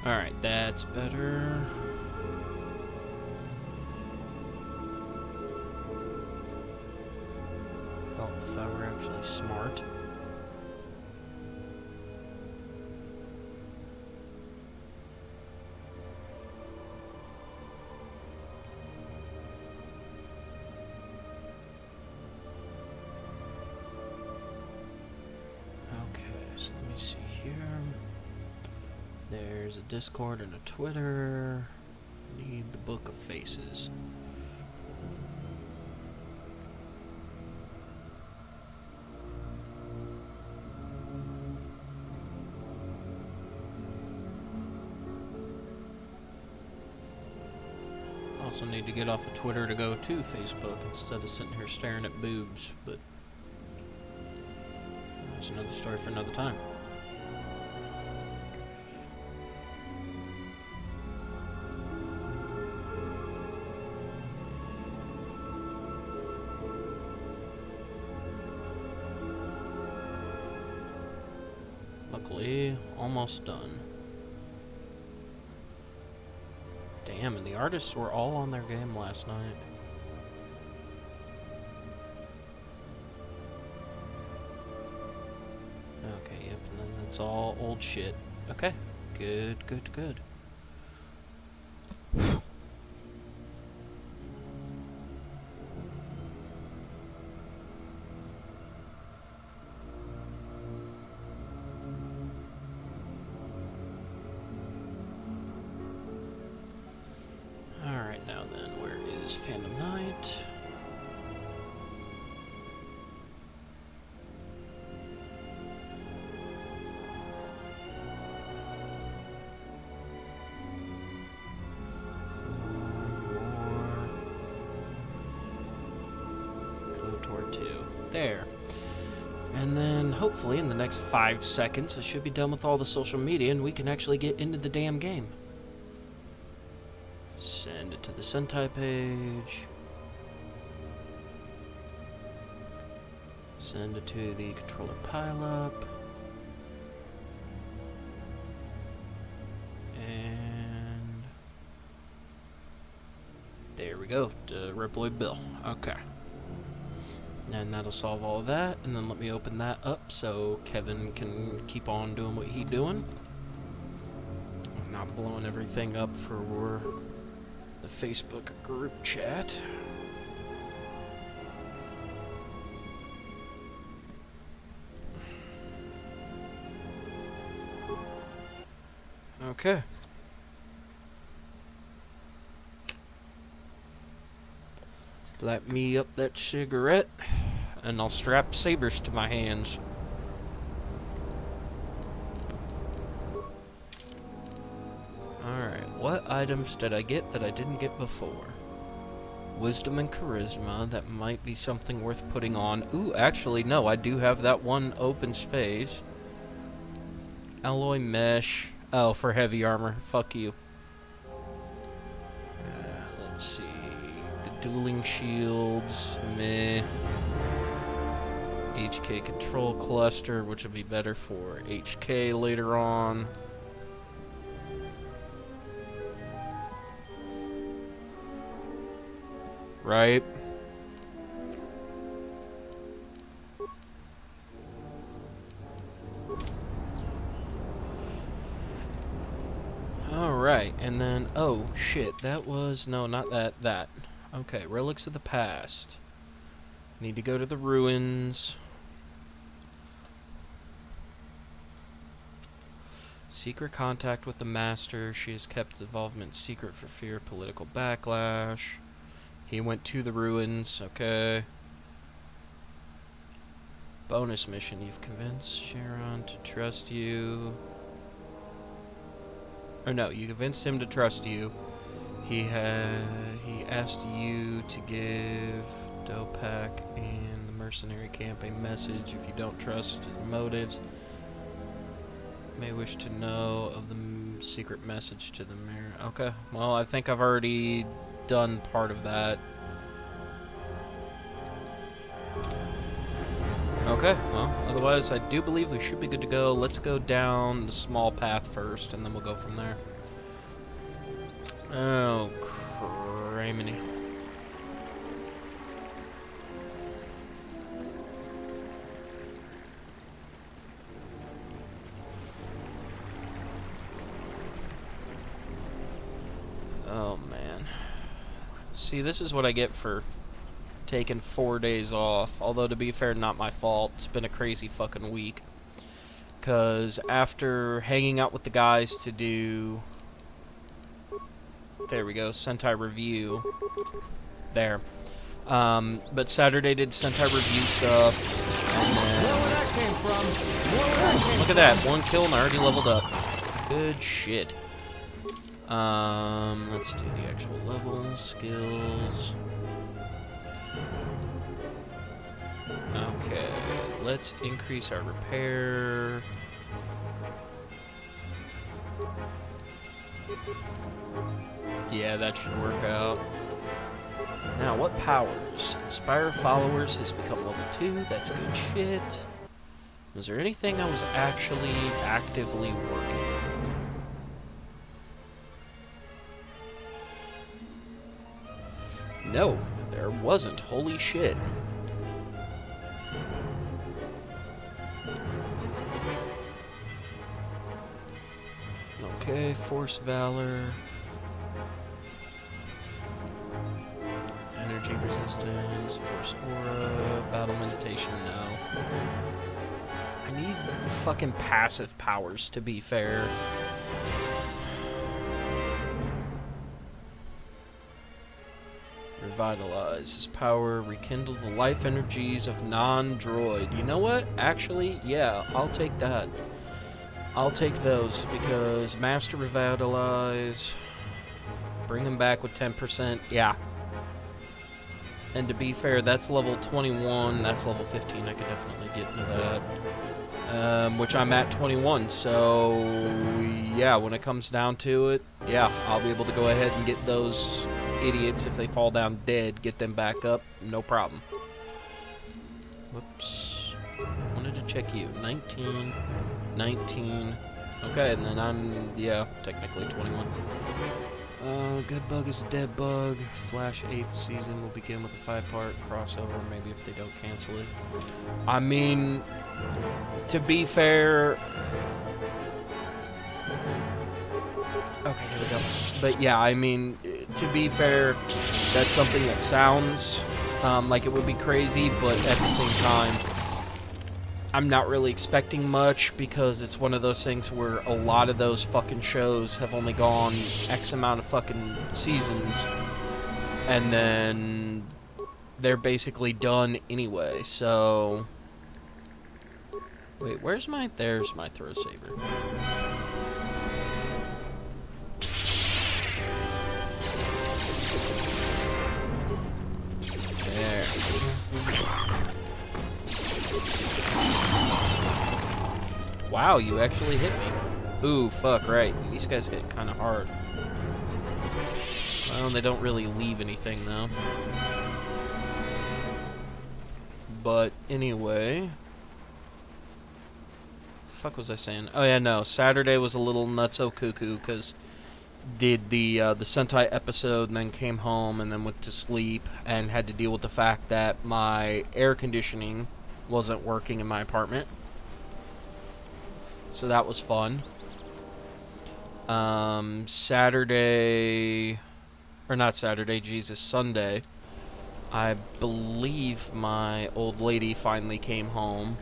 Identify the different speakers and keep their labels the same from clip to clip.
Speaker 1: Alright, that's better. Oh, if I were actually smart. Okay, so let me see here. There's a Discord and a Twitter. Need the Book of Faces. Also need to get off of Twitter to go to Facebook instead of sitting here staring at boobs, but that's another story for another time. Luckily, almost done. Damn, and the artists were all on their game last night. Okay, yep, and then that's all old shit. Okay, good, good, good. Alright, now then, where is Fandom Night? KOTOR 2. There. And then, hopefully, in the next 5 seconds, I should be done with all the social media and we can actually get into the damn game. Send it to the Sentai page. Send it to the controller pileup. And there we go. To Riploid Bill. Okay. And that'll solve all of that. And then let me open that up so Kevin can keep on doing what he's doing. Not blowing everything up for the Facebook group chat. Okay. Light me up that cigarette, and I'll strap sabers to my hands. Alright, what items did I get that I didn't get before? Wisdom and charisma, that might be something worth putting on. Ooh, actually, no, I do have that one open space. Alloy mesh. Oh, for heavy armor. Fuck you. Let's see. The dueling shields. Meh. HK control cluster, which would be better for HK later on. Right? Alright, and then, oh shit, that was, no, not that. Okay, relics of the past. Need to go to the ruins. Secret contact with the master. She has kept involvement secret for fear of political backlash. He went to the ruins, okay. Bonus mission, you've convinced Sharon to trust you. Or no, you convinced him to trust you. He asked you to give Dopak and the mercenary camp a message. If you don't trust his motives, may wish to know of the secret message to the mirror. Okay, well, I think I've already done part of that. Okay, well, otherwise I do believe we should be good to go. Let's go down the small path first, and then we'll go from there. Oh, criminy. Oh, man. See, this is what I get for taking 4 days off. Although, to be fair, not my fault. It's been a crazy fucking week. Because after hanging out with the guys to do... There we go, Sentai Review. There. But Saturday did Sentai Review stuff. And then... Look at that, 1 kill and I already leveled up. Good shit. Let's do the actual level, skills. Okay, let's increase our repair. Yeah, that should work out. Now, what powers? Inspire followers has become level 2. That's good shit. Was there anything I was actually actively working on? No, there wasn't. Holy shit. Okay, Force Valor. Energy resistance, Force Aura, Battle Meditation, no. I need fucking passive powers, to be fair. Revitalize. His power, rekindle the life energies of non-droid. You know what? Actually, yeah, I'll take that. I'll take those, because Master Revitalize, bring him back with 10%, yeah. And to be fair, that's level 21, that's level 15, I could definitely get into that. Which I'm at 21, so yeah, when it comes down to it, yeah, I'll be able to go ahead and get those idiots, if they fall down dead, get them back up, no problem. Whoops. Wanted to check you. 19, 19. Okay, and then I'm, yeah, technically 21. Good Bug is a dead bug. Flash 8th season will begin with a 5-part crossover, maybe if they don't cancel it. I mean, to be fair... Okay, here we go. But yeah, I mean, to be fair, that's something that sounds like it would be crazy, but at the same time, I'm not really expecting much, because it's one of those things where a lot of those fucking shows have only gone X amount of fucking seasons, and then they're basically done anyway, so... Wait, where's my... There's my throw saber. There. Wow, you actually hit me. Ooh, fuck, right. These guys hit kind of hard. Well, they don't really leave anything, though. But, anyway... Fuck was I saying? Oh, yeah, no. Saturday was a little nutso cuckoo, because... did the Sentai episode, and then came home, and then went to sleep, and had to deal with the fact that my air conditioning wasn't working in my apartment. So that was fun. Saturday... Or not Saturday, Jesus, Sunday. I believe my old lady finally came home.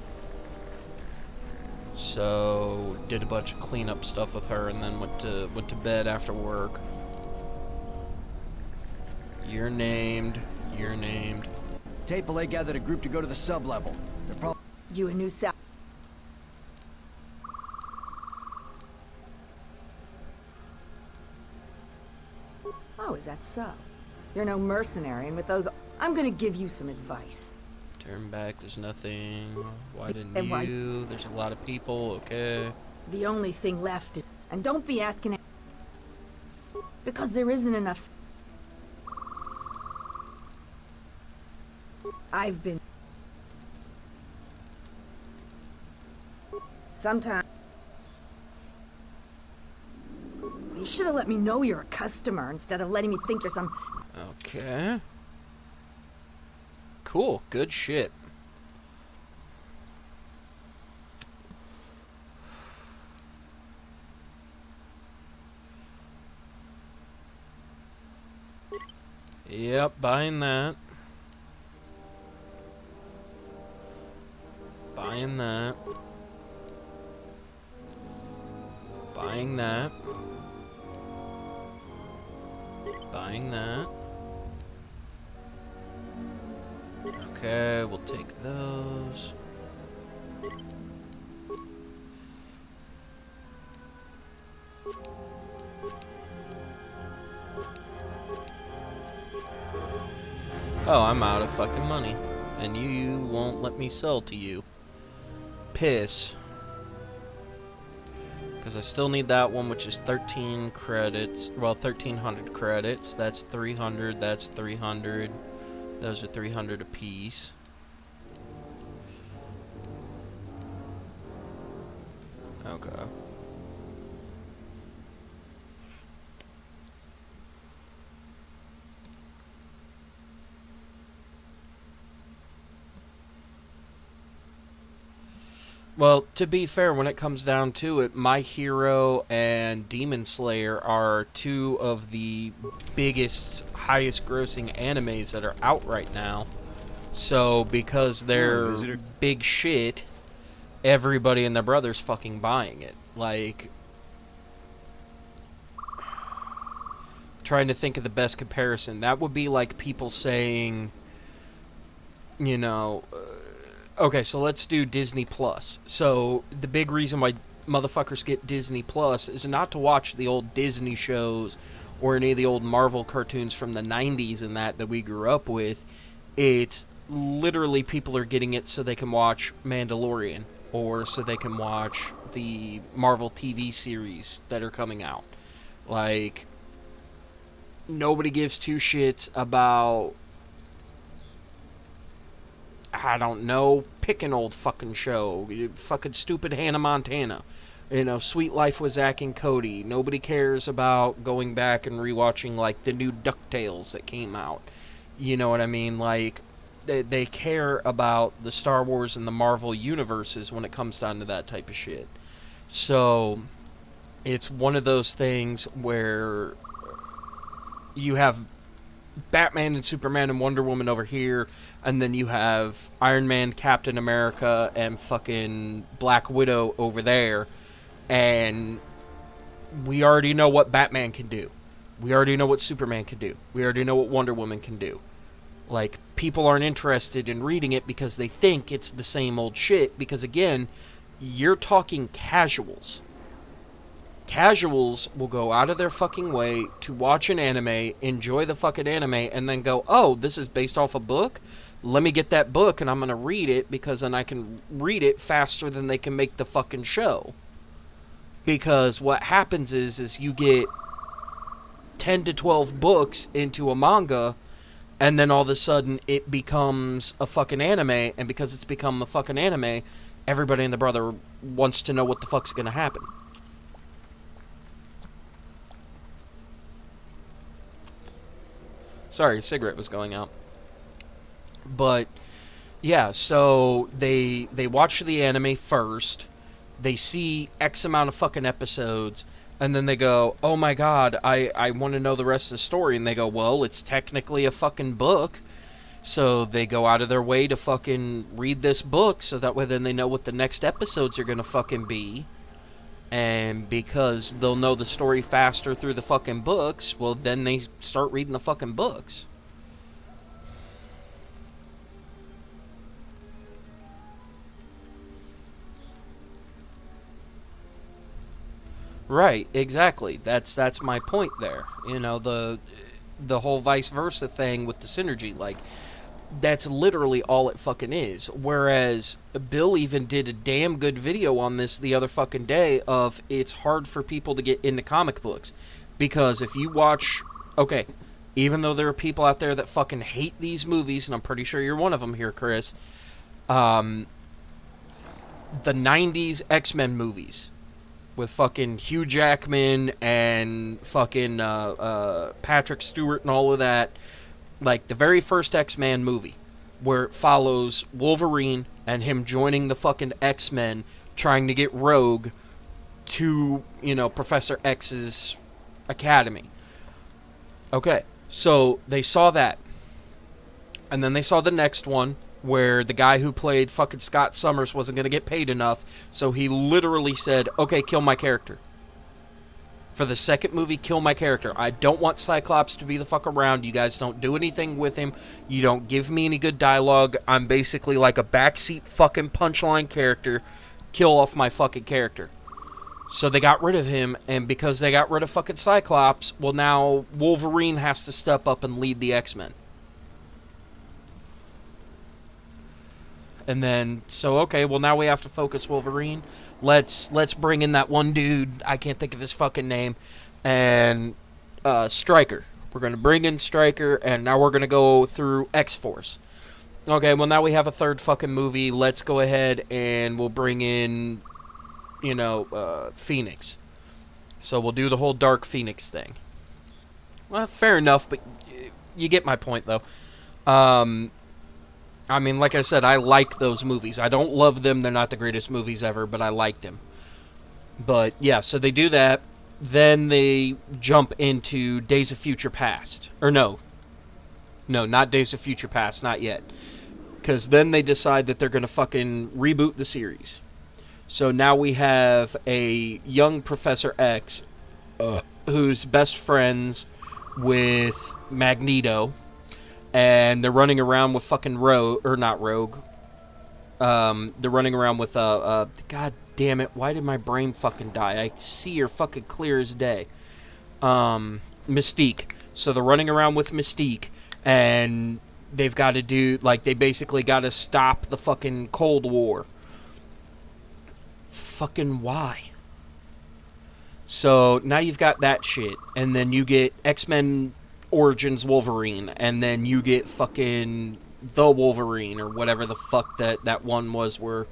Speaker 1: So, did a bunch of cleanup stuff with her, and then went to bed after work. You're named. You're named.
Speaker 2: Tapele gathered a group to go to the sub-level. They're probably...
Speaker 3: You a new Sal... Oh, is that so? You're no mercenary, and with those... I'm gonna give you some advice.
Speaker 1: Turn back, there's nothing. Why didn't
Speaker 3: And why-
Speaker 1: you? There's a lot of people, okay.
Speaker 3: The only thing left is... And don't be asking... Because there isn't enough... I've been... Sometimes... You should have let me know you're a customer instead of letting me think you're some...
Speaker 1: Okay. Cool. Good shit. Yep, buying that. Buying that. Buying that. Buying that. Okay, we'll take those. Oh, I'm out of fucking money. And you won't let me sell to you. Piss. Because I still need that one, which is 13 credits. Well, 1,300 credits. That's 300. That's 300. Those are 300 apiece. Okay. Well, to be fair, when it comes down to it, My Hero and Demon Slayer are two of the biggest, highest grossing animes that are out right now. So, because they're big shit, everybody and their brother's fucking buying it. Like, trying to think of the best comparison. That would be like people saying, you know... Okay, so let's do Disney Plus. So, the big reason why motherfuckers get Disney Plus is not to watch the old Disney shows or any of the old Marvel cartoons from the 90s and that we grew up with. It's literally people are getting it so they can watch Mandalorian or so they can watch the Marvel TV series that are coming out. Like, nobody gives two shits about... I don't know, pick an old fucking show. Fucking stupid Hannah Montana. You know, Sweet Life with Zack and Cody. Nobody cares about going back and rewatching, like, the new DuckTales that came out. You know what I mean? Like, they care about the Star Wars and the Marvel universes when it comes down to that type of shit. So, it's one of those things where you have Batman and Superman and Wonder Woman over here, and then you have Iron Man, Captain America, and fucking Black Widow over there. And we already know what Batman can do. We already know what Superman can do. We already know what Wonder Woman can do. Like, people aren't interested in reading it because they think it's the same old shit. Because, again, you're talking casuals. Casuals will go out of their fucking way to watch an anime, enjoy the fucking anime, and then go, oh, this is based off a book? Let me get that book and I'm going to read it because then I can read it faster than they can make the fucking show. Because what happens is you get 10 to 12 books into a manga and then all of a sudden it becomes a fucking anime, and because it's become a fucking anime, everybody and their brother wants to know what the fuck's going to happen. Sorry, cigarette was going out. But, yeah, so they watch the anime first, they see X amount of fucking episodes, and then they go, oh my god, I want to know the rest of the story, and they go, well, it's technically a fucking book, so they go out of their way to fucking read this book, so that way then they know what the next episodes are gonna fucking be, and because they'll know the story faster through the fucking books, well, then they start reading the fucking books. Right, exactly. That's my point there. You know, the whole vice versa thing with the synergy, like, that's literally all it fucking is. Whereas Bill even did a damn good video on this the other fucking day of it's hard for people to get into comic books. Because if you watch... Okay, even though there are people out there that fucking hate these movies, and I'm pretty sure you're one of them here, Chris, the 90s X-Men movies, with fucking Hugh Jackman and fucking Patrick Stewart and all of that. Like, the very first X-Men movie, where it follows Wolverine and him joining the fucking X-Men, trying to get Rogue to, Professor X's academy. Okay, so they saw that. And then they saw the next one, where the guy who played fucking Scott Summers wasn't going to get paid enough, so he literally said, okay, kill my character. For the second movie, kill my character. I don't want Cyclops to be the fuck around. You guys don't do anything with him. You don't give me any good dialogue. I'm basically like a backseat fucking punchline character. Kill off my fucking character. So they got rid of him, and because they got rid of fucking Cyclops, well, now Wolverine has to step up and lead the X-Men. And then, so, okay, well, now we have to focus Wolverine. Let's bring in that one dude, I can't think of his fucking name, and Stryker. We're going to bring in Stryker, and now we're going to go through X-Force. Okay, well, now we have a third fucking movie. Let's go ahead and we'll bring in, Phoenix. So we'll do the whole Dark Phoenix thing. Well, fair enough, but you get my point, though. I mean, like I said, I like those movies. I don't love them. They're not the greatest movies ever, but I like them. But, yeah, so they do that. Then they jump into Days of Future Past. Or no. No, not Days of Future Past. Not yet. Because then they decide that they're going to fucking reboot the series. So now we have a young Professor X who's best friends with Magneto. And they're running around with fucking Rogue, or not Rogue. They're running around with, God damn it, why did my brain fucking die? I see her fucking clear as day. Mystique. So they're running around with Mystique, and they've got to do, like, they basically got to stop the fucking Cold War. Fucking why? So now you've got that shit, and then you get X-Men Origins Wolverine, and then you get fucking The Wolverine, or whatever the fuck that one was where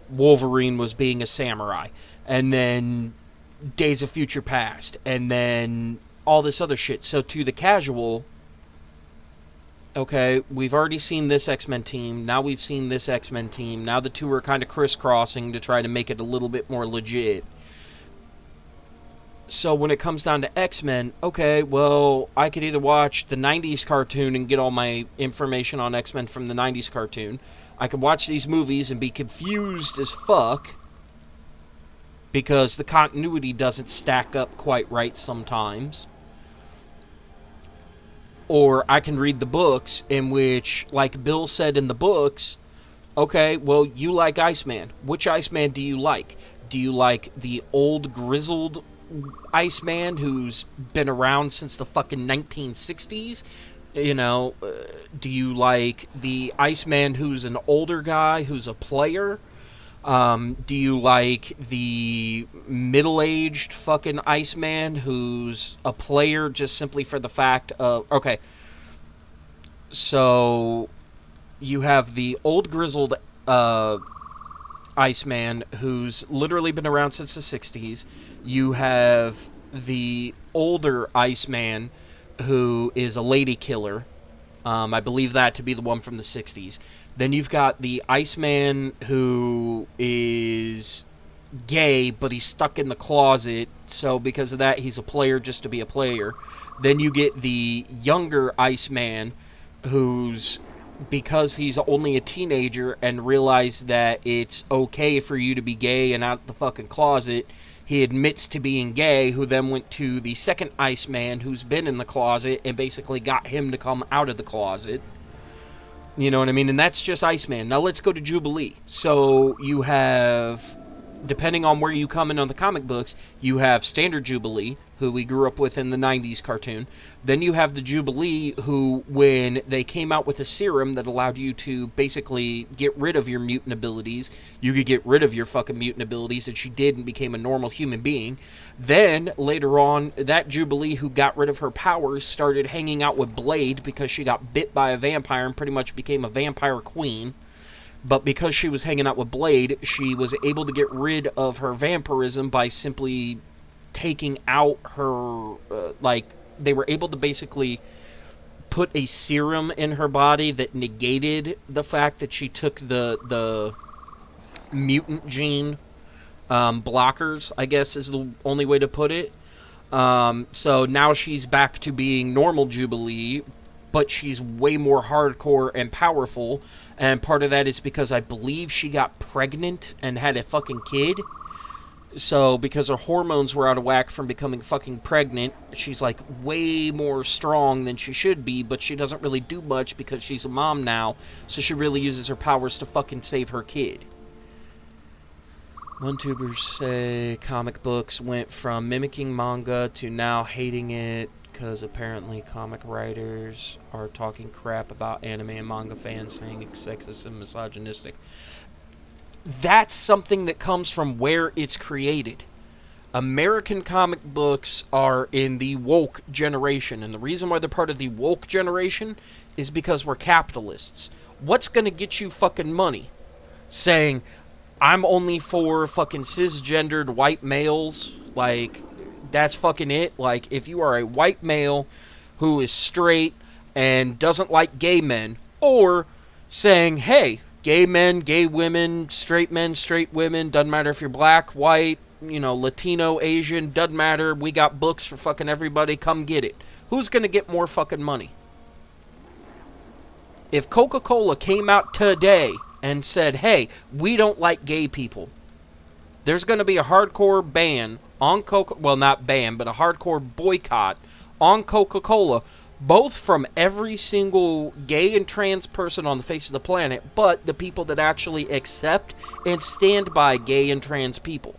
Speaker 1: Wolverine was being a samurai, and then Days of Future Past, and then all this other shit. So to the casual, okay, we've already seen this X-Men team, now we've seen this X-Men team, now the two are kind of crisscrossing to try to make it a little bit more legit. So when it comes down to X-Men, okay, well, I could either watch the 90s cartoon and get all my information on X-Men from the 90s cartoon. I could watch these movies and be confused as fuck because the continuity doesn't stack up quite right sometimes. Or I can read the books in which, like Bill said in the books, okay, well, you like Iceman. Which Iceman do you like? Do you like the old grizzled Iceman who's been around since the fucking 1960s? Do you like the Iceman who's an older guy who's a player? Do you like the middle-aged fucking Iceman who's a player just simply for the fact of... Okay, so you have the old grizzled Iceman who's literally been around since the 60s. You have the older Iceman who is a lady killer. I believe that to be the one from the 60s. Then you've got the Iceman who is gay, but he's stuck in the closet, so because of that, he's a player just to be a player. Then you get the younger Iceman who's, because he's only a teenager and realized that it's okay for you to be gay and out the fucking closet, he admits to being gay, who then went to the second Iceman who's been in the closet and basically got him to come out of the closet. You know what I mean? And that's just Iceman. Now let's go to Jubilee. So you have, depending on where you come in on the comic books, you have Standard Jubilee, who we grew up with in the 90s cartoon. Then you have the Jubilee who, when they came out with a serum that allowed you to basically get rid of your mutant abilities, you could get rid of your fucking mutant abilities, and she did and became a normal human being. Then, later on, that Jubilee who got rid of her powers started hanging out with Blade because she got bit by a vampire and pretty much became a vampire queen. But because she was hanging out with Blade, she was able to get rid of her vampirism by simply taking out her, they were able to basically put a serum in her body that negated the fact that she took the mutant gene blockers, I guess is the only way to put it. So now she's back to being normal Jubilee, but she's way more hardcore and powerful. And part of that is because I believe she got pregnant and had a fucking kid. So because her hormones were out of whack from becoming fucking pregnant, she's like way more strong than she should be, but she doesn't really do much because she's a mom now, so she really uses her powers to fucking save her kid. One tuber say comic books went from mimicking manga to now hating it because apparently comic writers are talking crap about anime and manga fans, saying it's sexist and misogynistic. That's something that comes from where it's created. American comic books are in the woke generation, and the reason why they're part of the woke generation is because we're capitalists. What's gonna get you fucking money? Saying, I'm only for fucking cisgendered white males, like, that's fucking it. Like, if you are a white male who is straight and doesn't like gay men, or saying, hey, gay men, gay women, straight men, straight women, doesn't matter if you're black, white, Latino, Asian, doesn't matter, we got books for fucking everybody, come get it. Who's gonna get more fucking money? If Coca-Cola came out today and said, hey, we don't like gay people, there's gonna be a hardcore ban on not ban, but a hardcore boycott on Coca-Cola, both from every single gay and trans person on the face of the planet, but the people that actually accept and stand by gay and trans people.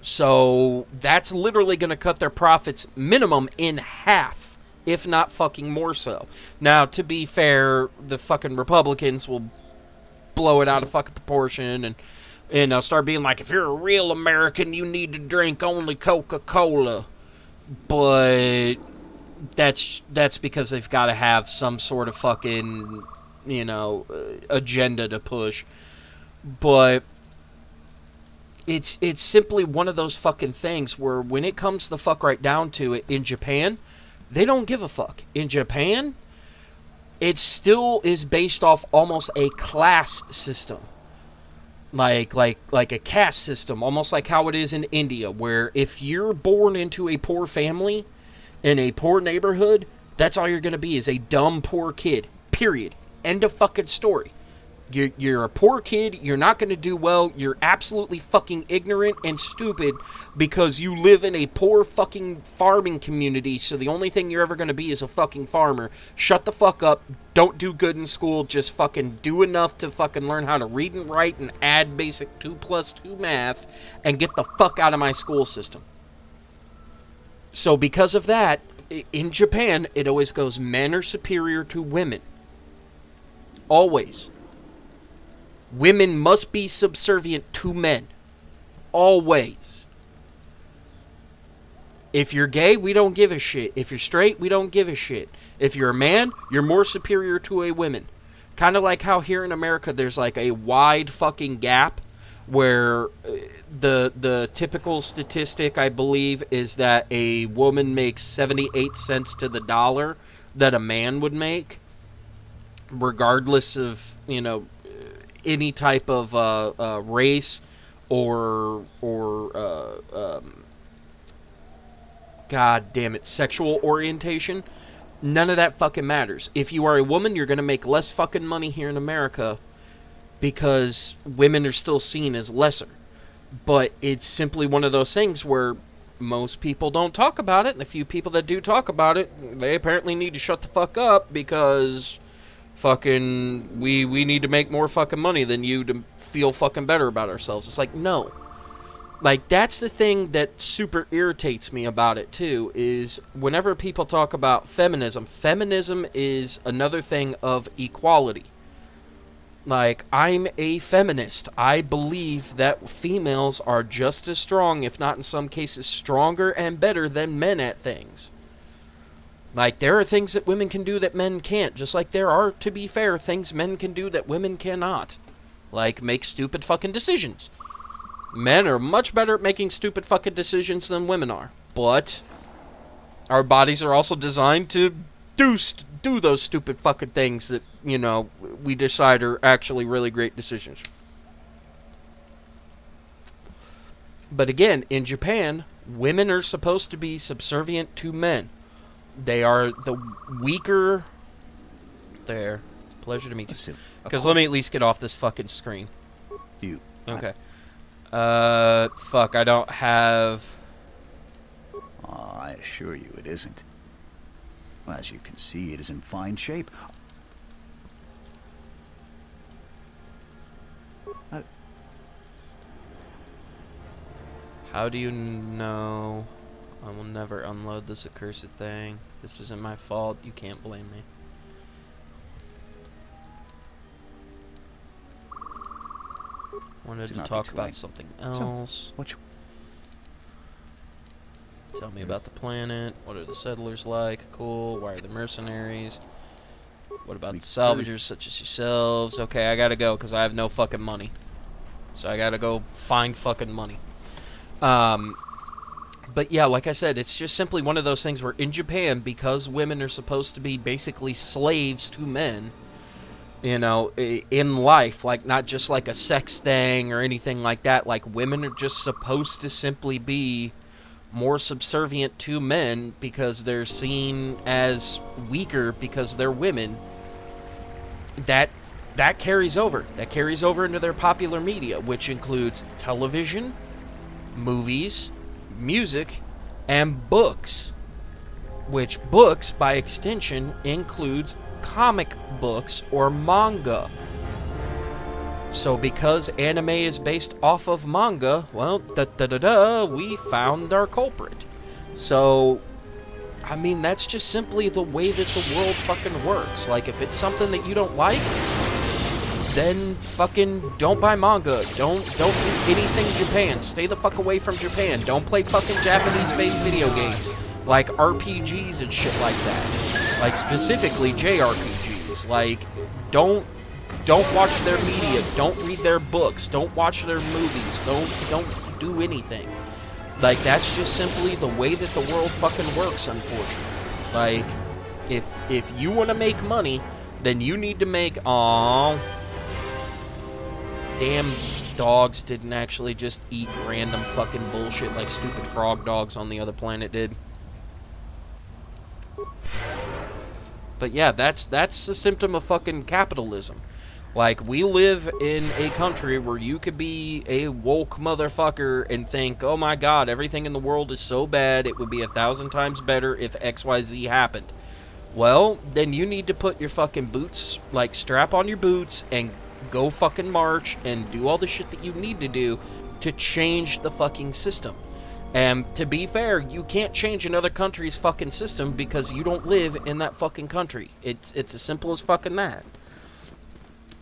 Speaker 1: So that's literally going to cut their profits minimum in half, if not fucking more so. Now, to be fair, the fucking Republicans will blow it out of fucking proportion and start being like, if you're a real American, you need to drink only Coca-Cola. But that's because they've got to have some sort of fucking, agenda to push. But it's simply one of those fucking things where when it comes the fuck right down to it, in Japan, they don't give a fuck. In Japan, it still is based off almost a class system. Like a caste system, almost like how it is in India, where if you're born into a poor family, in a poor neighborhood, that's all you're going to be, is a dumb, poor kid. Period. End of fucking story. You're a poor kid, you're not going to do well, you're absolutely fucking ignorant and stupid because you live in a poor fucking farming community, so the only thing you're ever going to be is a fucking farmer. Shut the fuck up, don't do good in school, just fucking do enough to fucking learn how to read and write and add basic 2 plus 2 math, and get the fuck out of my school system. So because of that, in Japan, it always goes, men are superior to women. Always. Women must be subservient to men. Always. If you're gay, we don't give a shit. If you're straight, we don't give a shit. If you're a man, you're more superior to a woman. Kind of like how here in America there's like a wide fucking gap where the typical statistic, I believe, is that a woman makes 78 cents to the dollar that a man would make, regardless of, any type of race or god damn it, sexual orientation. None of that fucking matters. If you are a woman, you're going to make less fucking money here in America because women are still seen as lesser. But it's simply one of those things where most people don't talk about it, and the few people that do talk about it, they apparently need to shut the fuck up because fucking we need to make more fucking money than you to feel fucking better about ourselves. It's like, no. Like, that's the thing that super irritates me about it, too, is whenever people talk about feminism, feminism is another thing of equality. Like, I'm a feminist. I believe that females are just as strong, if not in some cases stronger and better than men at things. Like, there are things that women can do that men can't. Just like there are, to be fair, things men can do that women cannot. Like, make stupid fucking decisions. Men are much better at making stupid fucking decisions than women are. But our bodies are also designed to do those stupid fucking things that, you know, we decide are actually really great decisions. But again, in Japan, women are supposed to be subservient to men. They are the weaker... There. Pleasure to meet you. Because let me at least get off this fucking screen.
Speaker 2: You.
Speaker 1: Okay. Fuck, I don't have...
Speaker 2: I assure you it isn't. Well, as you can see, it is in fine shape.
Speaker 1: How do you know? I will never unload this accursed thing. This isn't my fault. You can't blame me. Wanted to talk about something else. Tell me about the planet. What are the settlers like? Cool. Why are the mercenaries? What about the salvagers such as yourselves? Okay, I gotta go because I have no fucking money. So I gotta go find fucking money. But yeah, like I said, it's just simply one of those things where in Japan, because women are supposed to be basically slaves to men, you know, in life, like not just like a sex thing or anything like that, like women are just supposed to simply be more subservient to men because they're seen as weaker because they're women. That carries over. That carries over into their popular media, which includes television, movies, music, and books. Which books, by extension, includes comic books or manga. So because anime is based off of manga, well, we found our culprit. So, I mean, that's just simply the way that the world fucking works. Like, if it's something that you don't like, then fucking don't buy manga. Don't do anything Japan. Stay the fuck away from Japan. Don't play fucking Japanese-based video games. Like RPGs and shit like that. Like, specifically JRPGs. Like, don't watch their media. Don't read their books. Don't watch their movies. Don't do anything. Like, that's just simply the way that the world fucking works, unfortunately. Like, if you want to make money, then you need to make... Aww. Damn dogs didn't actually just eat random fucking bullshit like stupid frog dogs on the other planet did. But yeah, that's a symptom of fucking capitalism. Like, we live in a country where you could be a woke motherfucker and think, oh my god, everything in the world is so bad, it would be 1,000 times better if XYZ happened. Well, then you need to put your fucking boots, like, strap on your boots and go fucking march and do all the shit that you need to do to change the fucking system. And to be fair, you can't change another country's fucking system because you don't live in that fucking country. It's as simple as fucking that.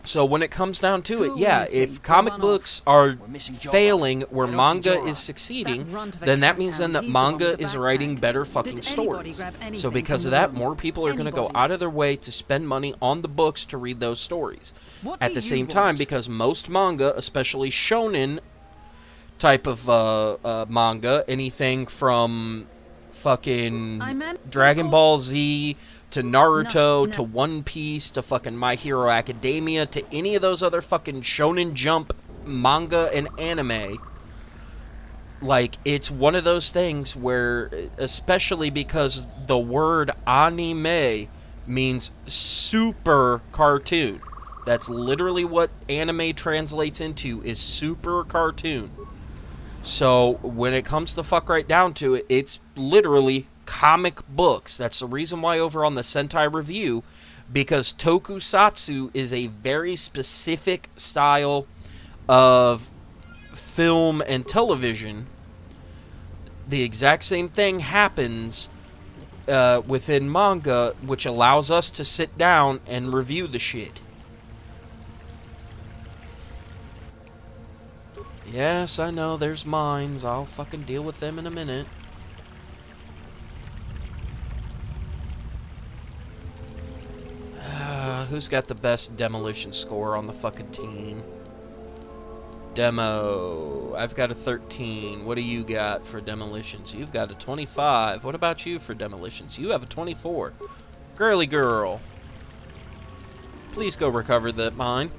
Speaker 1: So when it comes down to it, yeah, if comic books are failing where manga is succeeding, then that means then that manga is writing better fucking stories. So because of that, more people are going to go out of their way to spend money on the books to read those stories. At the same time, because most manga, especially shonen type of manga, anything from fucking Dragon Ball Z to Naruto, to One Piece, to fucking My Hero Academia, to any of those other fucking Shonen Jump manga and anime. Like, it's one of those things where, especially because the word anime means super cartoon. That's literally what anime translates into, is super cartoon. So, when it comes to fuck right down to it, it's literally comic books. That's the reason why over on the Sentai Review, because tokusatsu is a very specific style of film and television. The exact same thing happens within manga, which allows us to sit down and review the shit. Yes, I know, there's mines. I'll fucking deal with them in a minute. Who's got the best demolition score on the fucking team? Demo. I've got a 13. What do you got for demolitions? You've got a 25. What about you for demolitions? You have a 24. Girly girl. Please go recover that mine.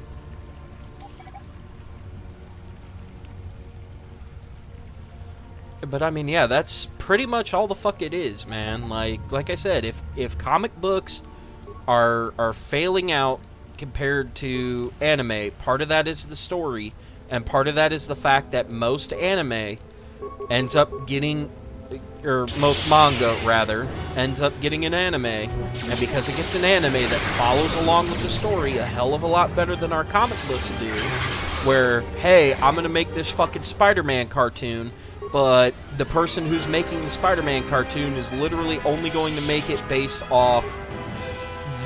Speaker 1: But I mean, yeah, that's pretty much all the fuck it is, man. Like I said, if comic books are failing out compared to anime, part of that is the story, and part of that is the fact that most anime ends up getting, or most manga rather, ends up getting an anime, and because it gets an anime that follows along with the story a hell of a lot better than our comic books do, where, hey, I'm gonna make this fucking Spider-Man cartoon, but the person who's making the Spider-Man cartoon is literally only going to make it based off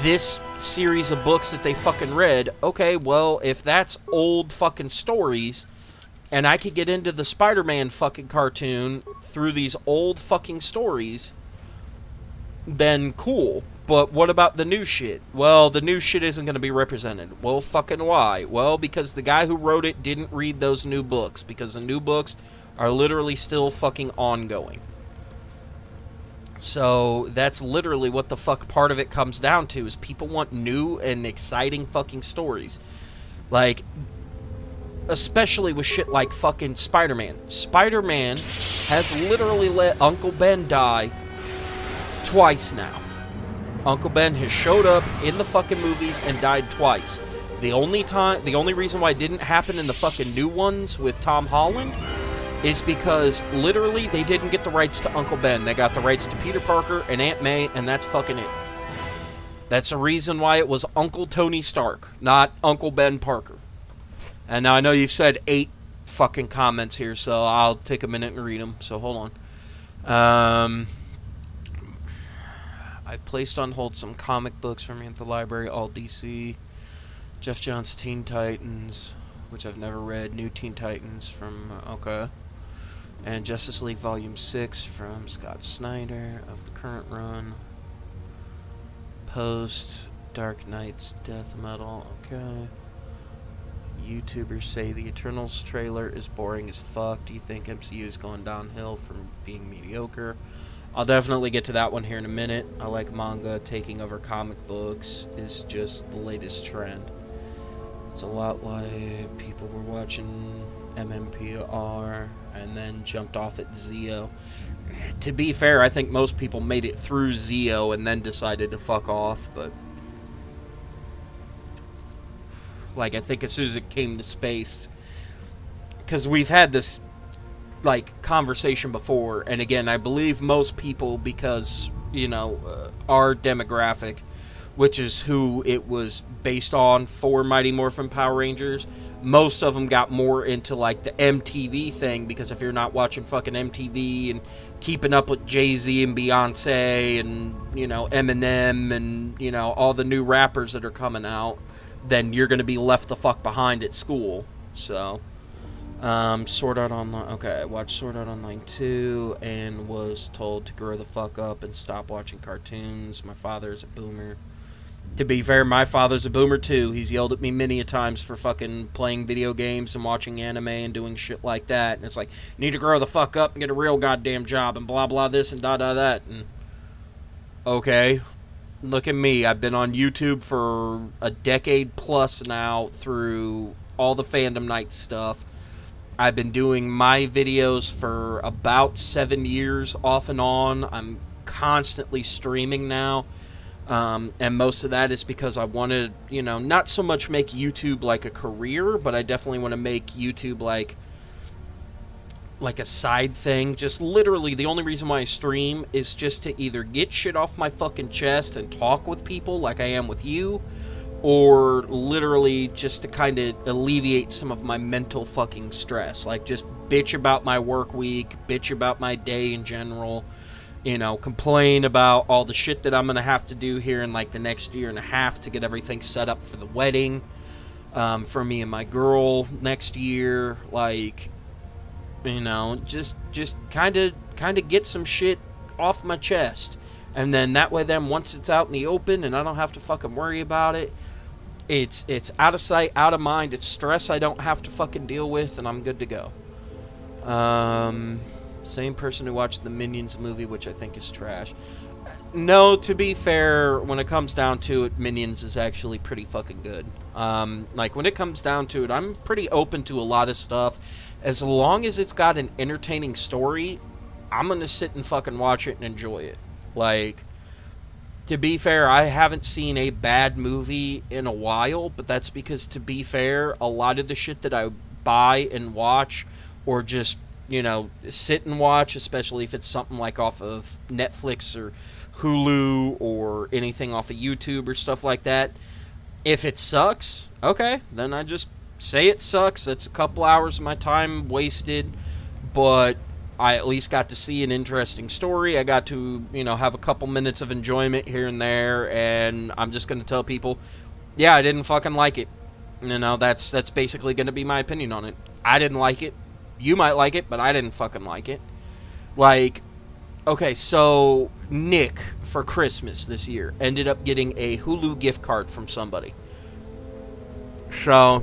Speaker 1: this series of books that they fucking read. Okay, well, if that's old fucking stories, and I could get into the Spider-Man fucking cartoon through these old fucking stories, then cool. But what about the new shit? Well, the new shit isn't going to be represented. Well, fucking why? Well, because the guy who wrote it didn't read those new books, because the new books are literally still fucking ongoing. So that's literally what the fuck part of it comes down to, is people want new and exciting fucking stories. Like, especially with shit like fucking Spider-Man. Spider-Man has literally let Uncle Ben die twice now. Uncle Ben has showed up in the fucking movies and died twice. The only reason why it didn't happen in the fucking new ones with Tom Holland is because literally they didn't get the rights to Uncle Ben. They got the rights to Peter Parker and Aunt May, and that's fucking it. That's the reason why it was Uncle Tony Stark, not Uncle Ben Parker. And now I know you've said 8 fucking comments here, so I'll take a minute and read them. So hold on. I placed on hold some comic books from me at the library, all DC. Jeff Johns' Teen Titans, which I've never read. New Teen Titans from, okay. And Justice League Volume 6 from Scott Snyder of the current run. Post, Dark Knight's Death Metal, okay. YouTubers say the Eternals trailer is boring as fuck. Do you think MCU is going downhill from being mediocre? I'll definitely get to that one here in a minute. I like manga taking over comic books is just the latest trend. It's a lot like people were watching MMPR and then jumped off at Zeo. To be fair, I think most people made it through Zeo and then decided to fuck off, but like, I think as soon as it came to space, because we've had this like conversation before, and again, I believe most people, because you know, our demographic, which is who it was based on for Mighty Morphin Power Rangers, most of them got more into like the MTV thing, because if you're not watching fucking MTV and keeping up with Jay-Z and Beyonce and, you know, Eminem and, you know, all the new rappers that are coming out, then you're going to be left the fuck behind at school. So, Sword Art Online, okay, I watched Sword Art Online 2 and was told to grow the fuck up and stop watching cartoons. My father is a boomer. To be fair, my father's a boomer too. He's yelled at me many a times for fucking playing video games and watching anime and doing shit like that. And it's like, you need to grow the fuck up and get a real goddamn job and blah blah this and da da that. And okay, look at me. I've been on YouTube for a decade plus now through all the Fandom Night stuff. I've been doing my videos for about 7 years off and on. I'm constantly streaming now. And most of that is because I want to, you know, not so much make YouTube like a career, but I definitely want to make YouTube like a side thing. Just literally the only reason why I stream is just to either get shit off my fucking chest and talk with people like I am with you, or literally just to kind of alleviate some of my mental fucking stress. Like, just bitch about my work week, bitch about my day in general. You know, complain about all the shit that I'm going to have to do here in, like, the next year and a half to get everything set up for the wedding for me and my girl next year. Like, you know, just kind of get some shit off my chest. And then that way, then, once it's out in the open and I don't have to fucking worry about it, It's out of sight, out of mind. It's stress I don't have to fucking deal with, and I'm good to go. Same person who watched the Minions movie, which I think is trash. No, to be fair, when it comes down to it, Minions is actually pretty fucking good. Like, when it comes down to it, I'm pretty open to a lot of stuff. As long as it's got an entertaining story, I'm gonna sit and fucking watch it and enjoy it. Like, to be fair, I haven't seen a bad movie in a while, but that's because, to be fair, a lot of the shit that I buy and watch, or just, you know, sit and watch, especially if it's something like off of Netflix or Hulu or anything off of YouTube or stuff like that, if it sucks, okay, then I just say it sucks. That's a couple hours of my time wasted, but I at least got to see an interesting story. I got to, you know, have a couple minutes of enjoyment here and there, and I'm just going to tell people, yeah, I didn't fucking like it. You know, that's basically going to be my opinion on it. I didn't like it. You might like it, but I didn't fucking like it. Like, okay, so Nick, for Christmas this year, ended up getting a Hulu gift card from somebody. So,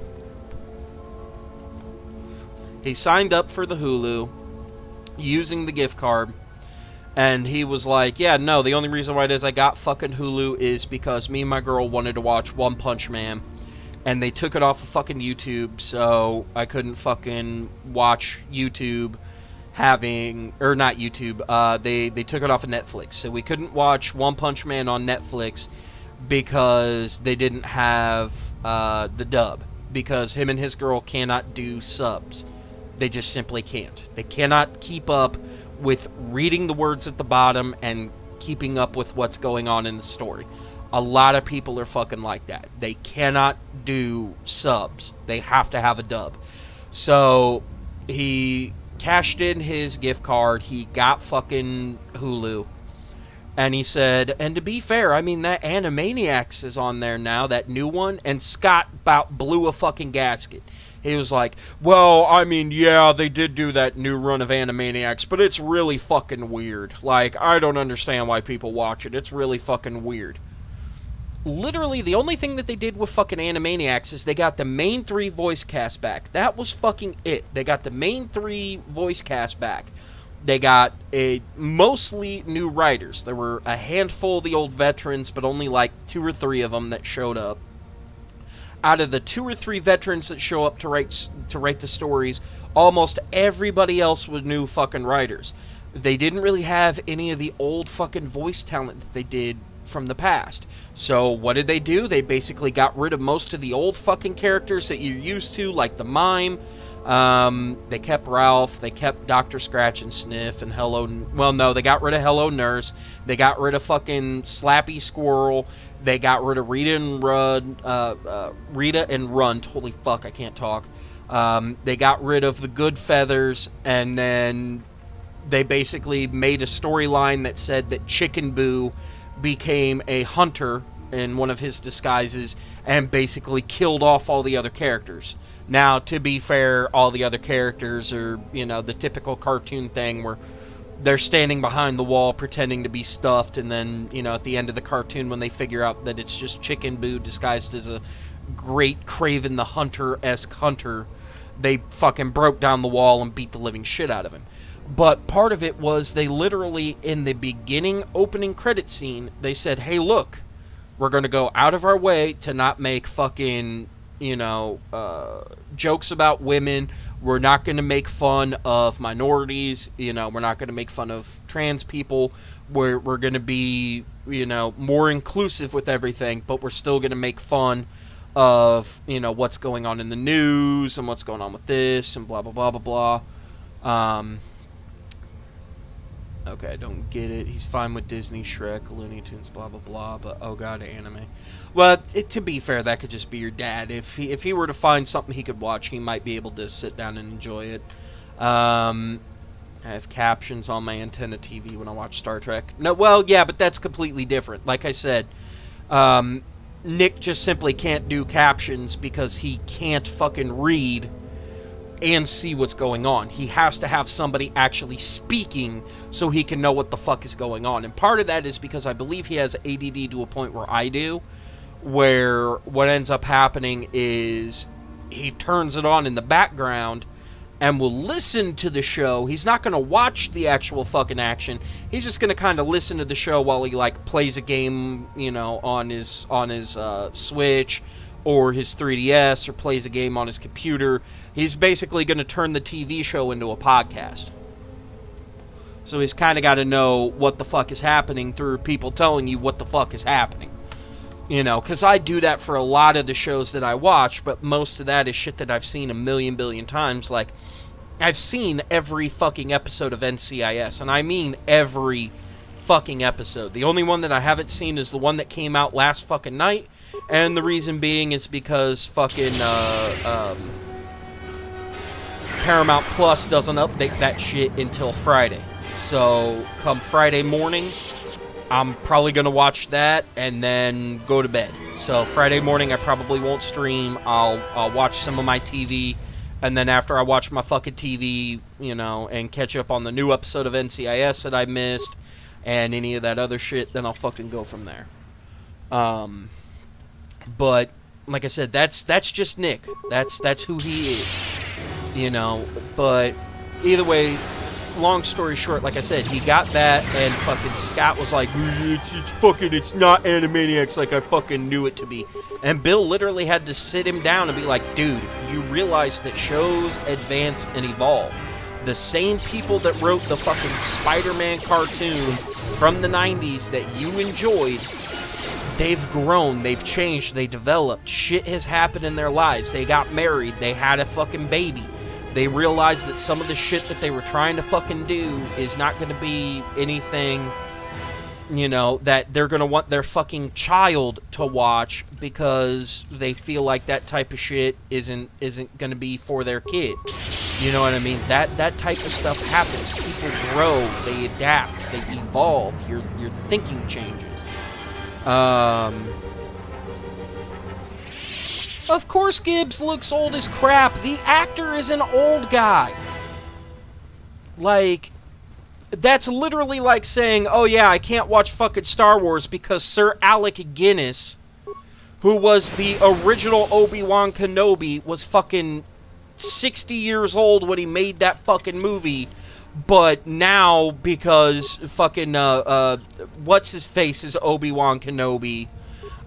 Speaker 1: he signed up for the Hulu using the gift card, and he was like, yeah, no, the only reason why it is I got fucking Hulu is because me and my girl wanted to watch One Punch Man, and they took it off of fucking YouTube, so I couldn't fucking watch YouTube having, or not YouTube, they took it off of Netflix, so we couldn't watch One Punch Man on Netflix because they didn't have the dub, because him and his girl cannot do subs. They just simply can't. They cannot keep up with reading the words at the bottom and keeping up with what's going on in the story. A lot of people are fucking like that. They cannot do subs. They have to have a dub. So he cashed in his gift card. He got fucking Hulu. And he said, and to be fair, I mean, that Animaniacs is on there now, that new one. And Scott about blew a fucking gasket. He was like, well, I mean, yeah, they did do that new run of Animaniacs, but it's really fucking weird. Like, I don't understand why people watch it. It's really fucking weird. Literally, the only thing that they did with fucking Animaniacs is they got the main 3 voice cast back. That was fucking it. They got the main 3 voice cast back. They got mostly new writers. There were a handful of the old veterans, but only like 2 or 3 of them that showed up. Out of the 2 or 3 veterans that show up to write the stories, almost everybody else was new fucking writers. They didn't really have any of the old fucking voice talent that they did from the past. So what did they do? They basically got rid of most of the old fucking characters that you're used to, like the Mime. They kept Ralph. They kept Dr. Scratch and Sniff and they got rid of Hello Nurse. They got rid of fucking Slappy Squirrel. They got rid of Rita and Run. Holy fuck, I can't talk. They got rid of the Good Feathers, and then they basically made a storyline that said that Chicken Boo became a hunter in one of his disguises and basically killed off all the other characters. Now, to be fair, all the other characters are, you know, the typical cartoon thing where they're standing behind the wall pretending to be stuffed, and then, you know, at the end of the cartoon when they figure out that it's just Chicken Boo disguised as a great Craven the Hunter-esque hunter, they fucking broke down the wall and beat the living shit out of him. But part of it was they literally, in the beginning opening credit scene, they said, hey, look, we're going to go out of our way to not make fucking, you know, jokes about women. We're not going to make fun of minorities. You know, we're not going to make fun of trans people. We're going to be, you know, more inclusive with everything, but we're still going to make fun of, you know, what's going on in the news and what's going on with this and blah, blah, blah, blah, blah. Okay, I don't get it. He's fine with Disney, Shrek, Looney Tunes, blah, blah, blah, but oh god, anime. Well, to be fair, that could just be your dad. If he were to find something he could watch, he might be able to sit down and enjoy it. I have captions on my antenna TV when I watch Star Trek. No, well, yeah, but that's completely different. Like I said, Nick just simply can't do captions because he can't fucking read and see what's going on. He has to have somebody actually speaking so he can know what the fuck is going on. And part of that is because I believe he has ADD to a point where I do, where what ends up happening is he turns it on in the background and will listen to the show. He's not going to watch the actual fucking action. He's just going to kind of listen to the show while he, like, plays a game, you know, on his Switch or his 3DS, or plays a game on his computer. He's basically going to turn the TV show into a podcast. So he's kind of got to know what the fuck is happening through people telling you what the fuck is happening. You know, because I do that for a lot of the shows that I watch, but most of that is shit that I've seen a million billion times. Like, I've seen every fucking episode of NCIS, and I mean every fucking episode. The only one that I haven't seen is the one that came out last fucking night, and the reason being is because fucking Paramount Plus doesn't update that shit until Friday. So, come Friday morning, I'm probably going to watch that and then go to bed. So Friday morning I probably won't stream. I'll watch some of my TV, and then after I watch my fucking TV, you know, and catch up on the new episode of NCIS that I missed and any of that other shit, then I'll fucking go from there. But like I said, that's just Nick. That's who he is. You know, but either way, long story short, like I said, he got that, and fucking Scott was like, it's not Animaniacs like I fucking knew it to be. And Bill literally had to sit him down and be like, dude, you realize that shows advance and evolve. The same people that wrote the fucking Spider-Man cartoon from the 90s that you enjoyed, they've grown, they've changed, they developed. Shit has happened in their lives. They got married, they had a fucking baby. They realized that some of the shit that they were trying to fucking do is not going to be anything, you know, that they're going to want their fucking child to watch, because they feel like that type of shit isn't going to be for their kid. You know what I mean? That type of stuff happens. People grow, they adapt, they evolve. Your thinking changes. Of course Gibbs looks old as crap. The actor is an old guy. Like, that's literally like saying, oh yeah, I can't watch fucking Star Wars because Sir Alec Guinness, who was the original Obi-Wan Kenobi, was fucking 60 years old when he made that fucking movie. But now, because fucking, what's-his-face is Obi-Wan Kenobi,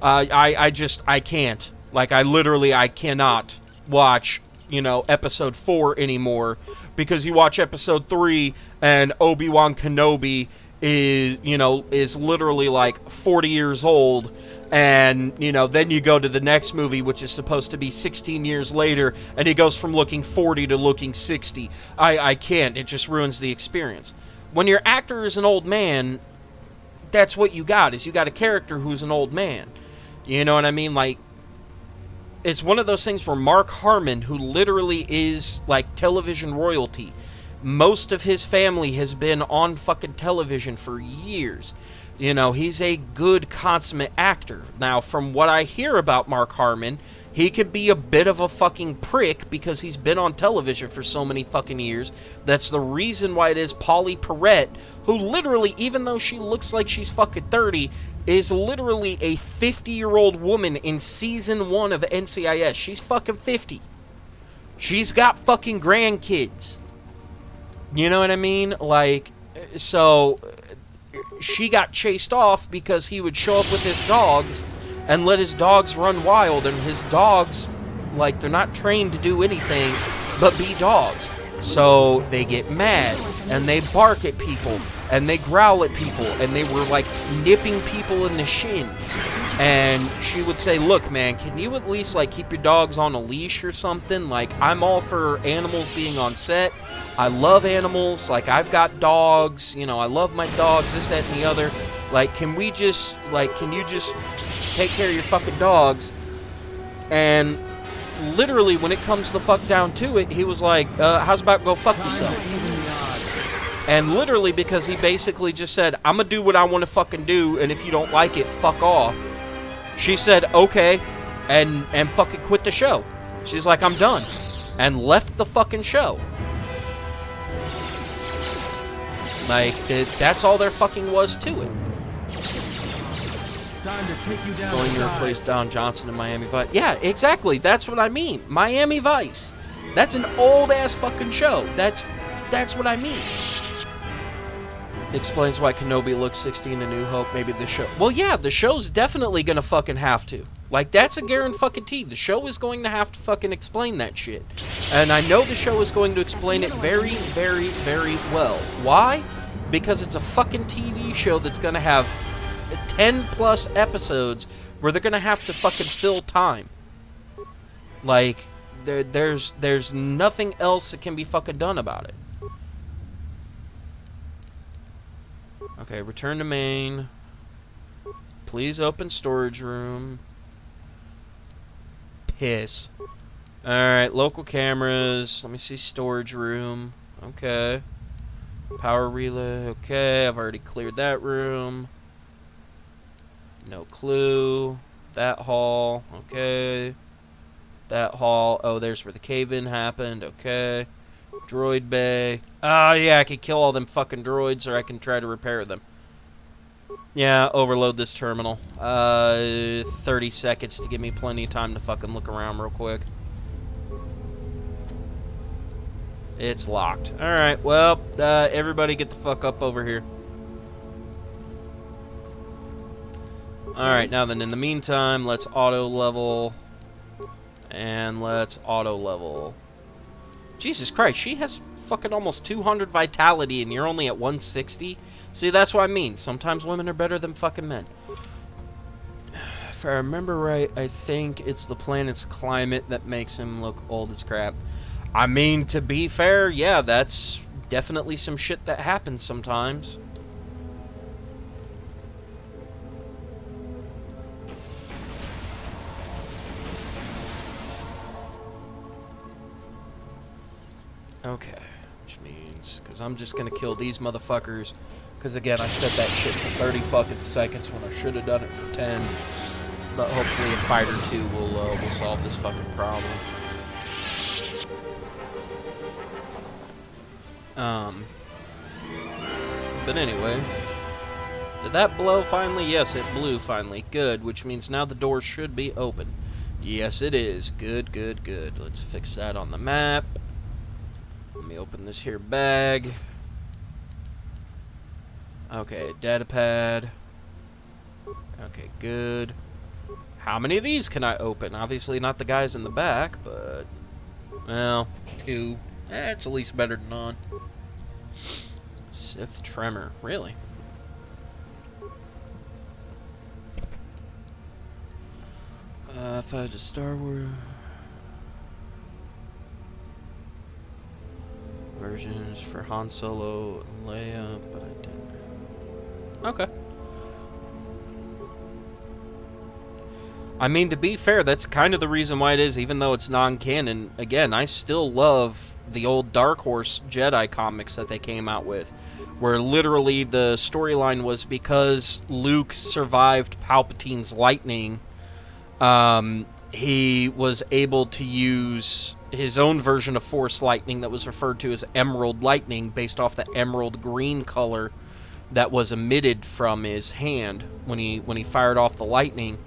Speaker 1: I can't. Like, I cannot watch, you know, episode 4 anymore, because you watch episode 3 and Obi-Wan Kenobi is literally like 40 years old, and, you know, then you go to the next movie, which is supposed to be 16 years later, and he goes from looking 40 to looking 60. I can't. It just ruins the experience. When your actor is an old man, that's what you got, is you got a character who's an old man. You know what I mean? Like, it's one of those things where Mark Harmon, who literally is, like, television royalty, most of his family has been on fucking television for years. You know, he's a good, consummate actor. Now, from what I hear about Mark Harmon, he could be a bit of a fucking prick because he's been on television for so many fucking years. That's the reason why it is Polly Perrette, who literally, even though she looks like she's fucking 30, is literally a 50-year-old woman in season 1 of NCIS. She's fucking 50. She's got fucking grandkids. You know what I mean? Like, so she got chased off because he would show up with his dogs and let his dogs run wild, and his dogs, like, they're not trained to do anything but be dogs. So they get mad, and they bark at people, and they growl at people, and they were, like, nipping people in the shins. And she would say, look, man, can you at least, like, keep your dogs on a leash or something? Like, I'm all for animals being on set. I love animals. Like, I've got dogs. You know, I love my dogs, this, that, and the other. Like, can you just take care of your fucking dogs? And literally, when it comes the fuck down to it, he was like, how's about go fuck yourself? And literally, because he basically just said, I'm gonna do what I want to fucking do, and if you don't like it, fuck off. She said, okay, and fucking quit the show. She's like, I'm done. And left the fucking show. Like, that's all there fucking was to it.
Speaker 4: Time to take you down.
Speaker 1: Going to replace Don Johnson in Miami Vice. Yeah, exactly. That's what I mean. Miami Vice. That's an old-ass fucking show. That's what I mean. Explains why Kenobi looks 16 in A New Hope. Maybe the show... Well, yeah, the show's definitely gonna fucking have to. Like, that's a guarantee. The show is going to have to fucking explain that shit. And I know the show is going to explain it very, very, very well. Why? Because it's a fucking TV show that's gonna have 10-plus episodes where they're gonna have to fucking fill time. Like, there's nothing else that can be fucking done about it. Okay, return to main. Please open storage room. Piss. Alright, local cameras. Let me see storage room. Okay. Power relay. Okay, I've already cleared that room. No clue. That hall. Okay. That hall. Oh, there's where the cave-in happened. Okay. Droid bay. Oh, yeah, I could kill all them fucking droids, or I can try to repair them. Yeah, overload this terminal. 30 seconds to give me plenty of time to fucking look around real quick. It's locked. Alright, well, everybody get the fuck up over here. Alright, now then, in the meantime, let's auto-level. And let's auto-level. Jesus Christ, she has fucking almost 200 vitality and you're only at 160? See, that's what I mean. Sometimes women are better than fucking men. If I remember right, I think it's the planet's climate that makes him look old as crap. I mean, to be fair, yeah, that's definitely some shit that happens sometimes. Okay, which means, because I'm just going to kill these motherfuckers, because again, I said that shit for 30 fucking seconds when I should have done it for 10, but hopefully a fight or two will solve this fucking problem. But anyway, did that blow finally? Yes, it blew finally. Good, which means now the door should be open. Yes, it is. Good, good, good. Let's fix that on the map. Let me open this here bag. Okay, data pad. Okay, good. How many of these can I open? Obviously not the guys in the back, but... well, 2. It's at least better than none. Sith Tremor. Really? If I just Star Wars... versions for Han Solo and Leia, but I didn't. Okay. I mean, to be fair, that's kind of the reason why it is, even though it's non-canon. Again, I still love the old Dark Horse Jedi comics that they came out with, where literally the storyline was because Luke survived Palpatine's lightning, he was able to use his own version of Force Lightning that was referred to as Emerald Lightning, based off the emerald green color that was emitted from his hand when he fired off the lightning.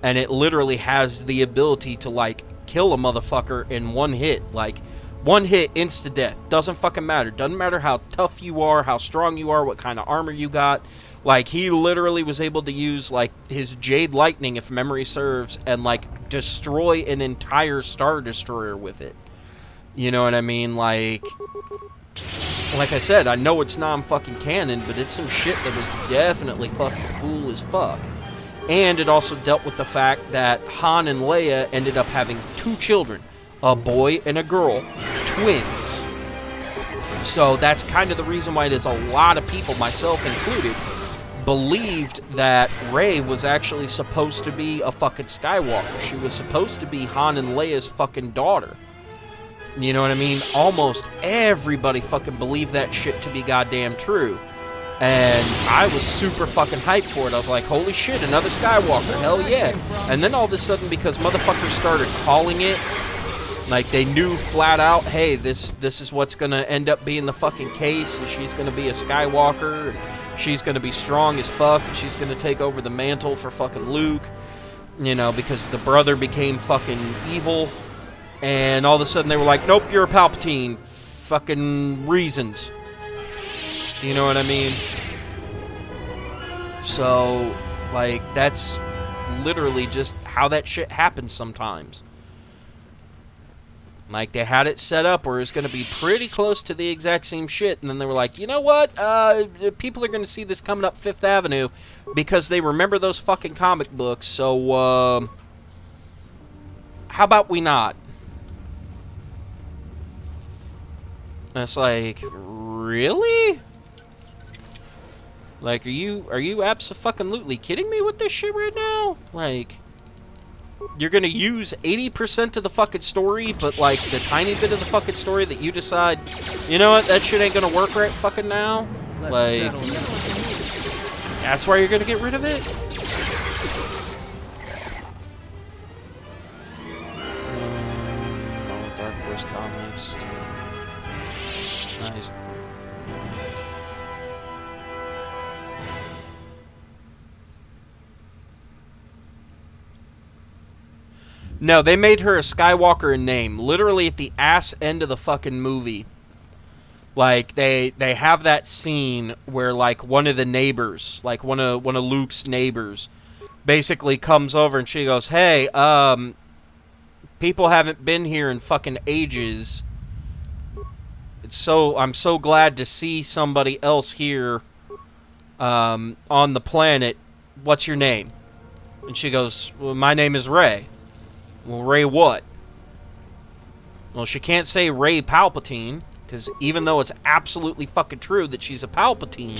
Speaker 1: And it literally has the ability to, like, kill a motherfucker in one hit. Like, one hit, insta-death. Doesn't fucking matter. Doesn't matter how tough you are, how strong you are, what kind of armor you got. Like, he literally was able to use, like, his Jade Lightning, if memory serves, and, like, destroy an entire Star Destroyer with it. You know what I mean? Like I said, I know it's non-fucking canon, but it's some shit that was definitely fucking cool as fuck. And it also dealt with the fact that Han and Leia ended up having 2 children, a boy and a girl, twins. So that's kind of the reason why there's a lot of people, myself included, believed that Rey was actually supposed to be a fucking Skywalker. She was supposed to be Han and Leia's fucking daughter. You know what I mean? Almost everybody fucking believed that shit to be goddamn true. And I was super fucking hyped for it. I was like, holy shit, another Skywalker, hell yeah. And then all of a sudden, because motherfuckers started calling it, like they knew flat out, hey, this is what's gonna end up being the fucking case, and she's gonna be a Skywalker. she's gonna be strong as fuck. She's gonna take over the mantle for fucking Luke, you know, because the brother became fucking evil. And all of a sudden they were like, nope, you're a Palpatine. Fucking reasons. You know what I mean? So, like, that's literally just how that shit happens sometimes. Like, they had it set up where it's going to be pretty close to the exact same shit, and then they were like, you know what? People are going to see this coming up Fifth Avenue because they remember those fucking comic books, so, how about we not? And it's like, really? Like, are you abso-fucking-lutely kidding me with this shit right now? Like, you're gonna use 80% of the fucking story, but, like, the tiny bit of the fucking story that you decide, you know what, that shit ain't gonna work right fucking now? Like, that's why you're gonna get rid of it? Dark Horse Comics. Nice. No, they made her a Skywalker in name. Literally at the ass end of the fucking movie. Like, they have that scene where, like, one of the neighbors, like, one of Luke's neighbors, basically comes over and she goes, hey, people haven't been here in fucking ages. I'm so glad to see somebody else here, on the planet. What's your name? And she goes, well, my name is Rey. Well, Rey what? Well, she can't say Rey Palpatine, because even though it's absolutely fucking true that she's a Palpatine,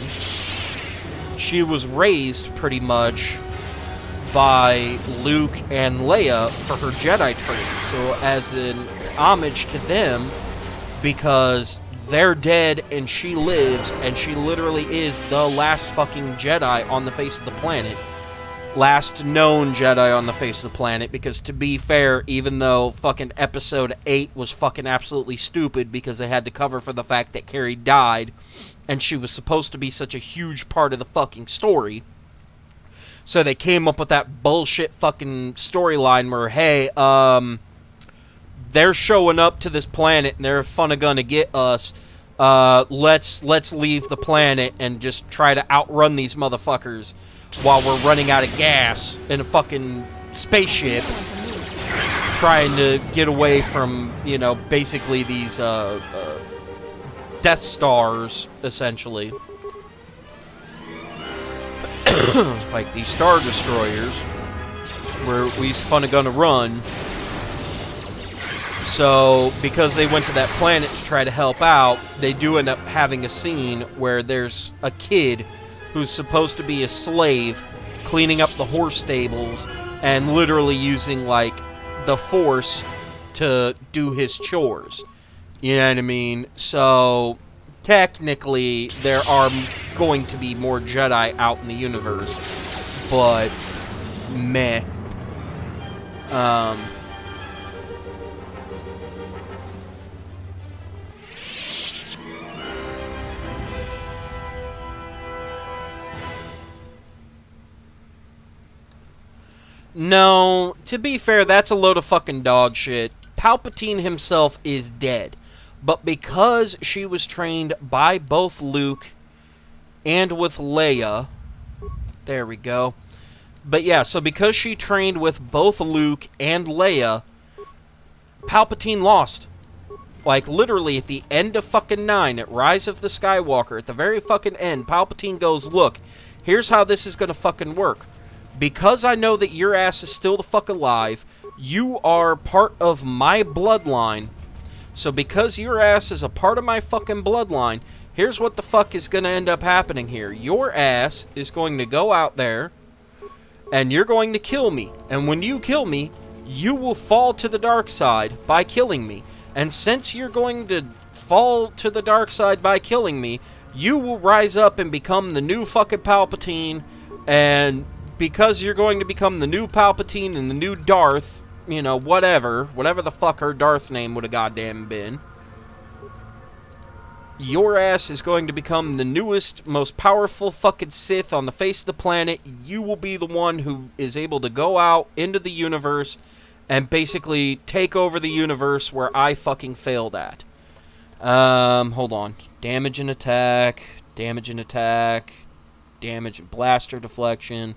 Speaker 1: she was raised pretty much by Luke and Leia for her Jedi training. So as an homage to them, because they're dead and she lives, and she literally is the last fucking Jedi on the face of the planet. Last known Jedi on the face of the planet, because to be fair, even though fucking episode 8 was fucking absolutely stupid because they had to cover for the fact that Carrie died and she was supposed to be such a huge part of the fucking story, so they came up with that bullshit fucking storyline where, hey, they're showing up to this planet and they're gonna get us, let's leave the planet and just try to outrun these motherfuckers while we're running out of gas in a fucking spaceship, trying to get away from, you know, basically these Death Stars, essentially. Like these Star Destroyers, where we's gonna run. So, because they went to that planet to try to help out, they do end up having a scene where there's a kid who's supposed to be a slave cleaning up the horse stables and literally using, like, the Force to do his chores. You know what I mean? So, technically, there are going to be more Jedi out in the universe, but meh. No, to be fair, that's a load of fucking dog shit. Palpatine himself is dead. But because she was trained by both Luke and with Leia... There we go. But yeah, so because she trained with both Luke and Leia, Palpatine lost. Like, literally, at the end of fucking 9, at Rise of the Skywalker, at the very fucking end, Palpatine goes, look, here's how this is gonna fucking work. Because I know that your ass is still the fuck alive, you are part of my bloodline. So because your ass is a part of my fucking bloodline, here's what the fuck is going to end up happening here. Your ass is going to go out there, and you're going to kill me. And when you kill me, you will fall to the dark side by killing me. And since you're going to fall to the dark side by killing me, you will rise up and become the new fucking Palpatine, and because you're going to become the new Palpatine and the new Darth, you know, whatever the fuck her Darth name would have goddamn been. your ass is going to become the newest, most powerful fucking Sith on the face of the planet. You will be the one who is able to go out into the universe and basically take over the universe where I fucking failed at. Hold on. Damage and attack, damage and attack, damage and blaster deflection,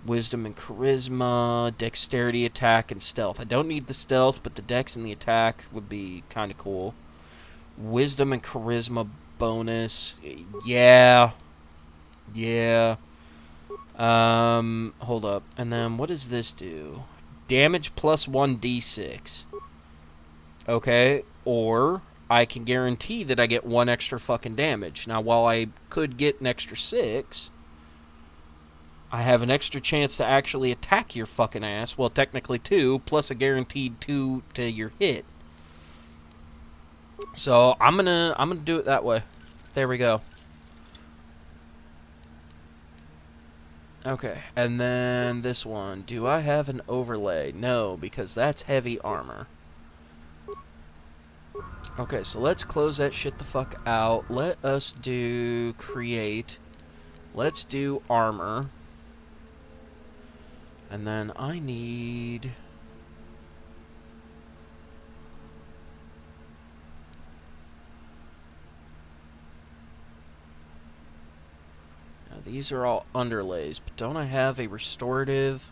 Speaker 1: wisdom and charisma, dexterity, attack, and stealth. I don't need the stealth, but the dex and the attack would be kind of cool. Wisdom and charisma bonus. Yeah. Yeah. Hold up. And then what does this do? Damage plus 1d6. Okay. Or I can guarantee that I get 1 extra fucking damage. Now, while I could get an extra 6, I have an extra chance to actually attack your fucking ass. Well, technically 2, plus a guaranteed 2 to your hit. So I'm gonna do it that way. There we go. Okay, and then this one. Do I have an overlay? No, because that's heavy armor. Okay, so let's close that shit the fuck out. Let us do create. Let's do armor. And then I need... These are all underlays, but don't I have a restorative?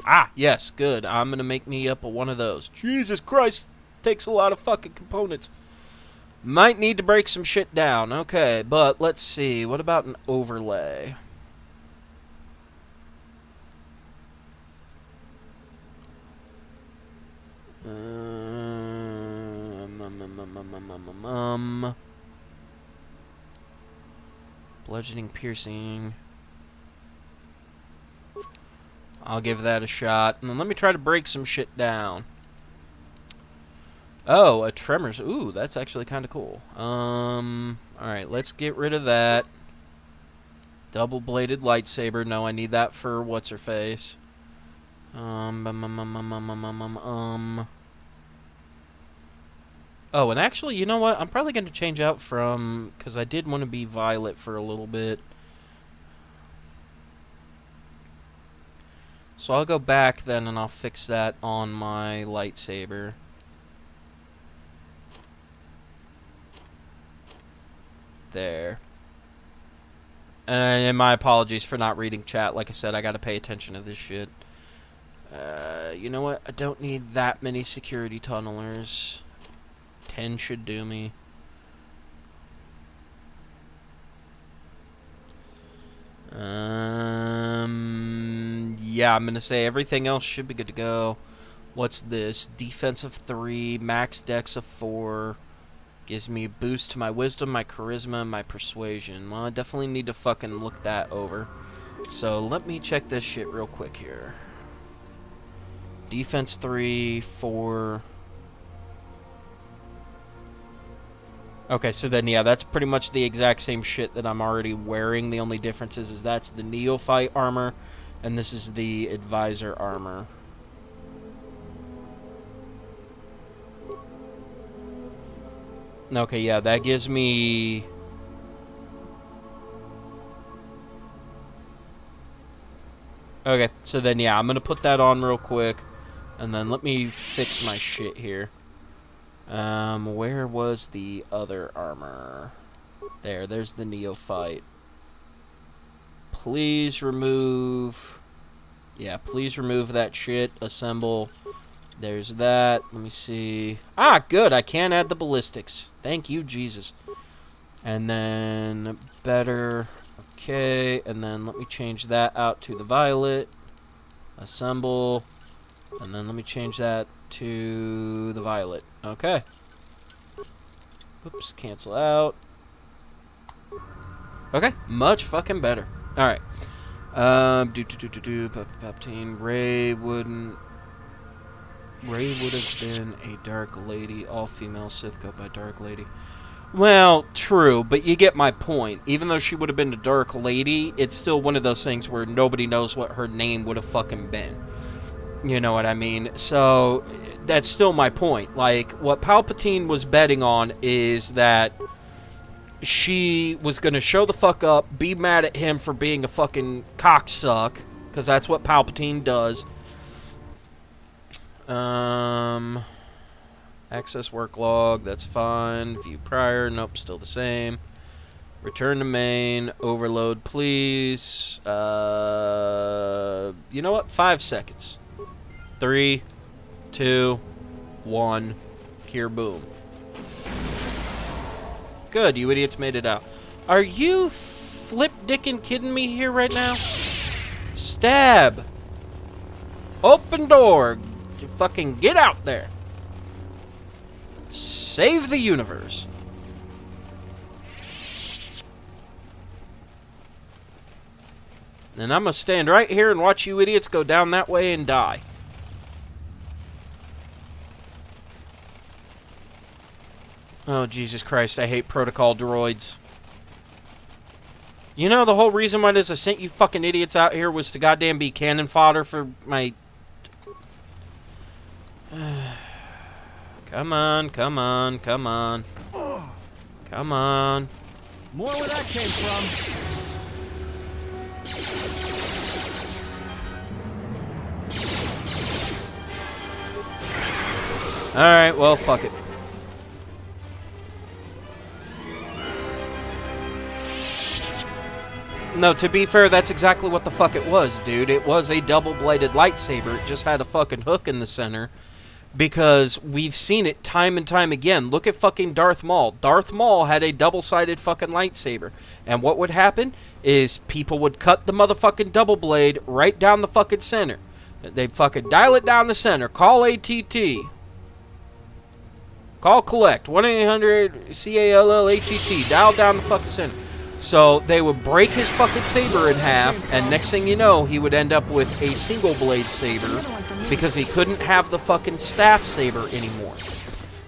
Speaker 1: Ah, yes, good. I'm going to make me up a one of those. Jesus Christ, takes a lot of fucking components. Might need to break some shit down. Okay, but let's see. What about an overlay? Bludgeoning, piercing. I'll give that a shot. And then let me try to break some shit down. Oh, a tremors. Ooh, that's actually kind of cool. Alright, let's get rid of that. Double-bladed lightsaber. No, I need that for what's-her-face. Oh, and actually, you know what? I'm probably going to change out from... Because I did want to be violet for a little bit. So I'll go back then and I'll fix that on my lightsaber. There. And my apologies for not reading chat. Like I said, I got to pay attention to this shit. You know what? I don't need that many security tunnelers. 10 should do me. Yeah, I'm gonna say everything else should be good to go. What's this? Defense of 3, max dex of 4. Gives me a boost to my wisdom, my charisma, and my persuasion. Well, I definitely need to fucking look that over. So let me check this shit real quick here. Defense 3, 4. Okay, so then, yeah, that's pretty much the exact same shit that I'm already wearing. The only difference is that's the neophyte armor, and this is the advisor armor. Okay, yeah, that gives me... Okay, so then, yeah, I'm gonna put that on real quick, and then let me fix my shit here. Where was the other armor? There's the neophyte. Please remove... Yeah, please remove that shit. Assemble. There's that. Let me see. Ah, good. I can add the ballistics. Thank you, Jesus. And then better. Okay. And then let me change that out to the violet. Assemble. And then let me change that to the violet. Okay. Oops. Cancel out. Okay. Much fucking better. Alright. Palpatine. Rey would have been a Dark Lady. All female Sith go by Dark Lady. Well, true, but you get my point. Even though she would have been a Dark Lady, it's still one of those things where nobody knows what her name would have fucking been. You know what I mean? So, that's still my point. Like, what Palpatine was betting on is that she was going to show the fuck up, be mad at him for being a fucking cocksuck, because that's what Palpatine does. Access work log, that's fine. View prior, nope, still the same. Return to main, overload please. You know what? 5 seconds. 3, 2, 1, here, boom. Good, you idiots made it out. Are you flip-dickin' kidding me here right now? Stab! Open door! You fucking get out there! Save the universe. And I'm gonna stand right here and watch you idiots go down that way and die. Oh, Jesus Christ, I hate protocol droids. You know, the whole reason why I sent you fucking idiots out here was to goddamn be cannon fodder for my... Come on, come on, come on. Come on.
Speaker 4: More where that came from.
Speaker 1: Alright, well, fuck it. No, to be fair, that's exactly what the fuck it was, dude. It was a double-bladed lightsaber. It just had a fucking hook in the center. Because we've seen it time and time again. Look at fucking Darth Maul. Darth Maul had a double-sided fucking lightsaber. And what would happen is people would cut the motherfucking double blade right down the fucking center. They'd fucking dial it down the center. Call ATT. Call collect. 1-800-CALL-ATT. Dial down the fucking center. So they would break his fucking saber in half, and next thing you know, he would end up with a single blade saber because he couldn't have the fucking staff saber anymore.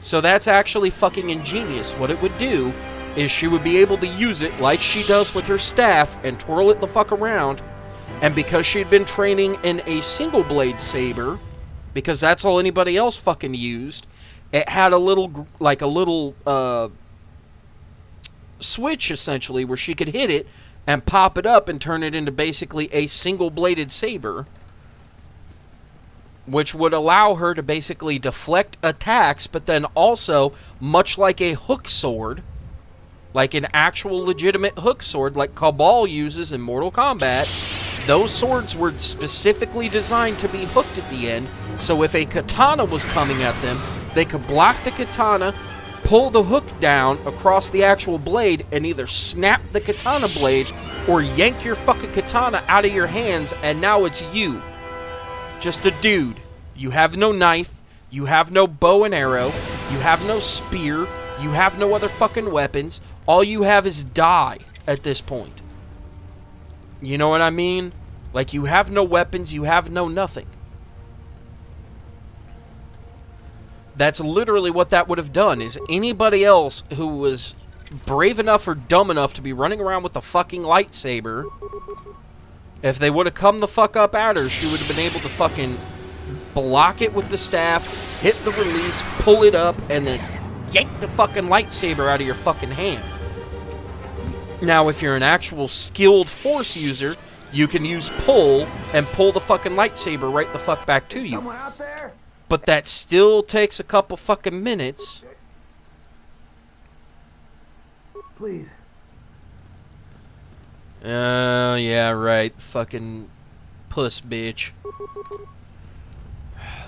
Speaker 1: So that's actually fucking ingenious. What it would do is she would be able to use it like she does with her staff and twirl it the fuck around, and because she'd been training in a single blade saber, because that's all anybody else fucking used, it had a little, like a little, switch essentially where she could hit it and pop it up and turn it into basically a single-bladed saber, which would allow her to basically deflect attacks, but then also, much like a hook sword, like an actual legitimate hook sword like Cabal uses in Mortal Kombat, those swords were specifically designed to be hooked at the end, so if a katana was coming at them, they could block the katana, pull the hook down across the actual blade, and either snap the katana blade or yank your fucking katana out of your hands, and now it's you. Just a dude. You have no knife. You have no bow and arrow. You have no spear. You have no other fucking weapons. All you have is die at this point. You know what I mean? Like, you have no weapons. You have no nothing. That's literally what that would have done, is anybody else who was brave enough or dumb enough to be running around with a fucking lightsaber, if they would have come the fuck up at her, she would have been able to fucking block it with the staff, hit the release, pull it up, and then yank the fucking lightsaber out of your fucking hand. Now, if you're an actual skilled Force user, you can use pull and pull the fucking lightsaber right the fuck back to you.
Speaker 4: Someone out there?
Speaker 1: But that still takes a couple fucking minutes.
Speaker 4: Please.
Speaker 1: Oh, yeah, right. Fucking puss bitch.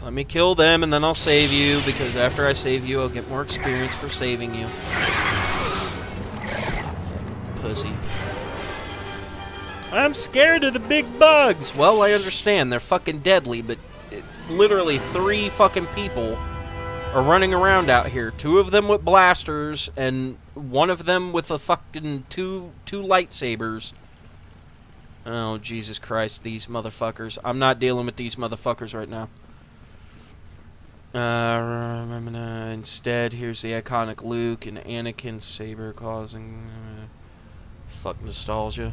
Speaker 1: Let me kill them and then I'll save you, because after I save you, I'll get more experience for saving you. Fucking pussy. I'm scared of the big bugs. Well, I understand. They're fucking deadly, but literally 3 fucking people are running around out here. 2 of them with blasters, and 1 of them with a fucking two lightsabers. Oh, Jesus Christ, these motherfuckers. I'm not dealing with these motherfuckers right now. Instead, here's the iconic Luke and Anakin saber causing... fuck nostalgia.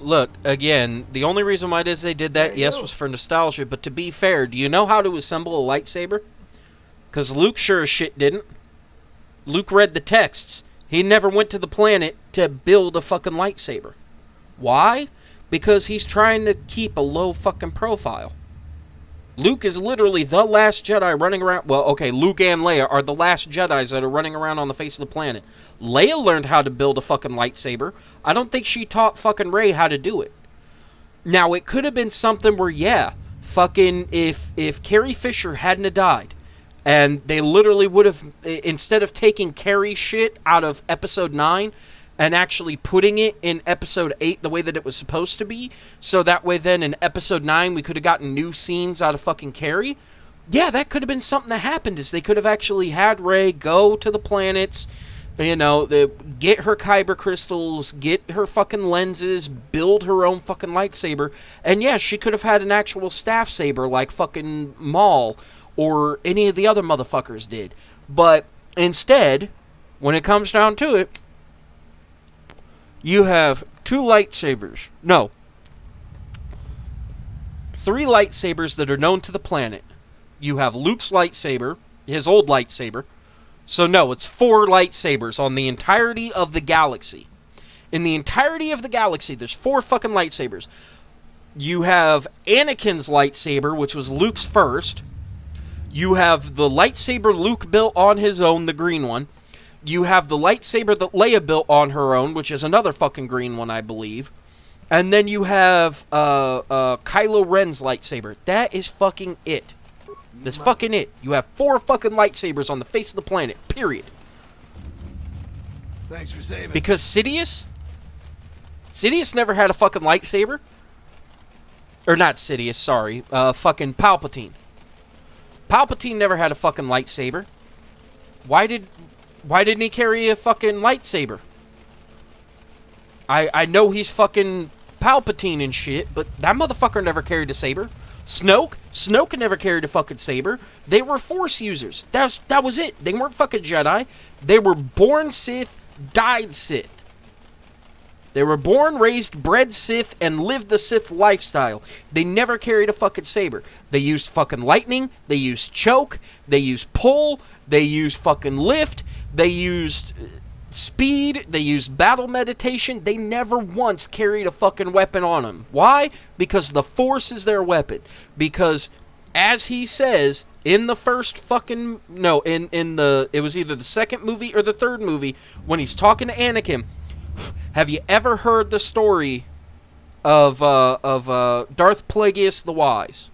Speaker 1: look, again, the only reason why it is they did that, yes, was for nostalgia, but to be fair, do you know how to assemble a lightsaber? Because Luke sure as shit didn't. Luke read the texts. He never went to the planet to build a fucking lightsaber. Why? Because he's trying to keep a low fucking profile. Luke is literally the last Jedi running around. Well, okay, Luke and Leia are the last Jedis that are running around on the face of the planet. Leia learned how to build a fucking lightsaber. I don't think she taught fucking Rey how to do it. Now, it could have been something where, yeah, fucking if Carrie Fisher hadn't have died, and they literally would have, instead of taking Carrie's shit out of Episode 9 and actually putting it in Episode 8 the way that it was supposed to be, so that way then in Episode 9 we could have gotten new scenes out of fucking Carrie. Yeah, that could have been something that happened, is they could have actually had Rey go to the planets, you know, get her kyber crystals, get her fucking lenses, build her own fucking lightsaber, and yeah, she could have had an actual staff saber like fucking Maul or any of the other motherfuckers did. But instead, when it comes down to it, you have 2 lightsabers. No. 3 lightsabers that are known to the planet. You have Luke's lightsaber, his old lightsaber. So no, it's 4 lightsabers on the entirety of the galaxy. In the entirety of the galaxy, there's 4 fucking lightsabers. You have Anakin's lightsaber, which was Luke's first. You have the lightsaber Luke built on his own, the green one. You have the lightsaber that Leia built on her own, which is another fucking green one, I believe. And then you have Kylo Ren's lightsaber. That is fucking it. That's fucking it. You have 4 fucking lightsabers on the face of the planet, period.
Speaker 4: Thanks for saving.
Speaker 1: Because Sidious never had a fucking lightsaber. Or not Sidious, sorry. Fucking Palpatine. Palpatine never had a fucking lightsaber. Why didn't he carry a fucking lightsaber? I know he's fucking Palpatine and shit, but that motherfucker never carried a saber. Snoke never carried a fucking saber. They were Force users. That was it. They weren't fucking Jedi. They were born Sith, died Sith. They were born, raised, bred Sith, and lived the Sith lifestyle. They never carried a fucking saber. They used fucking lightning. They used choke. They used pull. They used fucking lift. They used speed. They used battle meditation. They never once carried a fucking weapon on them. Why? Because the Force is their weapon. Because, as he says in the first fucking... No, it was either the second movie or the third movie, when he's talking to Anakin... Have you ever heard the story of Darth Plagueis the Wise?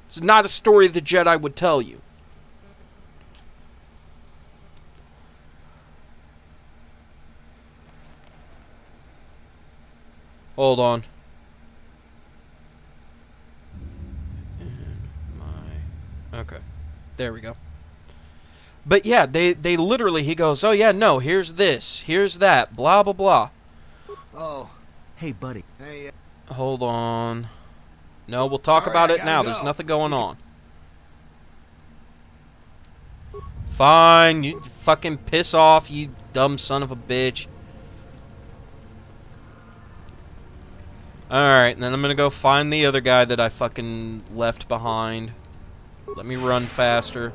Speaker 1: It's not a story the Jedi would tell you. Hold on. Okay. There we go. But yeah, they literally, he goes, oh yeah, no, here's this, here's that, blah, blah, blah.
Speaker 4: Oh.
Speaker 2: Hey, buddy.
Speaker 4: Hey,
Speaker 1: Hold on. No, we'll talk
Speaker 4: Sorry,
Speaker 1: about
Speaker 4: I
Speaker 1: it
Speaker 4: gotta
Speaker 1: now.
Speaker 4: go.
Speaker 1: There's nothing going on. Fine, you fucking piss off, you dumb son of a bitch. Alright, and then I'm gonna go find the other guy that I fucking left behind. Let me run faster.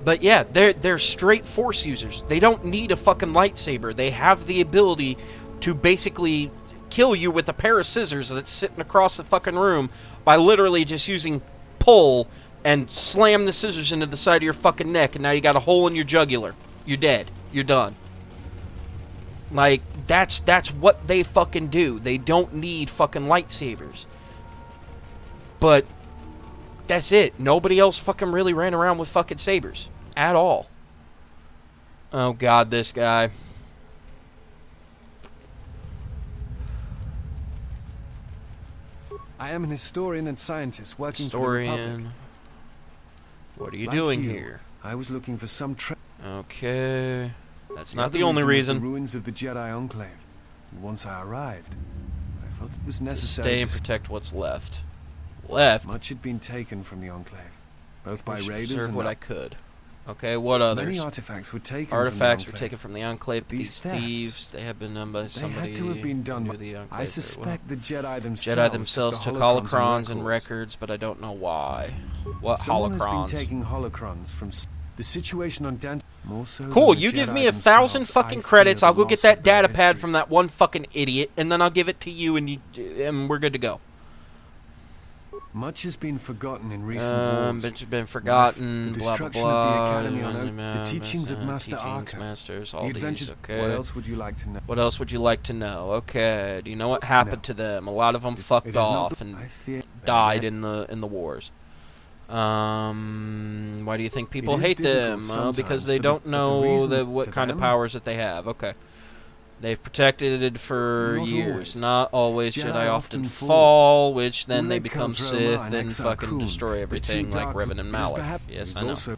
Speaker 1: But yeah, they're straight Force users. They don't need a fucking lightsaber. They have the ability to basically kill you with a pair of scissors that's sitting across the fucking room by literally just using pull and slam the scissors into the side of your fucking neck, and now you got a hole in your jugular. You're dead. You're done. Like, that's what they fucking do. They don't need fucking lightsabers. But that's it. Nobody else fucking really ran around with fucking sabers. At all. Oh god, this guy.
Speaker 4: I am an historian and scientist working for the Republic.
Speaker 1: Historian. What are you
Speaker 4: Like
Speaker 1: doing
Speaker 4: you,
Speaker 1: here?
Speaker 4: I was looking for some
Speaker 1: Okay. That's not
Speaker 4: other
Speaker 1: the only
Speaker 4: was
Speaker 1: reason.
Speaker 4: The ruins of the Jedi Enclave. And once I arrived, I felt it was
Speaker 1: To
Speaker 4: necessary
Speaker 1: stay and protect what's left. Left?
Speaker 4: Much had been taken from the Enclave, both by
Speaker 1: I should
Speaker 4: raiders
Speaker 1: preserve
Speaker 4: and
Speaker 1: what I could. Okay, what
Speaker 4: Many
Speaker 1: others?
Speaker 4: artifacts were taken
Speaker 1: Artifacts
Speaker 4: from
Speaker 1: were
Speaker 4: the
Speaker 1: taken from the Enclave.
Speaker 4: These
Speaker 1: These
Speaker 4: thefts,
Speaker 1: thieves, they have been done by
Speaker 4: They
Speaker 1: somebody
Speaker 4: had to have been done
Speaker 1: who
Speaker 4: by...
Speaker 1: knew the Enclave
Speaker 4: I
Speaker 1: very
Speaker 4: suspect
Speaker 1: well.
Speaker 4: the Jedi
Speaker 1: Jedi themselves took
Speaker 4: the
Speaker 1: holocrons and records, but I don't know why. What
Speaker 4: Someone has been
Speaker 1: holocrons?
Speaker 4: taking holocrons from the situation on Dant. More so
Speaker 1: Cool,
Speaker 4: than the
Speaker 1: you give
Speaker 4: Jedi
Speaker 1: me 1,000
Speaker 4: themselves,
Speaker 1: fucking
Speaker 4: I
Speaker 1: credits,
Speaker 4: fear
Speaker 1: I'll
Speaker 4: the
Speaker 1: go get
Speaker 4: loss
Speaker 1: that
Speaker 4: of their
Speaker 1: data pad
Speaker 4: history.
Speaker 1: from that one fucking idiot, and then I'll give it to you, and we're good to go.
Speaker 4: Much has been forgotten in recent wars.
Speaker 1: It's been forgotten,
Speaker 4: the
Speaker 1: blah, blah,
Speaker 4: destruction
Speaker 1: blah.
Speaker 4: of the Academy on Oath, the teachings of Master
Speaker 1: teachings,
Speaker 4: Arca,
Speaker 1: masters,
Speaker 4: the
Speaker 1: all
Speaker 4: adventures.
Speaker 1: these, okay.
Speaker 4: What else would you like to know?
Speaker 1: What else would you like to know? Okay, do you know what happened to them? A lot of them
Speaker 4: It
Speaker 1: fucked
Speaker 4: is not
Speaker 1: off
Speaker 4: the-
Speaker 1: and
Speaker 4: I fear
Speaker 1: died in the wars. Why do you think people
Speaker 4: is
Speaker 1: hate them?
Speaker 4: difficult
Speaker 1: Well, because
Speaker 4: sometimes
Speaker 1: they
Speaker 4: for
Speaker 1: don't
Speaker 4: them, but the
Speaker 1: know
Speaker 4: reason
Speaker 1: what
Speaker 4: to
Speaker 1: kind of
Speaker 4: them-
Speaker 1: powers that they have. Okay. They've protected it for
Speaker 4: Not
Speaker 1: years.
Speaker 4: always.
Speaker 1: Not always.
Speaker 4: Jedi
Speaker 1: Jedi often
Speaker 4: often
Speaker 1: fall, which then they
Speaker 4: Uleg
Speaker 1: become
Speaker 4: Keltro
Speaker 1: Sith
Speaker 4: Ma
Speaker 1: and
Speaker 4: and Exar
Speaker 1: fucking
Speaker 4: Kun,
Speaker 1: destroy
Speaker 4: the
Speaker 1: everything
Speaker 4: two
Speaker 1: like
Speaker 4: dark-
Speaker 1: Revan and
Speaker 4: it is
Speaker 1: Malak.
Speaker 4: perhaps-
Speaker 1: Yes,
Speaker 4: is
Speaker 1: I know.
Speaker 4: also-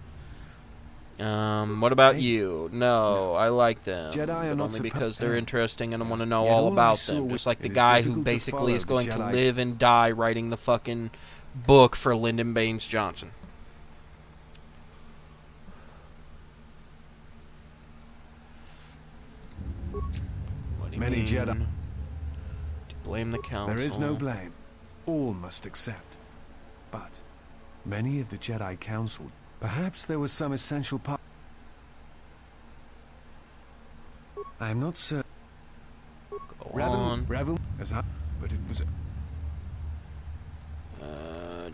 Speaker 1: What about
Speaker 4: Hey.
Speaker 1: you? No, I like them,
Speaker 4: Jedi are
Speaker 1: but
Speaker 4: not
Speaker 1: only
Speaker 4: suppo-
Speaker 1: because they're interesting and I want to know
Speaker 4: Yet
Speaker 1: all
Speaker 4: all I
Speaker 1: about
Speaker 4: saw
Speaker 1: them.
Speaker 4: was-
Speaker 1: Just like the
Speaker 4: it is
Speaker 1: guy who
Speaker 4: difficult to
Speaker 1: basically
Speaker 4: follow
Speaker 1: is
Speaker 4: the
Speaker 1: going to
Speaker 4: Jedi.
Speaker 1: live and die writing the fucking book for Lyndon Baines Johnson. What do you
Speaker 4: Many
Speaker 1: mean?
Speaker 4: Jedi-
Speaker 1: Do you blame the council?
Speaker 4: There is no blame. All must accept. But many of the Jedi Council, perhaps there was some essential part. I am not certain.
Speaker 1: Go on.
Speaker 4: Revan, as I, but it was.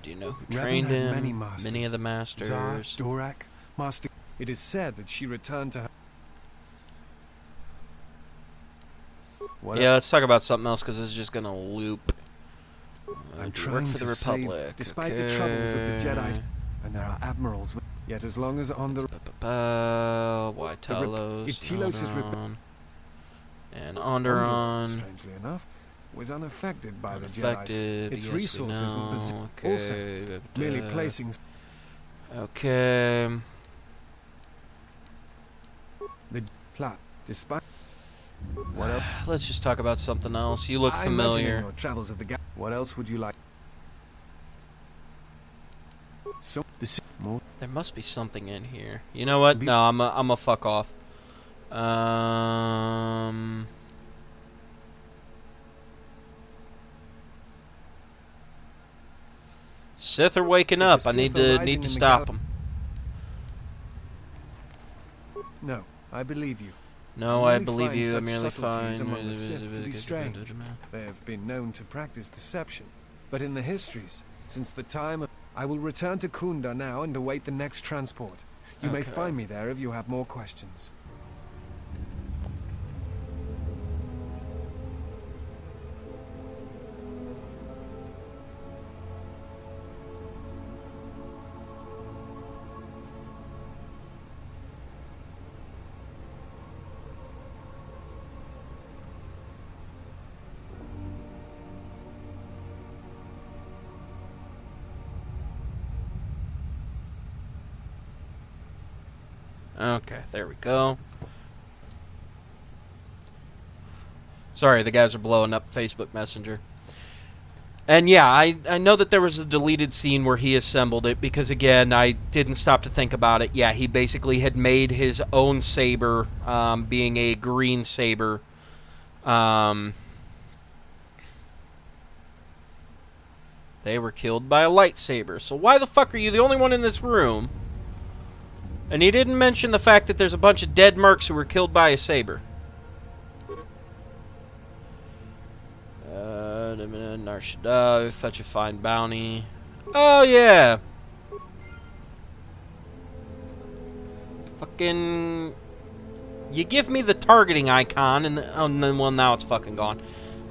Speaker 1: Do you know who
Speaker 4: Revan
Speaker 1: trained
Speaker 4: had
Speaker 1: him?
Speaker 4: many masters.
Speaker 1: Many of the masters.
Speaker 4: Zar, Dorak, Master. It is said that she returned to her. What
Speaker 1: Yeah, let's talk about something else because this is just gonna loop.
Speaker 4: I'm
Speaker 1: Do you
Speaker 4: trying
Speaker 1: work for
Speaker 4: to
Speaker 1: the
Speaker 4: save,
Speaker 1: Republic.
Speaker 4: despite the troubles of the Jedi,
Speaker 1: Okay.
Speaker 4: and there are admirals. Yet as long as on the
Speaker 1: Why Talos?
Speaker 4: if Telos is
Speaker 1: and
Speaker 4: Onderon,
Speaker 1: Onderon.
Speaker 4: strangely enough, was unaffected by the Jedi.
Speaker 1: Unaffected.
Speaker 4: Its
Speaker 1: Yes,
Speaker 4: resources
Speaker 1: we
Speaker 4: and
Speaker 1: know.
Speaker 4: position
Speaker 1: Okay.
Speaker 4: also merely placing
Speaker 1: Okay.
Speaker 4: the plot. Despite what else?
Speaker 1: Let's just talk about something else. You look
Speaker 4: I imagine in
Speaker 1: familiar.
Speaker 4: your travels of the gap. What else would you like? So more.
Speaker 1: There must be something in here. You know what? No, I'm a fuck off. Sith are waking
Speaker 4: If
Speaker 1: up.
Speaker 4: the
Speaker 1: I
Speaker 4: Sith
Speaker 1: need
Speaker 4: are
Speaker 1: to
Speaker 4: rising in the
Speaker 1: stop them.
Speaker 4: No, I believe you.
Speaker 1: No,
Speaker 4: I
Speaker 1: I
Speaker 4: merely
Speaker 1: believe
Speaker 4: find
Speaker 1: you. I
Speaker 4: such
Speaker 1: merely
Speaker 4: subtleties
Speaker 1: find.
Speaker 4: among the Sith to be strange. They have been known to practice deception, but in the histories, since the time of... I will return to Kunda now and await the next transport. You may
Speaker 1: Okay.
Speaker 4: find me there if you have more questions.
Speaker 1: Okay, there we go. Sorry, the guys are blowing up Facebook Messenger. And yeah, I know that there was a deleted scene where he assembled it because, again, I didn't stop to think about it. Yeah, he basically had made his own saber, being a green saber. They were killed by a lightsaber. So why the fuck are you the only one in this room? And he didn't mention the fact that there's a bunch of dead mercs who were killed by a saber. Nar Shaddaa, fetch a fine bounty. Oh, yeah. Fucking... You give me the targeting icon, and then, well, now it's fucking gone.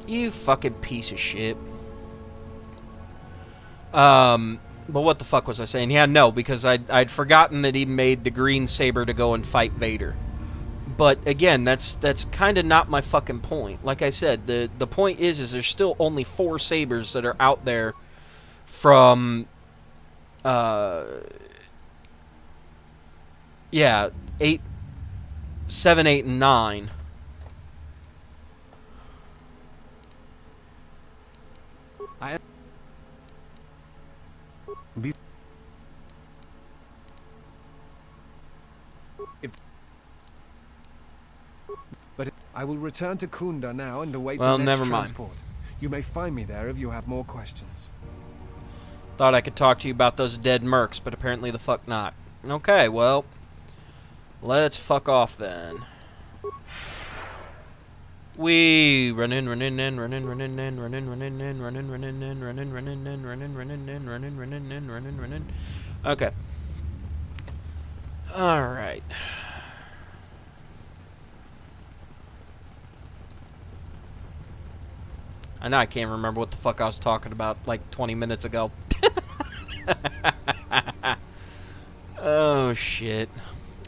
Speaker 1: You fucking piece of shit. But what the fuck was I saying? Yeah, no, because I'd forgotten that he made the green saber to go and fight Vader. But again, that's kind of not my fucking point. Like I said, the point is there's still only 4 sabers that are out there from yeah, 8, 7, 8, and 9.
Speaker 4: I... But I will return to Kunda now and await
Speaker 1: Well,
Speaker 4: the next
Speaker 1: never mind.
Speaker 4: transport. You may find me there if you have more questions.
Speaker 1: Thought I could talk to you about those dead mercs, but apparently the fuck not. Okay, well, let's fuck off then. We run in, run in, run in, run in, run in, run in, run in, run in, run in, run in, run in, run in, run in, run in, run in, run in. Okay. All right. I know I can't remember what the fuck I was talking about like 20 minutes ago. Oh, shit.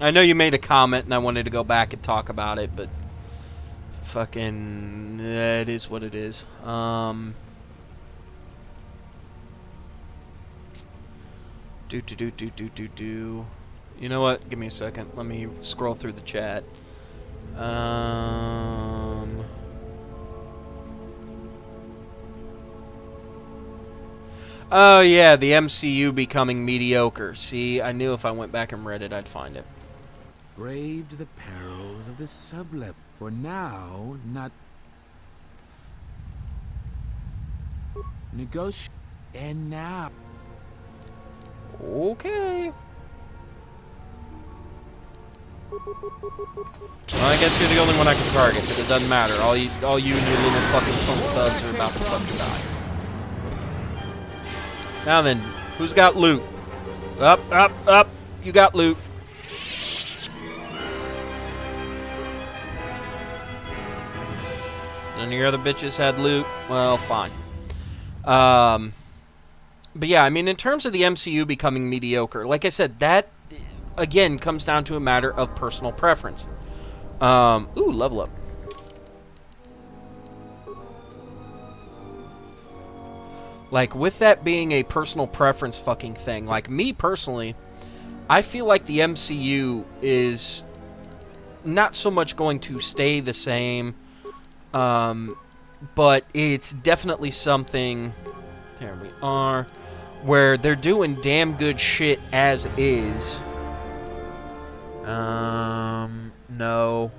Speaker 1: I know you made a comment and I wanted to go back and talk about it, but fucking, it is what it is. You know what? Give me a second. Let me scroll through the chat. Oh, yeah, the MCU becoming mediocre. See, I knew if I went back and read it, I'd find it.
Speaker 5: Braved the perils of the sublevel. For now, not... Negotiate. And now...
Speaker 1: Okay. Well, I guess you're the only one I can target, but it doesn't matter. All you and your little fucking punk thugs are about to fucking die. Now then, who's got loot? Up, up, up. You got loot. None of your other bitches had loot? Well, fine. But yeah, I mean, in terms of the MCU becoming mediocre, like I said, that, again, comes down to a matter of personal preference. Ooh, level up. Like, with that being a personal preference fucking thing, like, me personally, I feel like the MCU is not so much going to stay the same, but it's definitely something, there we are, where they're doing damn good shit as is. No.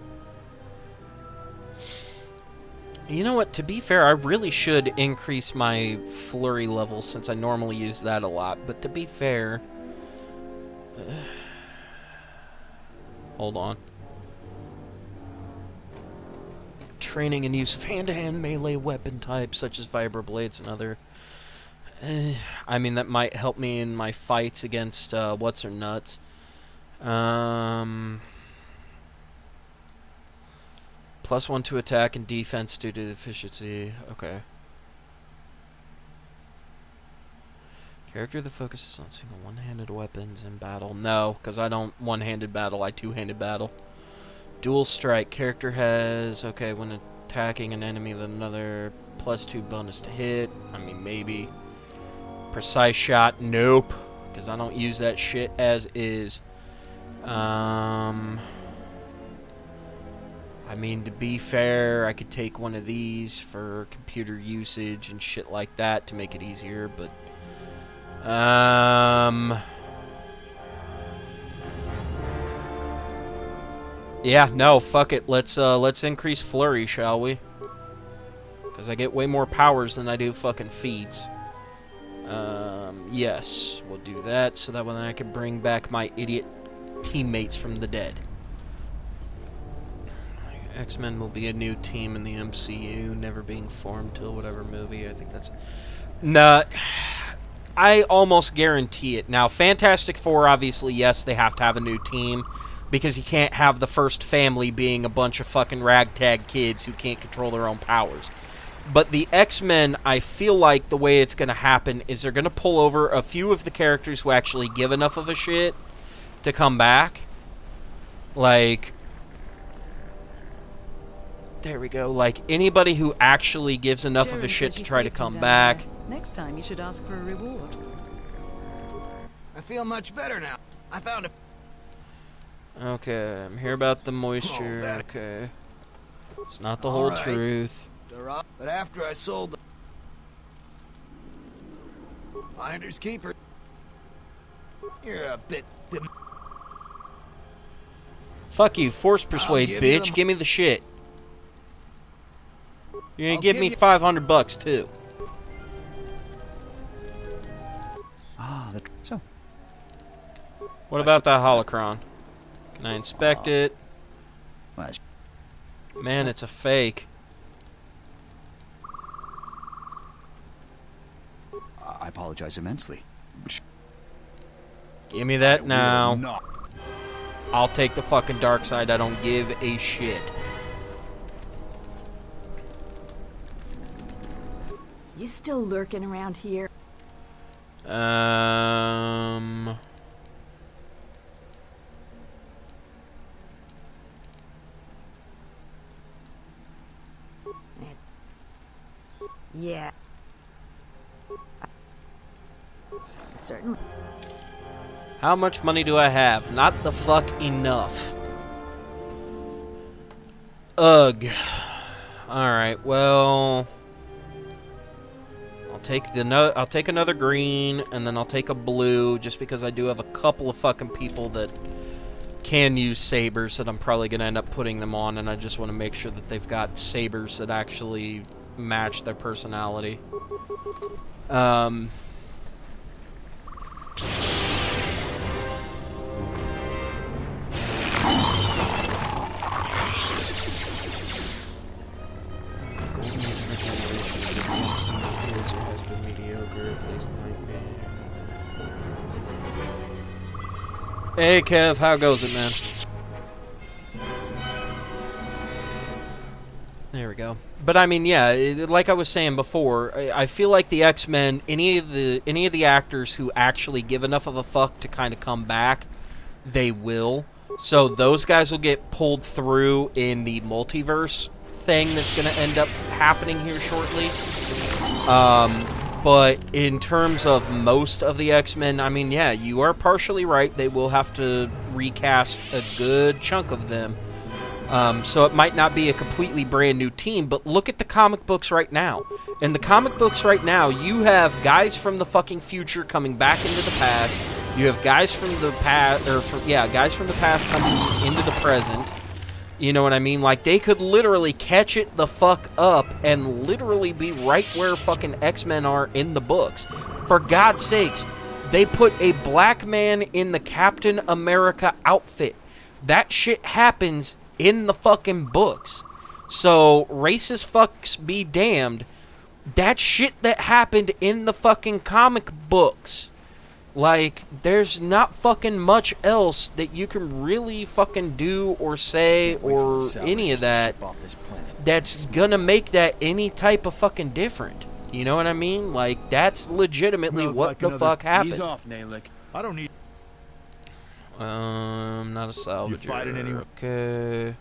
Speaker 1: You know what, to be fair, I really should increase my flurry level since I normally use that a lot, but to be fair... hold on. Training and use of hand-to-hand melee weapon types such as vibroblades and other... I mean, that might help me in my fights against what's-her-nuts. +1 to attack and defense due to efficiency. Okay. Character that focuses on single one-handed weapons in battle. No, because I don't one-handed battle, I two-handed battle. Dual strike. Character has, okay, when attacking an enemy with another +2 bonus to hit. I mean, maybe. Precise shot. Nope. Because I don't use that shit as is. I mean, to be fair, I could take one of these for computer usage and shit like that to make it easier, but... yeah, no, fuck it. Let's increase flurry, shall we? Because I get way more powers than I do fucking feats. Yes, we'll do that, so that way I can bring back my idiot teammates from the dead. X-Men will be a new team in the MCU, never being formed till whatever movie. I think that's... Nah, I almost guarantee it. Now, Fantastic Four, obviously, yes, they have to have a new team, because you can't have the first family being a bunch of fucking ragtag kids who can't control their own powers. But the X-Men, I feel like the way it's going to happen is they're going to pull over a few of the characters who actually give enough of a shit to come back. Like... there we go. Like, anybody who actually gives enough of a shit to try to come back.
Speaker 6: Next time you should ask for a reward.
Speaker 5: I feel much better now. I found a...
Speaker 1: Okay, I'm here about the moisture. Okay. It's not the whole truth.
Speaker 5: But after I sold... Finders keeper. You're a bit...
Speaker 1: Fuck you, force persuade,
Speaker 5: give you
Speaker 1: bitch.
Speaker 5: the-
Speaker 1: Give me the shit. You're gonna
Speaker 5: I'll
Speaker 1: give
Speaker 5: give
Speaker 1: me
Speaker 5: you-
Speaker 1: $500 too.
Speaker 2: Ah, so.
Speaker 1: What about that holocron? Can I inspect it?
Speaker 2: Well, that's-
Speaker 1: Man, it's a fake.
Speaker 2: I apologize immensely.
Speaker 1: Give me that now.
Speaker 2: No.
Speaker 1: I'll take the fucking dark side. I don't give a shit.
Speaker 3: You still lurking around here? Yeah. Certainly.
Speaker 1: How much money do I have? Not the fuck enough. Ugh. Alright, well, I'll take another green, and then I'll take a blue, just because I do have a couple of fucking people that can use sabers that I'm probably going to end up putting them on, and I just want to make sure that they've got sabers that actually match their personality. Golden Age of Regenerations, if Youngstown is or has been mediocre, at least nightmare. Hey Kev, how goes it, man? There we go. But I mean, yeah, like I was saying before, I feel like the X-Men, any of the actors who actually give enough of a fuck to kind of come back, they will. So those guys will get pulled through in the multiverse thing that's going to end up happening here shortly. But in terms of most of the X-Men, I mean, yeah, you are partially right. They will have to recast a good chunk of them. So it might not be a completely brand new team, but look at the comic books right now. In the comic books right now, you have guys from the fucking future coming back into the past. You have guys from the past, guys from the past coming into the present. You know what I mean? Like, they could literally catch it the fuck up and literally be right where fucking X-Men are in the books. For God's sakes, they put a black man in the Captain America outfit. That shit happens in the fucking books. So, racist fucks be damned. That shit that happened in the fucking comic books. Like, there's not fucking much else that you can really fucking do or say or any of that that's gonna make that any type of fucking different. You know what I mean? Like, that's legitimately
Speaker 7: Smells
Speaker 1: what
Speaker 7: like
Speaker 1: the
Speaker 7: another-
Speaker 1: fuck happened.
Speaker 7: Ease off, Nalick. I don't need.
Speaker 1: Not a salvager.
Speaker 7: You fighting anyone?
Speaker 1: Okay.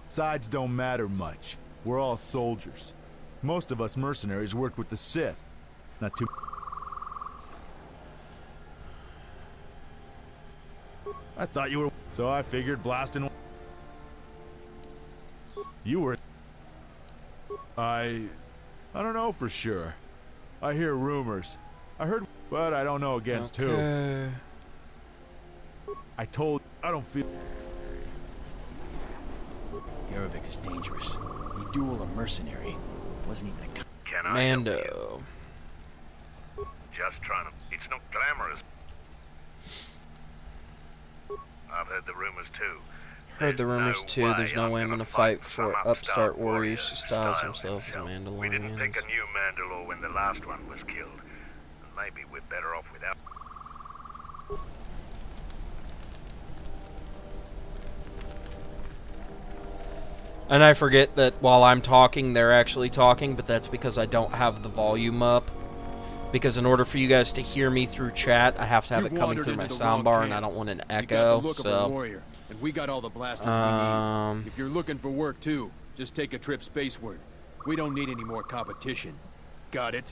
Speaker 7: Sides don't matter much. We're all soldiers. Most of us mercenaries worked with the Sith. Not too. I thought you were. So I figured blasting. You were. I don't know for sure. I hear rumors. I heard, but I don't know against who.
Speaker 1: Okay.
Speaker 7: I told. I don't feel.
Speaker 8: Yarovik is dangerous. He duel a mercenary. Wasn't even a.
Speaker 9: Can I
Speaker 1: Mando.
Speaker 9: just trying to. It's not glamorous. I've heard the rumors too.
Speaker 1: Heard the
Speaker 9: There's
Speaker 1: rumors
Speaker 9: no
Speaker 1: too. There's no way I'm gonna fight
Speaker 9: some
Speaker 1: for upstart warriors who styles himself as a
Speaker 9: We didn't
Speaker 1: Mandalorian.
Speaker 9: think a new Mandalore when the last one was killed. Maybe we're better off without.
Speaker 1: And I forget that while I'm talking, they're actually talking, but that's because I don't have the volume up. Because in order for you guys to hear me through chat, I have to have it coming through my soundbar, and I don't want an echo.
Speaker 10: Warrior, and we got all the blasters we need. If you're looking for work too, just take a trip spaceward. We don't need any more competition. Got it?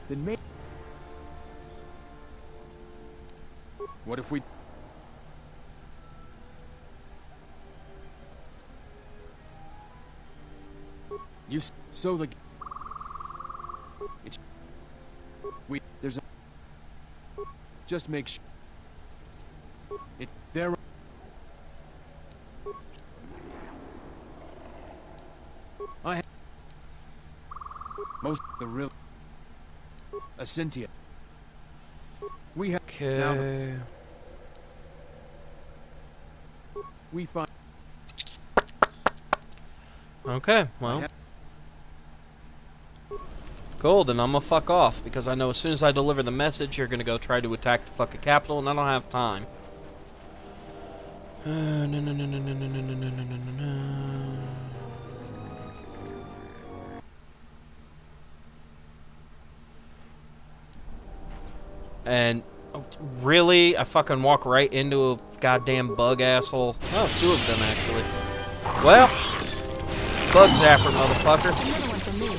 Speaker 5: Then maybe.
Speaker 10: What if we... So the... It's... There's a... Just make sure. There. I have most the real Cynthia. We have
Speaker 1: Okay.
Speaker 10: We find.
Speaker 1: Okay, well. Cool, then I'm gonna fuck off, because I know as soon as I deliver the message, you're gonna go try to attack the fucking capital, and I don't have time. And really, I fucking walk right into a goddamn bug asshole. Oh, two of them actually. Well, bug zapper, motherfucker.
Speaker 3: Another one for me.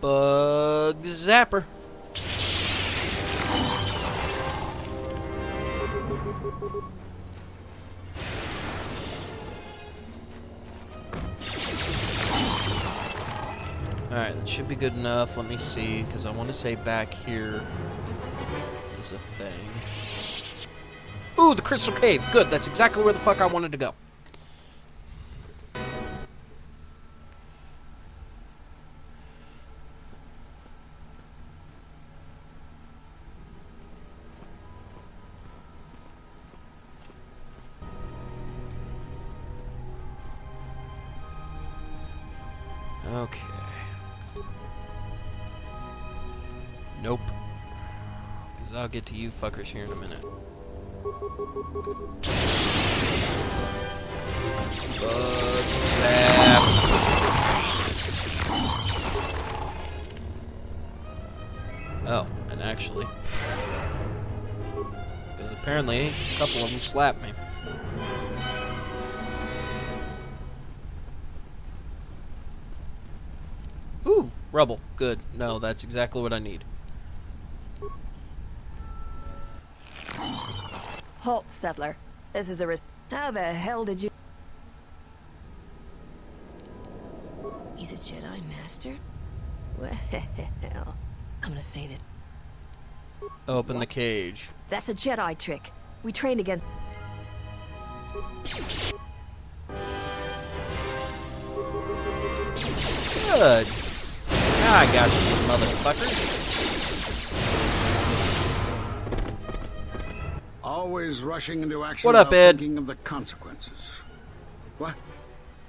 Speaker 1: Bug zapper. Alright, that should be good enough. Let me see, because I want to say back here is a thing. Ooh, the crystal cave. Good, that's exactly where the fuck I wanted to go. Okay. Nope. Because I'll get to you fuckers here in a minute. Bug zap. Oh, and actually, because apparently a couple of them slapped me. Ooh, rubble. Good. No, that's exactly what I need.
Speaker 11: Halt, settler. This is a How the hell did you... He's a Jedi Master? Well, I'm gonna say this.
Speaker 1: Open the cage.
Speaker 11: That's a Jedi trick. We trained against...
Speaker 1: Good. Now I got you, motherfuckers.
Speaker 12: Always rushing into action
Speaker 1: What up,
Speaker 12: without
Speaker 1: Ed?
Speaker 12: thinking of the consequences. What?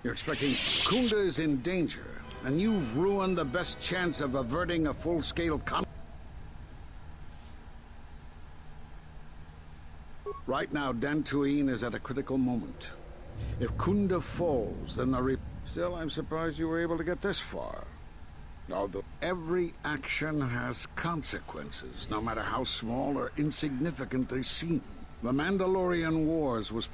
Speaker 12: You're expecting... Kunda is in danger, and you've ruined the best chance of averting a full-scale Right now, Dantooine is at a critical moment. If Kunda falls, then the Still, I'm surprised you were able to get this far. Although every action has consequences, no matter how small or insignificant they seem. The Mandalorian Wars was...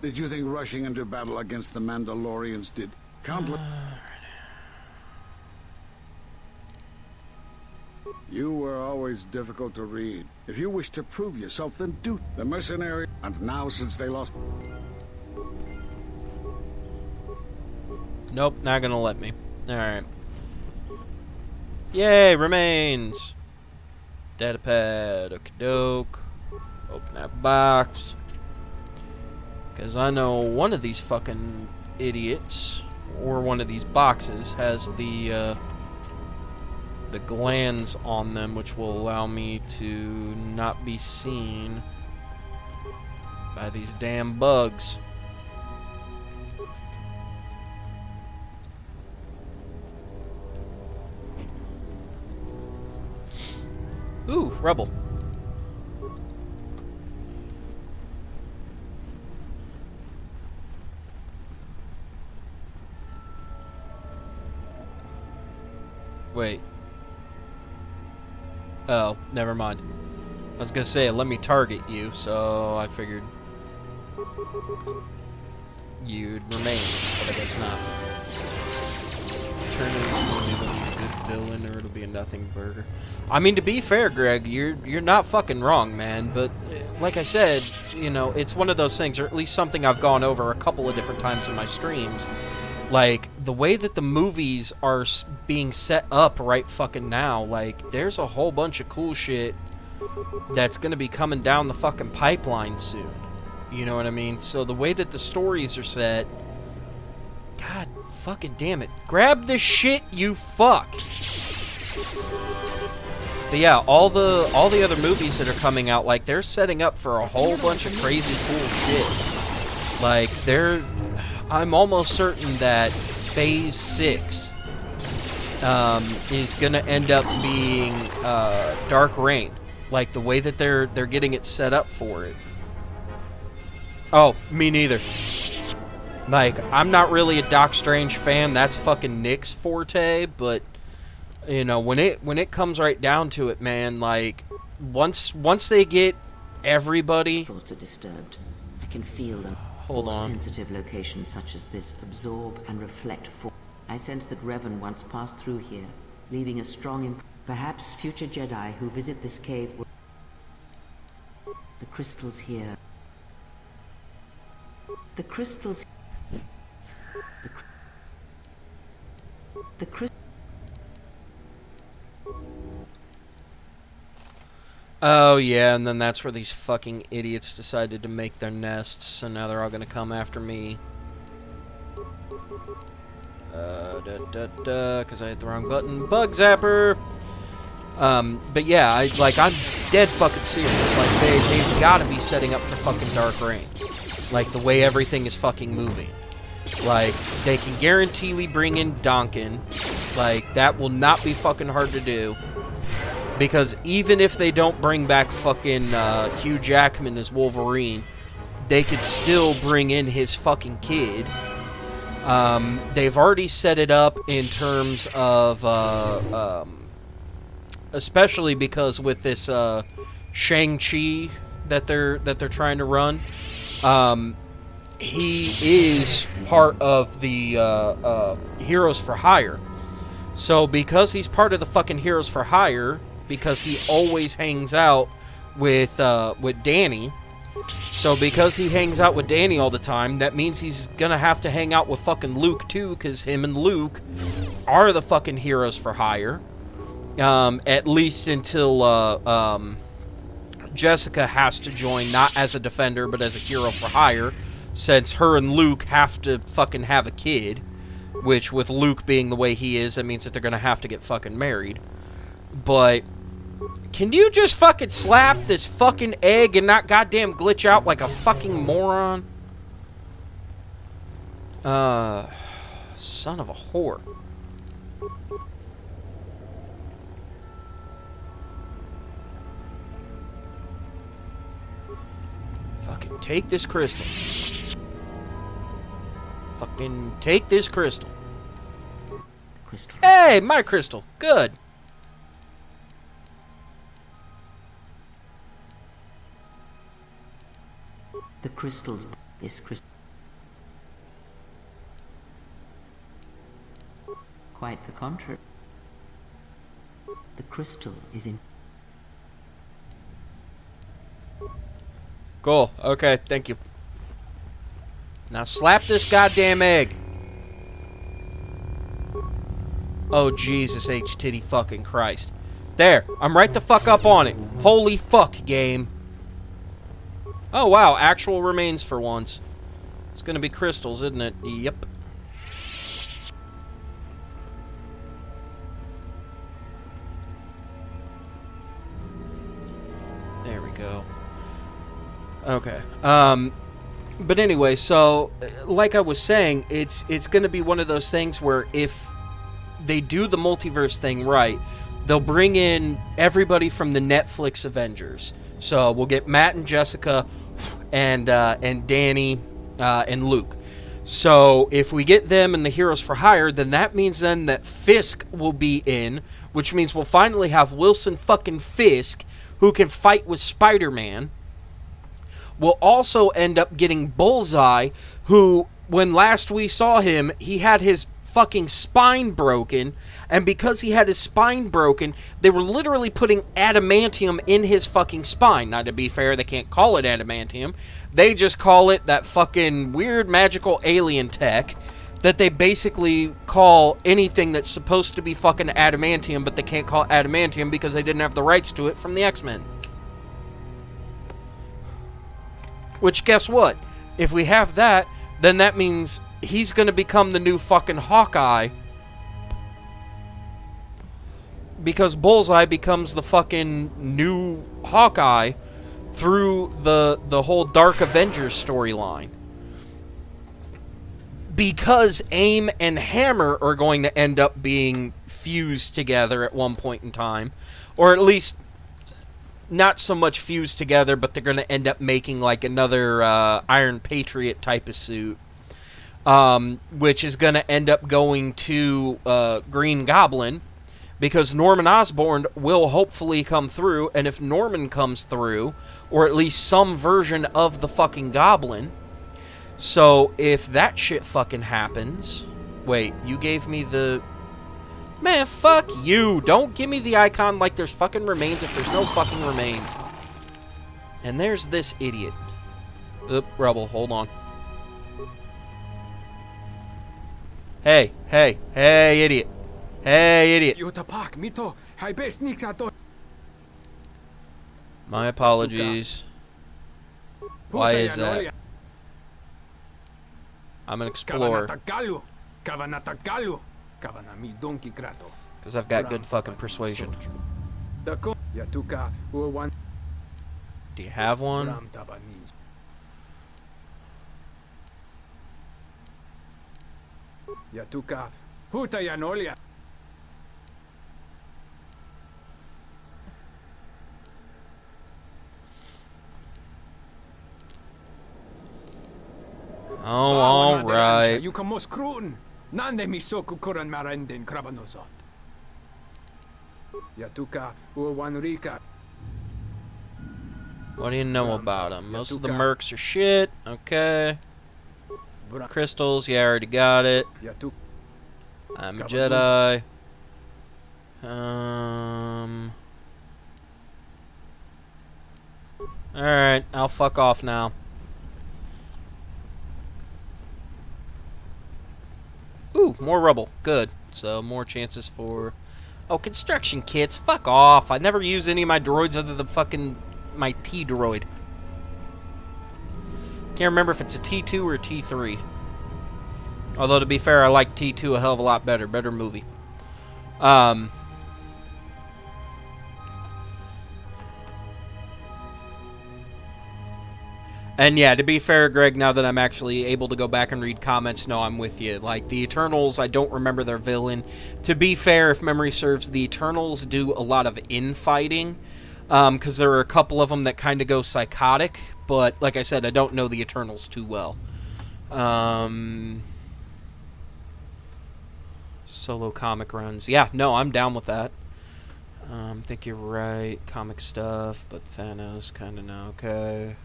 Speaker 12: Did you think rushing into battle against the Mandalorians did countless... You were always difficult to read. If you wish to prove yourself, then do. The mercenary... And now, since they lost...
Speaker 1: Nope, not gonna let me. Alright. Yay, remains! Datapad, okie doke. Open that box. Because I know one of these fucking idiots, or one of these boxes, has the glands on them, which will allow me to not be seen by these damn bugs. Ooh, rubble. Wait. Oh, never mind. was gonna say, let me target you, so I figured you'd remain, but I guess not. Turn into a good villain, or it'll be a nothing burger. I mean, to be fair, Greg, you're not fucking wrong, man. But like I said, you know, it's one of those things, or at least something I've gone over a couple of different times in my streams. Like, the way that the movies are being set up right fucking now, like, there's a whole bunch of cool shit that's gonna be coming down the fucking pipeline soon. You know what I mean? So the way that the stories are set, God fucking damn it. Grab the shit, you fuck! But yeah, all the other movies that are coming out, like, they're setting up for a whole bunch of crazy cool shit. Like, I'm almost certain that Phase 6 is gonna end up being Dark Reign. Like, the way that they're getting it set up for it. Oh, me neither. Like, I'm not really a Doc Strange fan. That's fucking Nick's forte, but you know, when it comes right down to it, man, like, once they get everybody...
Speaker 13: Thoughts are disturbed. I can feel them.
Speaker 1: Hold on.
Speaker 13: Sensitive locations such as this absorb and reflect force. I sense that Revan once passed through here, leaving a strong impression. Perhaps future Jedi who visit this cave will... The crystals here. The crystals... The crystal...
Speaker 1: Oh, yeah, and then that's where these fucking idiots decided to make their nests, so now they're all gonna come after me. Because I hit the wrong button. Bug zapper! But yeah, I'm dead fucking serious. Like, they've gotta be setting up for fucking Dark Reign. Like, the way everything is fucking moving. Like, they can guaranteedly bring in Donkin. Like, that will not be fucking hard to do. Because even if they don't bring back fucking Hugh Jackman as Wolverine, they could still bring in his fucking kid. They've already set it up in terms of, especially because with this Shang-Chi that they're trying to run, he is part of the Heroes for Hire. So because he's part of the fucking Heroes for Hire, because he always hangs out with Danny. So because he hangs out with Danny all the time, that means he's gonna have to hang out with fucking Luke too, because him and Luke are the fucking Heroes for Hire. At least until Jessica has to join, not as a defender, but as a hero for hire, since her and Luke have to fucking have a kid. Which, with Luke being the way he is, that means that they're gonna have to get fucking married. But... can you just fucking slap this fucking egg and not goddamn glitch out like a fucking moron? Son of a whore. Fucking take this crystal. Fucking take this crystal. Hey, my crystal. Good.
Speaker 13: The crystals. This crystal. Quite the contrary. The crystal is in.
Speaker 1: Cool. Okay, thank you. Now slap this goddamn egg. Oh, Jesus H. Titty fucking Christ. There. I'm right the fuck up on it. Holy fuck, game. Oh, wow. Actual remains for once. It's gonna be crystals, isn't it? Yep. There we go. Okay. But anyway, so, like I was saying, it's gonna be one of those things where if they do the multiverse thing right, they'll bring in everybody from the Netflix Avengers. So we'll get Matt and Jessica and Danny and Luke. So if we get them and the Heroes for Hire, then that means then that Fisk will be in, which means we'll finally have Wilson fucking Fisk, who can fight with Spider-Man. We'll also end up getting Bullseye, who, when last we saw him, he had his fucking spine broken, and because he had his spine broken, they were literally putting adamantium in his fucking spine. Now, to be fair, they can't call it adamantium. They just call it that fucking weird magical alien tech that they basically call anything that's supposed to be fucking adamantium, but they can't call it adamantium because they didn't have the rights to it from the X-Men. Which, guess what? If we have that, then that means he's going to become the new fucking Hawkeye. Because Bullseye becomes the fucking new Hawkeye through the whole Dark Avengers storyline. Because AIM and Hammer are going to end up being fused together at one point in time. Or at least not so much fused together, but they're going to end up making like another Iron Patriot type of suit. Which is going to end up going to Green Goblin. Because Norman Osborn will hopefully come through. And if Norman comes through, or at least some version of the fucking Goblin. So if that shit fucking happens... Wait, you gave me the... Man, fuck you. Don't give me the icon like there's fucking remains if there's no fucking remains. And there's this idiot. Oop, Rebel, hold on. Hey, hey, hey, idiot. Hey, idiot. My apologies. Why is that? I'm an explorer. Because I've got good fucking persuasion. Do you have one? Oh, all right. What do you know about him? Most of the mercs are shit. Okay. Crystals, yeah, I already got it. I'm a Jedi. Alright, I'll fuck off now. Ooh, more rubble. Good. So, more chances for... Oh, construction kits. Fuck off. I never use any of my droids other than fucking my T-droid. Can't remember if it's a T2 or a T3. Although, to be fair, I like T2 a hell of a lot better. Better movie. And yeah, to be fair, Greg, now that I'm actually able to go back and read comments, no, I'm with you. Like, the Eternals, I don't remember their villain. To be fair, if memory serves, the Eternals do a lot of infighting. Because there are a couple of them that kind of go psychotic. But, like I said, I don't know the Eternals too well. Solo comic runs. Yeah, no, I'm down with that. I think you're right. Comic stuff, but Thanos kind of no. Okay.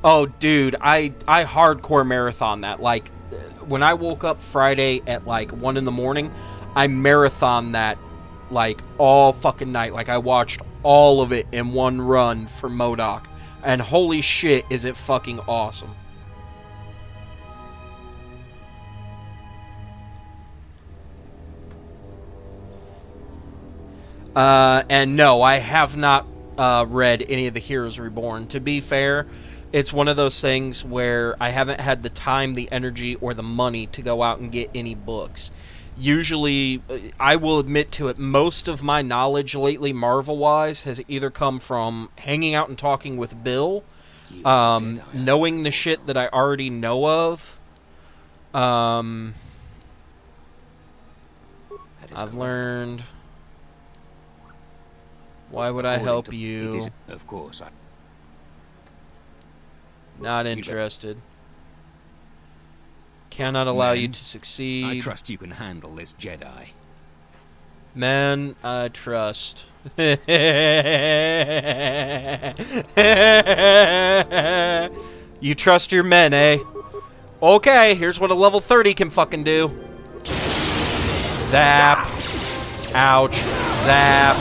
Speaker 1: Oh, dude, I hardcore marathon that. Like, when I woke up Friday at, like, 1 in the morning, I marathon that, like, all fucking night. Like, I watched all of it in one run for MODOK. And holy shit, is it fucking awesome. And no, I have not read any of the Heroes Reborn. To be fair, it's one of those things where I haven't had the time, the energy, or the money to go out and get any books. Usually, I will admit to it, most of my knowledge lately, Marvel-wise, has either come from hanging out and talking with Bill, knowing the shit that I already know of. I've learned... Why would I help you?
Speaker 8: Of course.
Speaker 1: Not interested. Cannot allow you
Speaker 8: Men,
Speaker 1: to succeed.
Speaker 8: I trust you can handle this Jedi.
Speaker 1: Men, I trust. You trust your men, eh? Okay, here's what a level 30 can fucking do. Zap. Ouch. Zap.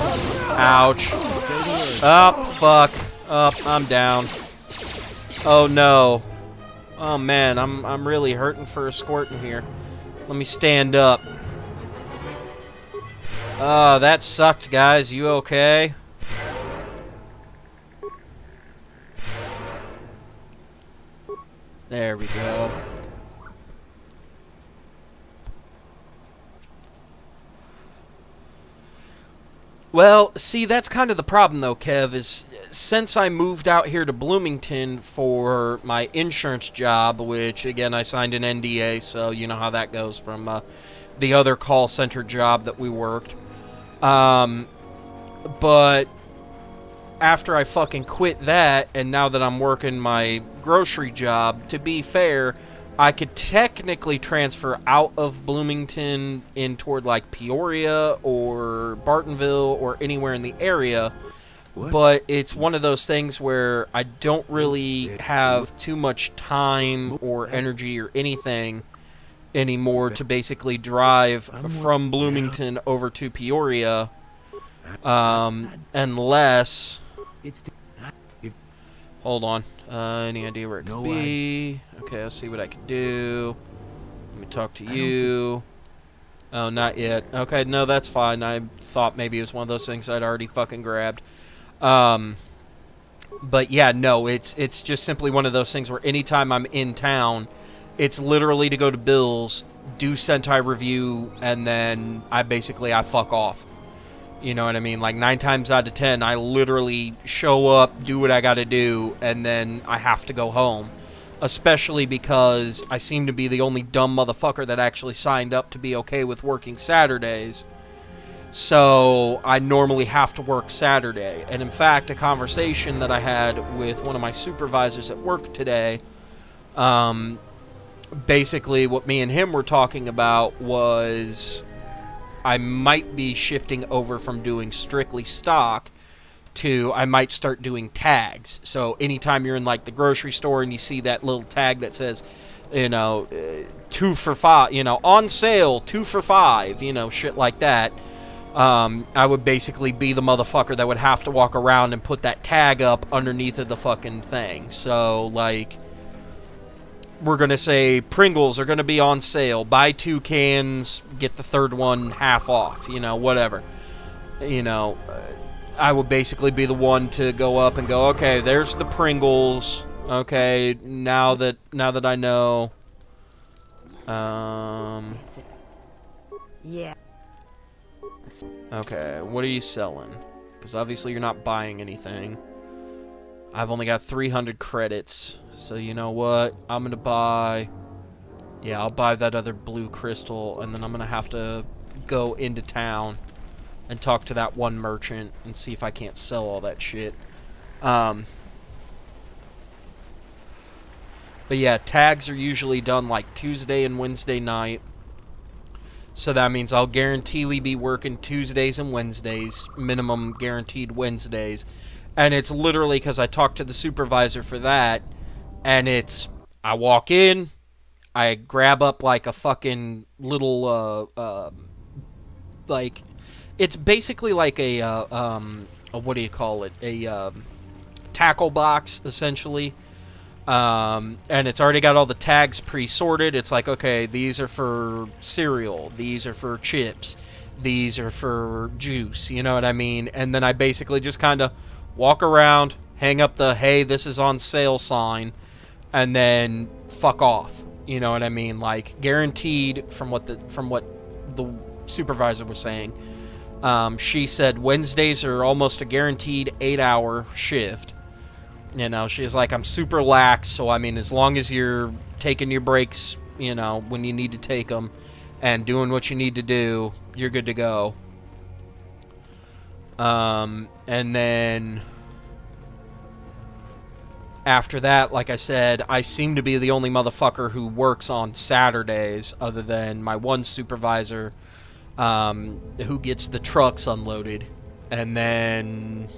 Speaker 1: Ouch. Oh, fuck. Oh, I'm down. Oh, no. Oh, man, I'm really hurting for a squirting here. Let me stand up. Oh, that sucked, guys. You okay? There we go. Well, see, that's kind of the problem, though, Kev, is since I moved out here to Bloomington for my insurance job, which, again, I signed an NDA, so you know how that goes from the other call center job that we worked. But after I fucking quit that, and now that I'm working my grocery job, to be fair, I could technically transfer out of Bloomington in toward like Peoria or Bartonville or anywhere in the area. What? But it's one of those things where I don't really have too much time or energy or anything anymore to basically drive from Bloomington over to Peoria, unless... Hold on. Any idea where it could be? Okay, I'll see what I can do. Let me talk to you. Oh, not yet. Okay, no, that's fine. I thought maybe it was one of those things I'd already fucking grabbed. But yeah, no, it's just simply one of those things where anytime I'm in town, it's literally to go to Bill's, do Sentai review, and then I fuck off. You know what I mean? Like 9 times out of 10, I literally show up, do what I gotta do, and then I have to go home. Especially because I seem to be the only dumb motherfucker that actually signed up to be okay with working Saturdays. So I normally have to work Saturday. And in fact, a conversation that I had with one of my supervisors at work today, basically what me and him were talking about was I might be shifting over from doing strictly stock to I might start doing tags. So anytime you're in like the grocery store and you see that little tag that says, you know, 2 for $5, you know, on sale, 2 for $5, you know, shit like that. I would basically be the motherfucker that would have to walk around and put that tag up underneath of the fucking thing. So, like, we're going to say Pringles are going to be on sale. Buy 2 cans, get the third one half off, you know, whatever. You know, I would basically be the one to go up and go, okay, there's the Pringles. Okay, now that I know.
Speaker 3: Yeah.
Speaker 1: Okay, what are you selling? Because obviously you're not buying anything. I've only got 300 credits. So you know what? I'm going to buy... Yeah, I'll buy that other blue crystal. And then I'm going to have to go into town and talk to that one merchant and see if I can't sell all that shit. But yeah, tags are usually done like Tuesday and Wednesday night. So that means I'll guaranteedly be working Tuesdays and Wednesdays, minimum guaranteed Wednesdays. And it's literally because I talked to the supervisor for that, and it's, I walk in, I grab up like a fucking little, like, it's basically like a what do you call it? A tackle box, essentially. And it's already got all the tags pre-sorted. It's like, okay, these are for cereal, these are for chips, these are for juice, you know what I mean? And then I basically just kind of walk around, hang up the, hey, this is on sale sign, and then fuck off, you know what I mean? Like, guaranteed, from what the supervisor was saying, she said Wednesdays are almost a guaranteed 8-hour shift. You know, she's like, I'm super lax, so I mean, as long as you're taking your breaks, you know, when you need to take them, and doing what you need to do, you're good to go. And then after that, like I said, I seem to be the only motherfucker who works on Saturdays other than my one supervisor who gets the trucks unloaded. And then,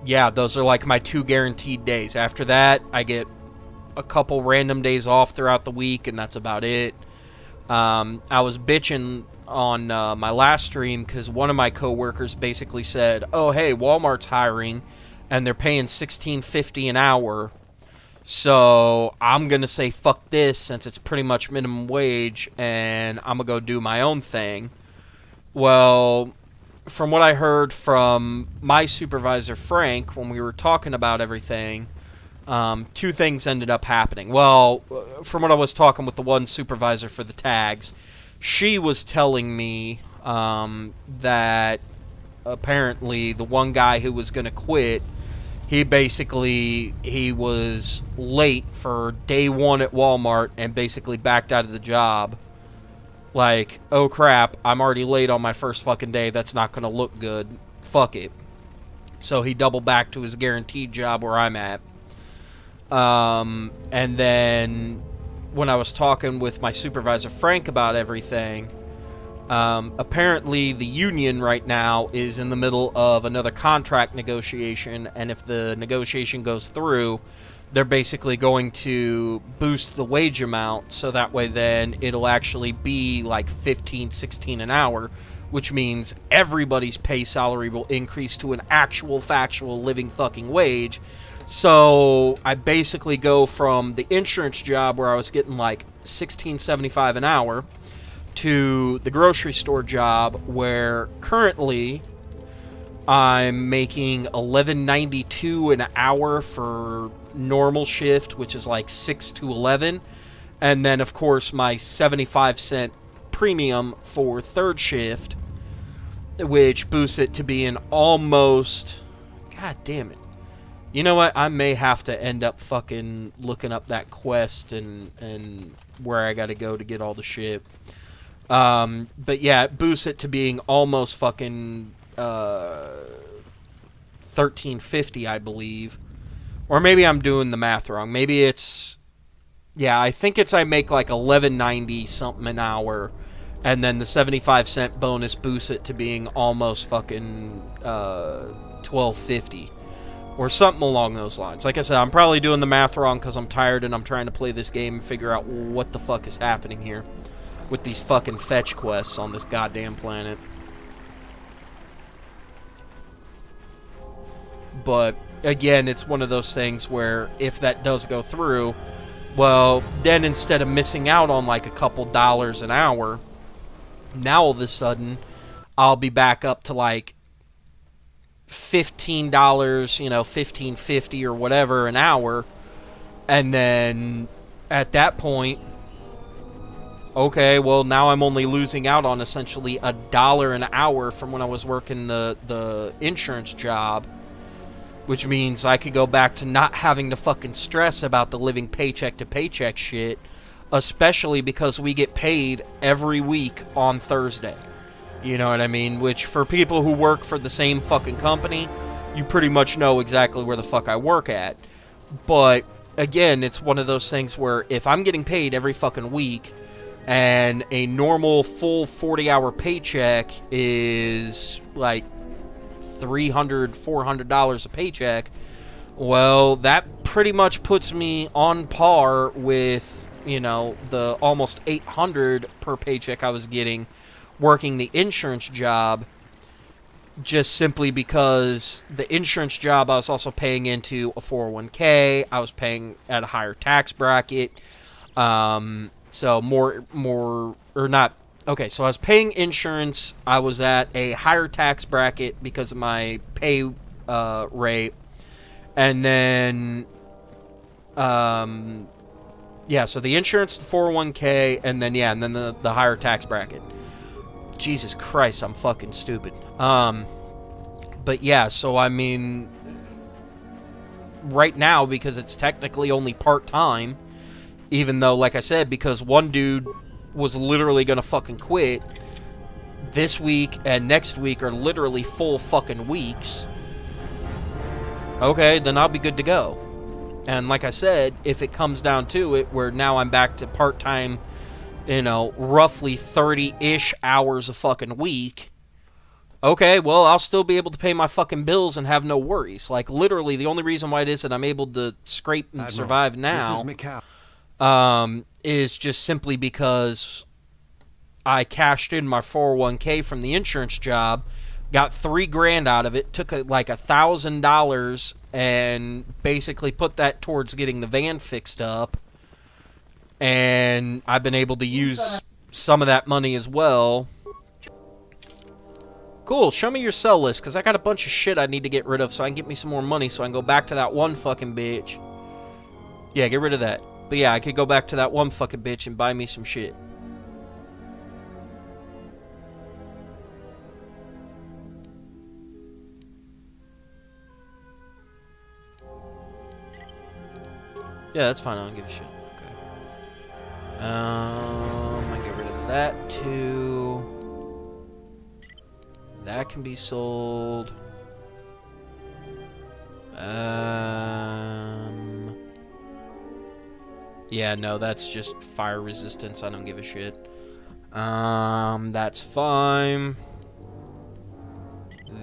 Speaker 1: yeah, those are like my 2 guaranteed days. After that, I get a couple random days off throughout the week, and that's about it. I was bitching on my last stream because one of my coworkers basically said, oh, hey, Walmart's hiring, and they're paying $16.50 an hour. So I'm going to say fuck this since it's pretty much minimum wage, and I'm going to go do my own thing. Well, from what I heard from my supervisor, Frank, when we were talking about everything, 2 things ended up happening. Well, from what I was talking with the one supervisor for the tags, she was telling me that apparently the one guy who was going to quit, he was late for day 1 at Walmart and basically backed out of the job. Like, oh crap, I'm already late on my first fucking day. That's not going to look good. Fuck it. So he doubled back to his guaranteed job where I'm at. And then when I was talking with my supervisor, Frank, about everything, apparently the union right now is in the middle of another contract negotiation, and if the negotiation goes through, they're basically going to boost the wage amount, so that way then it'll actually be like $15-16 an hour, which means everybody's pay salary will increase to an actual factual living fucking wage. So I basically go from the insurance job where I was getting like $16.75 an hour to the grocery store job where currently I'm making $11.92 an hour for normal shift, which is like 6 to 11, and then of course my 75-cent premium for third shift, which boosts it to being almost, god damn it. You know what? I may have to end up fucking looking up that quest and where I gotta go to get all the shit. But yeah, it boosts it to being almost fucking $13.50, I believe. Or maybe I'm doing the math wrong. Maybe it's, yeah, I think it's I make like $11.90 something an hour, and then the 75-cent bonus boosts it to being almost fucking $12.50. Or something along those lines. Like I said, I'm probably doing the math wrong because I'm tired and I'm trying to play this game and figure out what the fuck is happening here with these fucking fetch quests on this goddamn planet. But, again, it's one of those things where if that does go through, well, then instead of missing out on like a couple dollars an hour, now all of a sudden, I'll be back up to like $15, $15.50 or whatever an hour, and then at that point, okay, well now I'm only losing out on essentially $1 an hour from when I was working the insurance job, which means I could go back to not having to fucking stress about the living paycheck to paycheck shit, especially because we get paid every week on Thursday. You know what I mean? Which, for people who work for the same fucking company, you pretty much know exactly where the fuck I work at. But, again, it's one of those things where if I'm getting paid every fucking week, and a normal full 40-hour paycheck is like $300, $400 a paycheck, well, that pretty much puts me on par with, the almost $800 per paycheck I was getting working the insurance job, just simply because the insurance job I was also paying into a 401k, I was paying at a higher tax bracket, so more, or not, okay, so I was paying insurance, I was at a higher tax bracket because of my pay rate, and then, yeah, so the insurance, the 401k, and then, yeah, and then the higher tax bracket. Jesus Christ, I'm fucking stupid. But yeah, so I mean, right now, because it's technically only part-time, even though, like I said, because one dude was literally gonna fucking quit, this week and next week are literally full fucking weeks. Okay, then I'll be good to go. And like I said, if it comes down to it, where now I'm back to part-time, you know, roughly 30-ish hours a fucking week, okay, well, I'll still be able to pay my fucking bills and have no worries. Like, literally, the only reason why it is that I'm able to scrape and
Speaker 4: Admiral,
Speaker 1: survive now is just simply because I cashed in my 401k from the insurance job, got $3,000 out of it, took like $1,000 and basically put that towards getting the van fixed up. And I've been able to use some of that money as well. Cool, show me your sell list, because I got a bunch of shit I need to get rid of so I can get me some more money so I can go back to that one fucking bitch. Yeah, get rid of that. But yeah, I could go back to that one fucking bitch and buy me some shit. Yeah, that's fine. I don't give a shit. Okay. I get rid of that too. That can be sold. Yeah, no, that's just fire resistance. I don't give a shit. That's fine.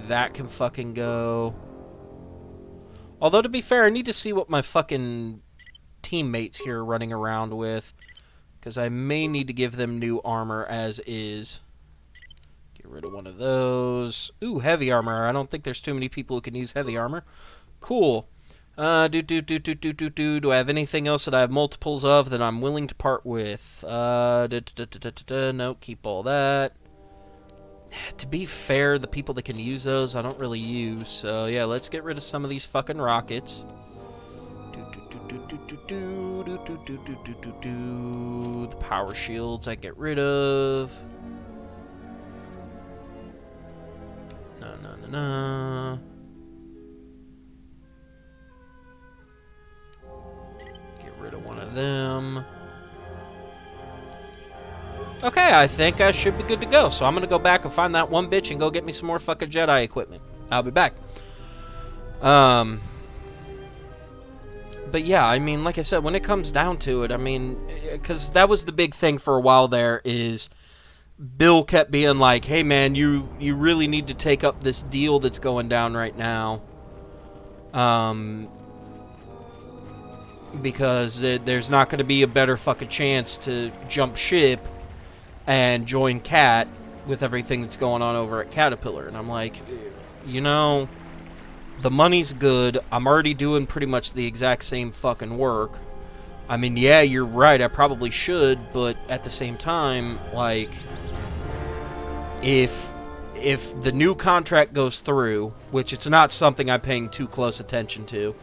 Speaker 1: That can fucking go. Although, to be fair, I need to see what my fucking teammates here are running around with, because I may need to give them new armor as is. Get rid of one of those. Ooh, heavy armor. I don't think there's too many people who can use heavy armor. Cool. Do I have anything else that I have multiples of that I'm willing to part with? No, keep all that. To be fair, the people that can use those, I don't really use. So, yeah, let's get rid of some of these fucking rockets. The power shields I get rid of. No. Get rid of one of them. Okay, I think I should be good to go. So I'm going to go back and find that one bitch and go get me some more fucking Jedi equipment. I'll be back. But yeah, I mean, like I said, when it comes down to it, I mean, because that was the big thing for a while there, is Bill kept being like, hey man, you really need to take up this deal that's going down right now. Because there's not going to be a better fucking chance to jump ship and join Cat with everything that's going on over at Caterpillar. And I'm like, you know, the money's good. I'm already doing pretty much the exact same fucking work. I mean, yeah, you're right. I probably should, but at the same time, like, if the new contract goes through, which it's not something I'm paying too close attention to,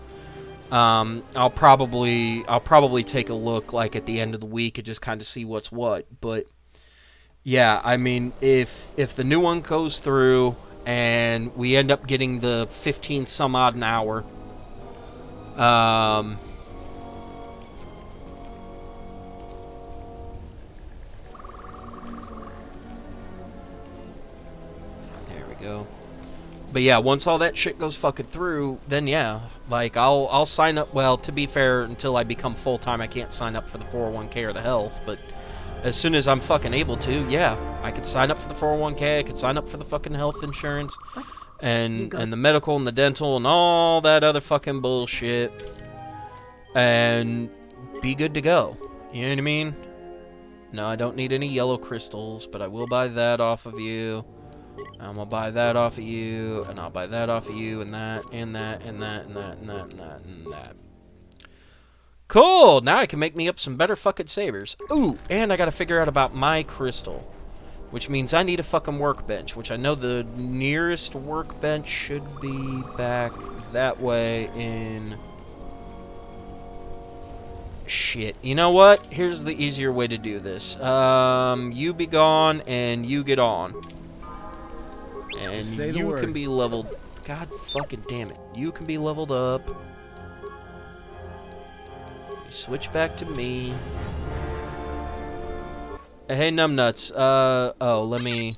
Speaker 1: I'll probably take a look like at the end of the week and just kind of see what's what. But yeah, I mean, if the new one goes through and we end up getting the 15 some odd an hour, there we go. But yeah, once all that shit goes fucking through, then yeah, like I'll sign up. Well, to be fair, until I become full time, I can't sign up for the 401k or the health. But as soon as I'm fucking able to, yeah, I could sign up for the 401k. I could sign up for the fucking health insurance, and the medical and the dental and all that other fucking bullshit, and be good to go. You know what I mean? No, I don't need any yellow crystals, but I will buy that off of you. I'm gonna buy that off of you, and I'll buy that off of you, and that, and that, and that, and that, and that, and that, and that. Cool! Now I can make me up some better fucking sabers. Ooh, and I gotta figure out about my crystal, which means I need a fucking workbench, which I know the nearest workbench should be back that way in... Shit. You know what? Here's the easier way to do this. You be gone, and you get on. And you can be leveled... God fucking damn it. You can be leveled up. Switch back to me. Hey, numbnuts. Oh, let me...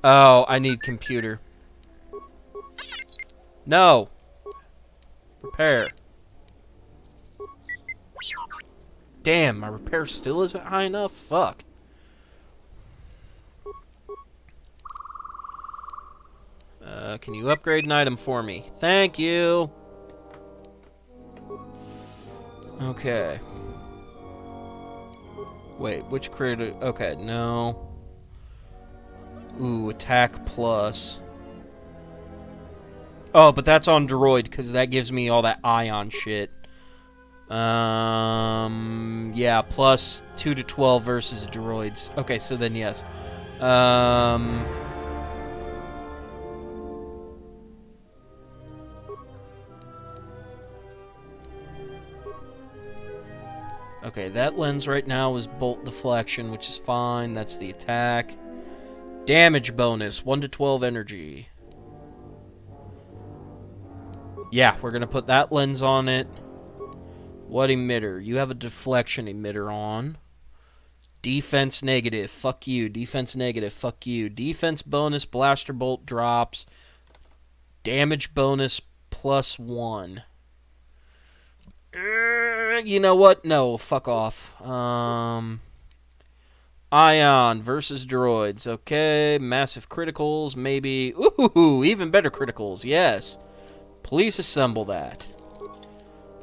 Speaker 1: Oh, I need computer. No. Repair. Damn, my repair still isn't high enough? Fuck. Can you upgrade an item for me? Thank you. Okay. Wait, which crit? Okay, no. Ooh, attack plus. Oh, but that's on droid, because that gives me all that ion shit. Yeah, plus 2 to 12 versus droids. Okay, so then yes. Okay, that lens right now is bolt deflection, which is fine. That's the attack. Damage bonus, 1 to 12 energy. Yeah, we're going to put that lens on it. What emitter? You have a deflection emitter on. Defense negative. Fuck you. Defense negative. Fuck you. Defense bonus, blaster bolt drops. Damage bonus +1. You know what? No, fuck off. Ion versus droids. Okay, massive criticals, maybe. Ooh, even better criticals. Yes. Please assemble that.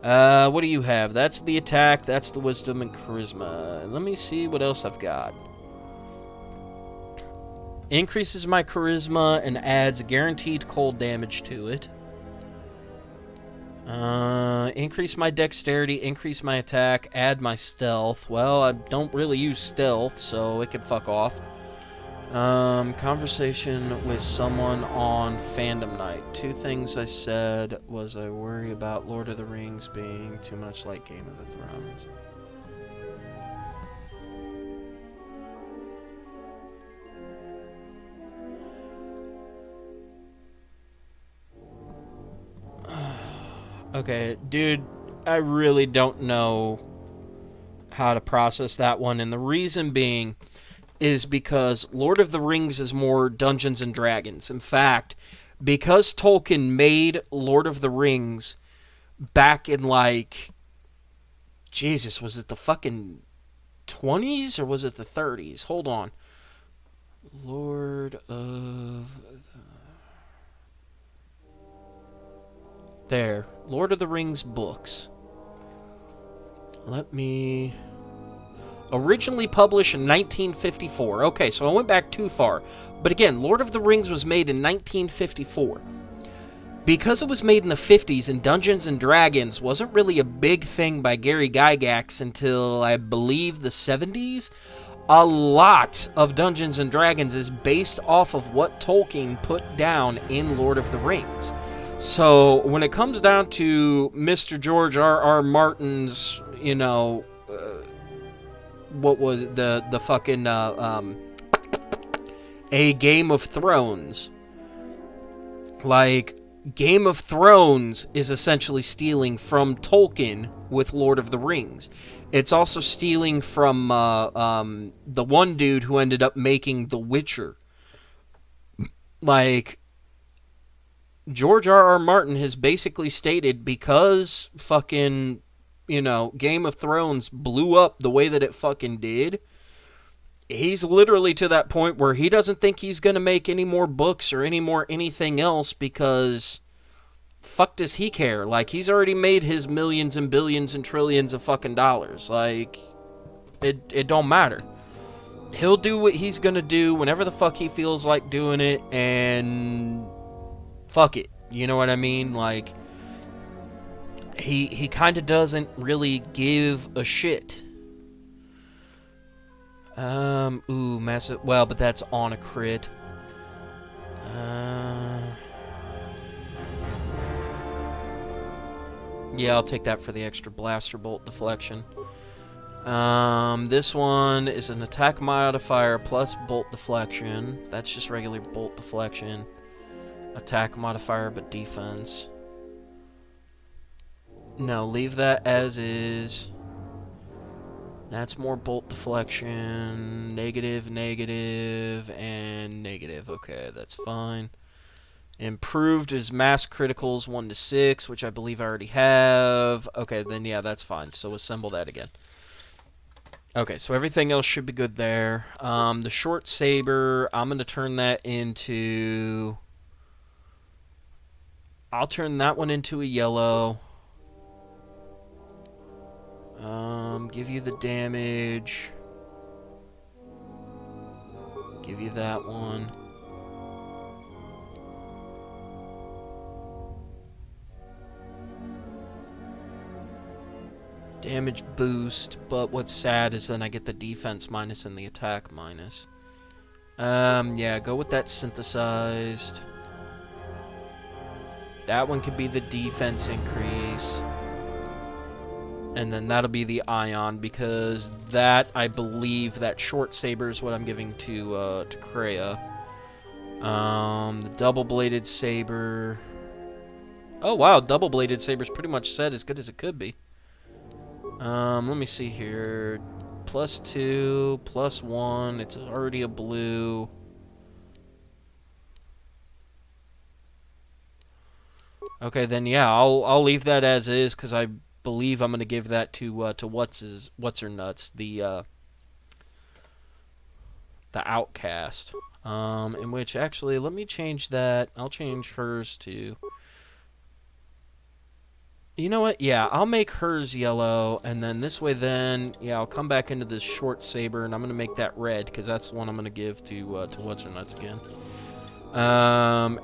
Speaker 1: What do you have? That's the attack, that's the wisdom and charisma. Let me see what else I've got. Increases my charisma and adds guaranteed cold damage to it. Increase my dexterity, increase my attack, add my stealth. Well, I don't really use stealth, so it can fuck off. Conversation with someone on fandom night. 2 things I said was I worry about Lord of the Rings being too much like Game of the Thrones. Okay, dude, I really don't know how to process that one, and the reason being is because Lord of the Rings is more Dungeons and Dragons. In fact, because Tolkien made Lord of the Rings back in, like, Jesus, was it the fucking 20s or was it the 30s? Hold on. Lord of There. Lord of the Rings books. Let me... Originally published in 1954. Okay, so I went back too far. But again, Lord of the Rings was made in 1954. Because it was made in the 50s and Dungeons and Dragons wasn't really a big thing by Gary Gygax until, I believe, the 70s, a lot of Dungeons and Dragons is based off of what Tolkien put down in Lord of the Rings. So, when it comes down to Mr. George R.R. Martin's, you know, what was the fucking, A Game of Thrones. Like, Game of Thrones is essentially stealing from Tolkien with Lord of the Rings. It's also stealing from, the one dude who ended up making The Witcher. Like, George R.R. Martin has basically stated because fucking, you know, Game of Thrones blew up the way that it fucking did, he's literally to that point where he doesn't think he's going to make any more books or any more anything else because fuck does he care? Like, he's already made his millions and billions and trillions of fucking dollars. Like, it don't matter. He'll do what he's going to do whenever the fuck he feels like doing it, and fuck it. You know what I mean? Like, he kind of doesn't really give a shit. Ooh, massive. Well, but that's on a crit. Yeah, I'll take that for the extra blaster bolt deflection. This one is an attack modifier plus bolt deflection. That's just regular bolt deflection. Attack modifier, but defense. No, leave that as is. That's more bolt deflection. Negative, negative, and negative. Okay, that's fine. Improved is mass criticals 1 to 6, which I believe I already have. Okay, then yeah, that's fine. So assemble that again. Okay, so everything else should be good there. The short saber, I'm going to turn that into... I'll turn that one into a yellow. Give you the damage. Give you that one. Damage boost, but what's sad is then I get the defense minus and the attack minus. Yeah, go with that synthesized. That one could be the defense increase. And then that'll be the ion, because that, I believe, that short saber is what I'm giving to Kreia. The double-bladed saber... Oh, wow, double-bladed saber's pretty much set as good as it could be. Let me see here. +2, +1. It's already a blue. Okay, then yeah, I'll leave that as is, because I believe I'm gonna give that to what's her nuts, the outcast. In which actually, let me change that. I'll change hers to. You know what? Yeah, I'll make hers yellow, and then this way then, yeah, I'll come back into this short saber, and I'm going to make that red, because that's the one I'm going to give to What's-Her-Nuts again.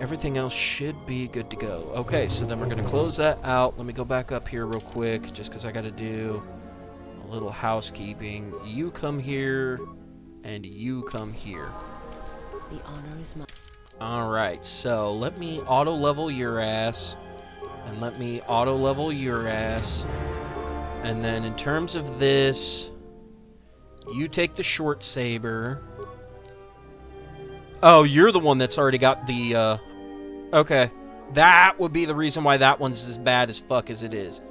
Speaker 1: Everything else should be good to go. Okay, so then we're going to close that out. Let me go back up here real quick, just because I got to do a little housekeeping. You come here, and you come here.
Speaker 11: The honor is mine.
Speaker 1: Alright, so let me auto-level your ass. And let me auto-level your ass. And then in terms of this, you take the short saber. Oh, you're the one that's already got the, Okay. That would be the reason why that one's as bad as fuck as it is.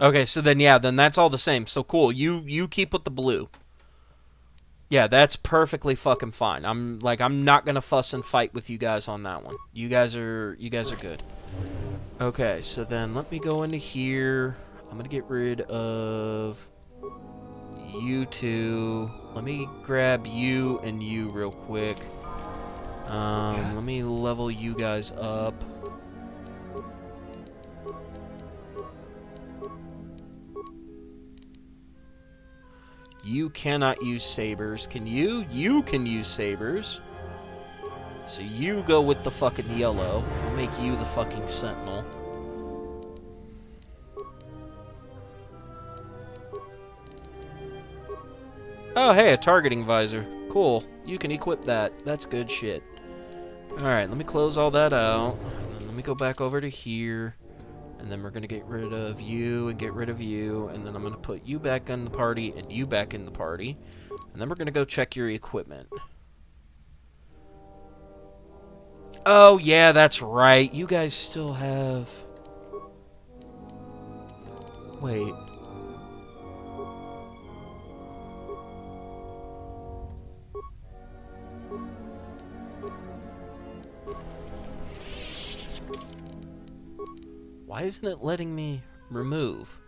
Speaker 1: Okay, so then, yeah, then that's all the same. So, cool. You keep with the blue. Yeah, that's perfectly fucking fine. I'm not gonna fuss and fight with you guys on that one. You guys are good. Okay, so then let me go into here. I'm gonna get rid of you two. Let me grab you and you real quick. Let me level you guys up. You cannot use sabers. Can you? You can use sabers. So you go with the fucking yellow. I'll make you the fucking sentinel. Oh, hey, a targeting visor. Cool. You can equip that. That's good shit. Alright, let me close all that out. And then let me go back over to here. And then we're going to get rid of you and get rid of you. And then I'm going to put you back in the party and you back in the party. And then we're going to go check your equipment. Oh, yeah, that's right. You guys still have... Wait. Why isn't it letting me remove?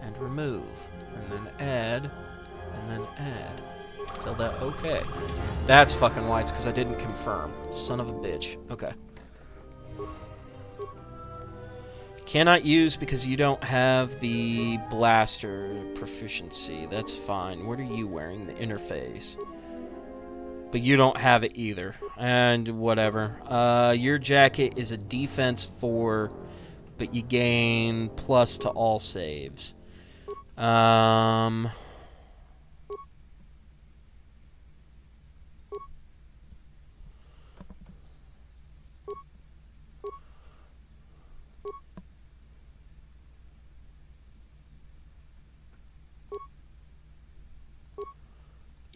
Speaker 1: And remove. And then add. And then add. Tell that okay. That's fucking why. It's because I didn't confirm. Son of a bitch. Okay. Cannot use because you don't have the blaster proficiency. That's fine. What are you wearing? The interface. But you don't have it either. And whatever. Your jacket is a defense 4... but you gain plus to all saves.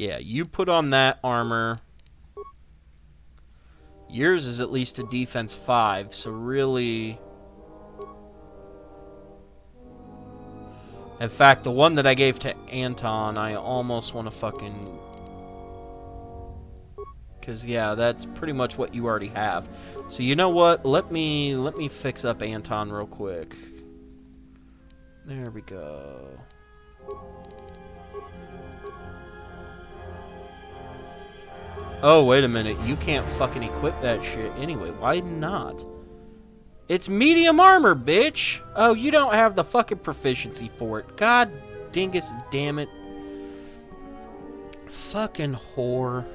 Speaker 1: Yeah, you put on that armor. Yours is at least a defense 5, so really... In fact, the one that I gave to Anton, I almost want to fucking... Because, yeah, that's pretty much what you already have. So, you know what? Let me fix up Anton real quick. There we go. Oh, wait a minute. You can't fucking equip that shit anyway. Why not? It's medium armor, bitch! Oh, you don't have the fucking proficiency for it. God dingus damn it. Fucking whore.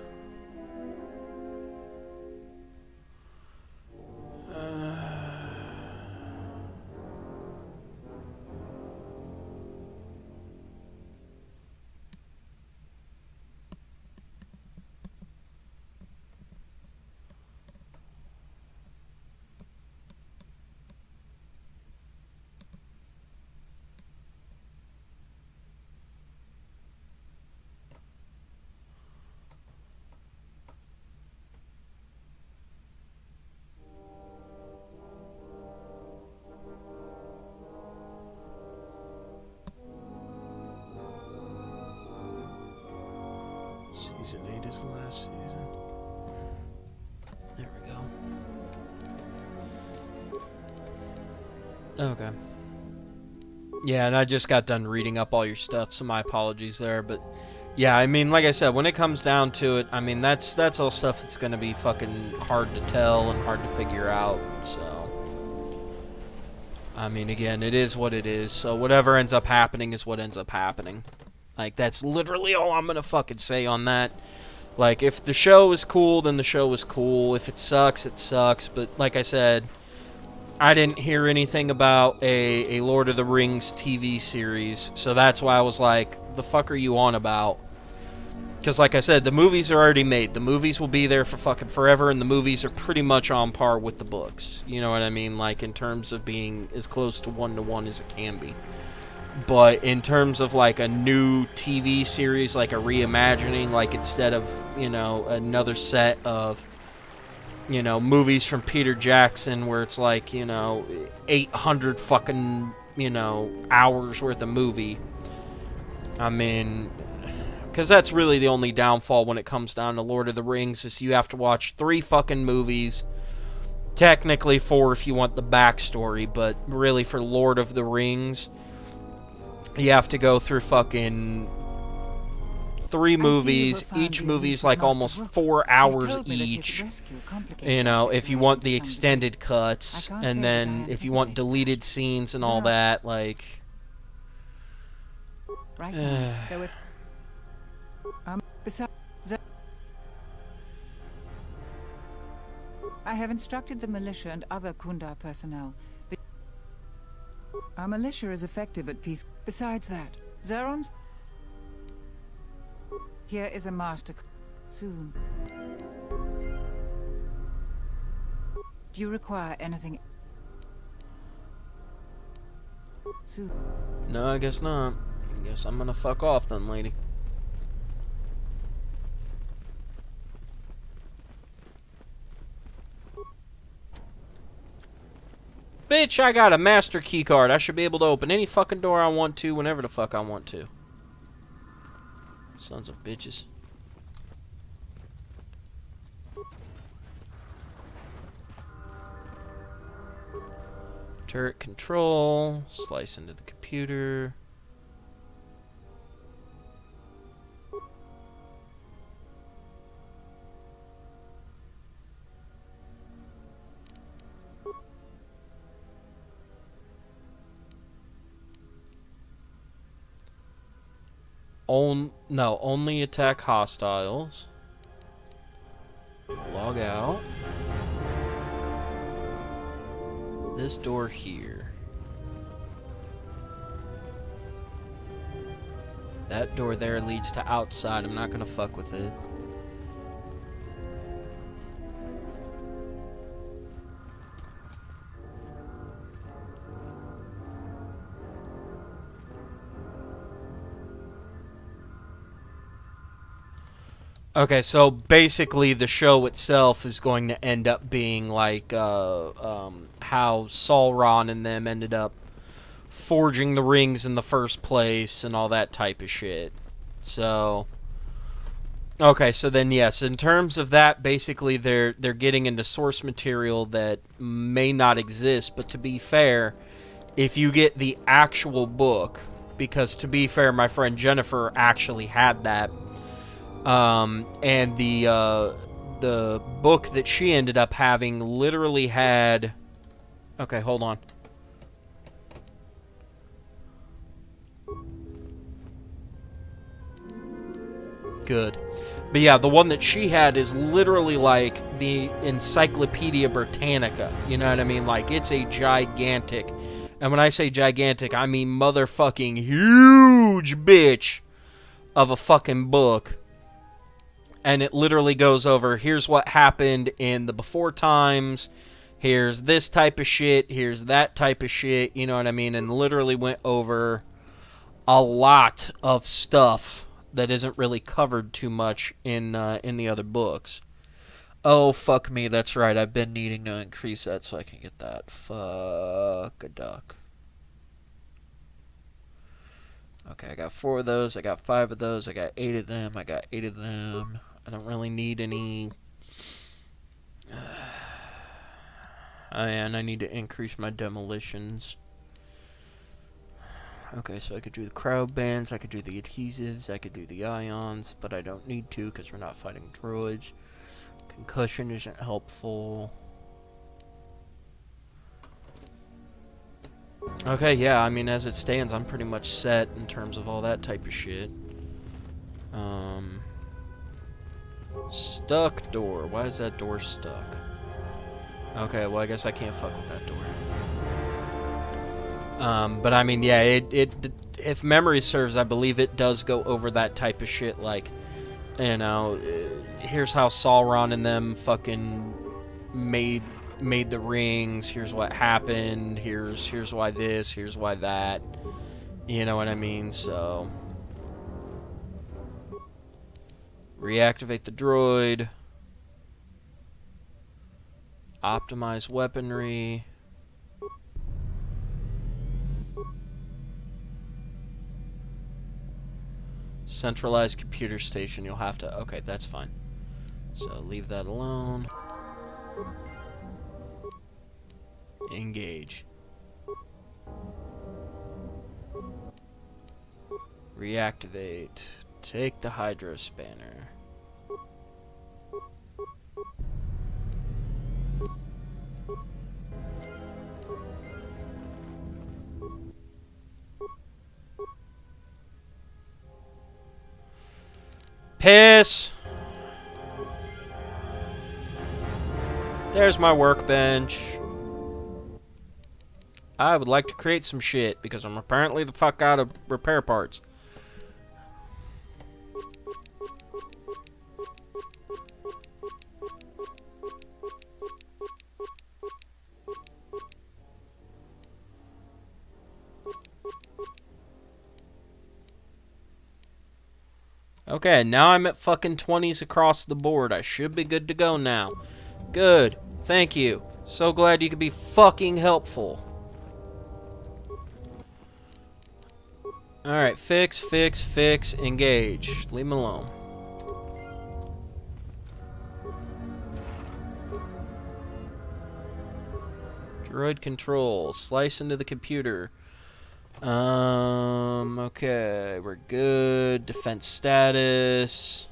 Speaker 1: Season 8 is the last season. There we go. Okay. Yeah, and I just got done reading up all your stuff, so my apologies there, but yeah, I mean, like I said, when it comes down to it, I mean, that's all stuff that's going to be fucking hard to tell and hard to figure out, so... I mean, again, it is what it is, so whatever ends up happening is what ends up happening. Like, that's literally all I'm gonna fucking say on that. Like, if the show is cool, then the show is cool. If it sucks, it sucks. But, like I said, I didn't hear anything about a Lord of the Rings TV series. So that's why I was like, the fuck are you on about? Because, like I said, the movies are already made. The movies will be there for fucking forever, and the movies are pretty much on par with the books. You know what I mean? Like, in terms of being as close to one-to-one as it can be. But in terms of, like, a new TV series, like a reimagining, like, instead of, you know, another set of, you know, movies from Peter Jackson where it's, like, you know, 800 fucking, you know, hours worth of movie. I mean, because that's really the only downfall when it comes down to Lord of the Rings is you have to watch 3 fucking movies. Technically 4 if you want the backstory, but really for Lord of the Rings... You have to go through fucking 3 movies. Each movie's like almost 4 hours each. You know, if you want the extended cuts. And then if you want deleted scenes and all that, like...
Speaker 14: I have instructed the militia and other Kundar personnel. Our militia is effective at peace. Besides that, Zeron's... Here is a master... Soon. Do you require anything? Soon.
Speaker 1: No, I guess not. I guess I'm gonna fuck off then, lady. Bitch, I got a master key card. I should be able to open any fucking door I want to, whenever the fuck I want to. Sons of bitches. Turret control. Slice into the computer. No, only attack hostiles. Log out. This door here. That door there leads to outside. I'm not gonna fuck with it. Okay, so basically the show itself is going to end up being like how Sauron and them ended up forging the rings in the first place and all that type of shit. So, okay, so then yes, in terms of that, basically they're getting into source material that may not exist, but to be fair, if you get the actual book, because to be fair, my friend Jennifer actually had that, and the book that she ended up having literally had... Okay, hold on. Good. But yeah, the one that she had is literally like the Encyclopedia Britannica. You know what I mean? Like, it's a gigantic... And when I say gigantic, I mean motherfucking huge bitch of a fucking book. And it literally goes over, here's what happened in the before times, here's this type of shit, here's that type of shit, you know what I mean? And literally went over a lot of stuff that isn't really covered too much in the other books. Oh, fuck me, that's right, I've been needing to increase that so I can get that. Fuck a duck. Okay, I got 4 of those, I got 5 of those, I got 8 of them, I got 8 of them. I don't really need any... and I need to increase my demolitions. Okay, so I could do the crowd bands, I could do the adhesives, I could do the ions, but I don't need to because we're not fighting droids. Concussion isn't helpful. Okay, yeah, I mean, as it stands, I'm pretty much set in terms of all that type of shit. Stuck door. Why is that door stuck? Okay, well, I guess I can't fuck with that door. But I mean, yeah, if memory serves, I believe it does go over that type of shit, like, you know, here's how Sauron and them fucking made the rings, here's what happened, here's why this, here's why that, you know what I mean? So reactivate the droid, optimize weaponry, centralized computer station. You'll have to, okay, that's fine, so leave that alone. Engage. Reactivate. Take the hydro spanner. Piss. There's my workbench. I would like to create some shit, because I'm apparently the fuck out of repair parts. Okay, now I'm at fucking 20s across the board. I should be good to go now. Good. Thank you. So glad you could be fucking helpful. Alright, fix, engage. Leave him alone. Droid control. Slice into the computer. Okay, we're good. Defense status.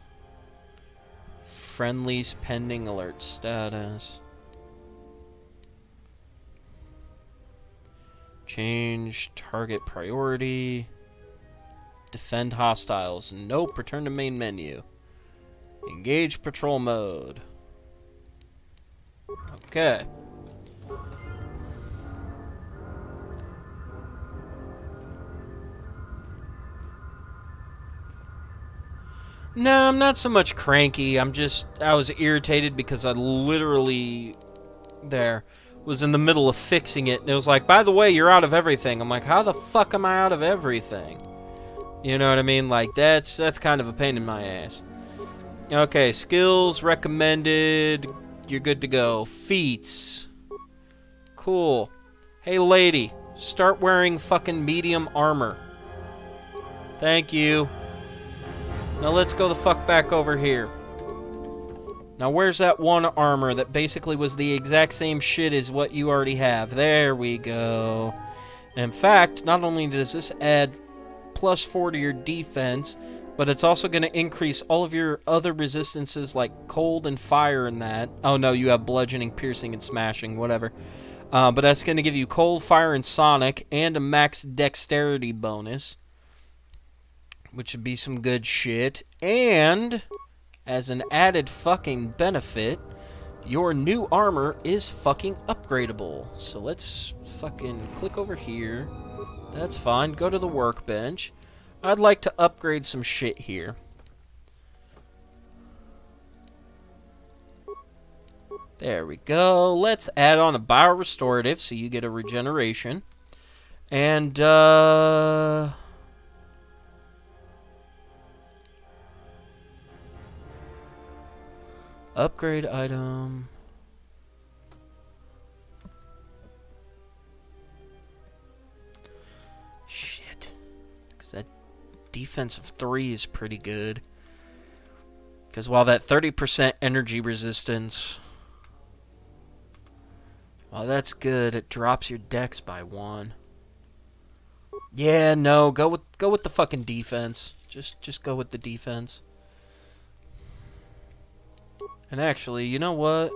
Speaker 1: Friendlies pending alert status. Change target priority. Defend hostiles. Nope, return to main menu. Engage patrol mode. Okay. No, I'm not so much cranky. I was irritated because I literally was in the middle of fixing it, and it was like, by the way, you're out of everything. I'm like, how the fuck am I out of everything? You know what I mean? Like, that's kind of a pain in my ass. Okay, skills recommended. You're good to go. Feats. Cool. Hey, lady. Start wearing fucking medium armor. Thank you. Now let's go the fuck back over here. Now where's that one armor that basically was the exact same shit as what you already have? There we go. In fact, not only does this add +4 to your defense, but it's also going to increase all of your other resistances like cold and fire and that. Oh no, you have bludgeoning, piercing, and smashing, whatever. But that's going to give you cold, fire, and sonic, and a max dexterity bonus, which would be some good shit. And as an added fucking benefit, your new armor is fucking upgradable. So let's fucking click over here. That's fine. Go to the workbench. I'd like to upgrade some shit here. There we go. Let's add on a biorestorative so you get a regeneration. And, upgrade item. Shit. Because that defense of 3 is pretty good. Because while that 30% energy resistance, while that's good, it drops your dex by 1. Yeah, no, go with the fucking defense. Just go with the defense. And actually, you know what?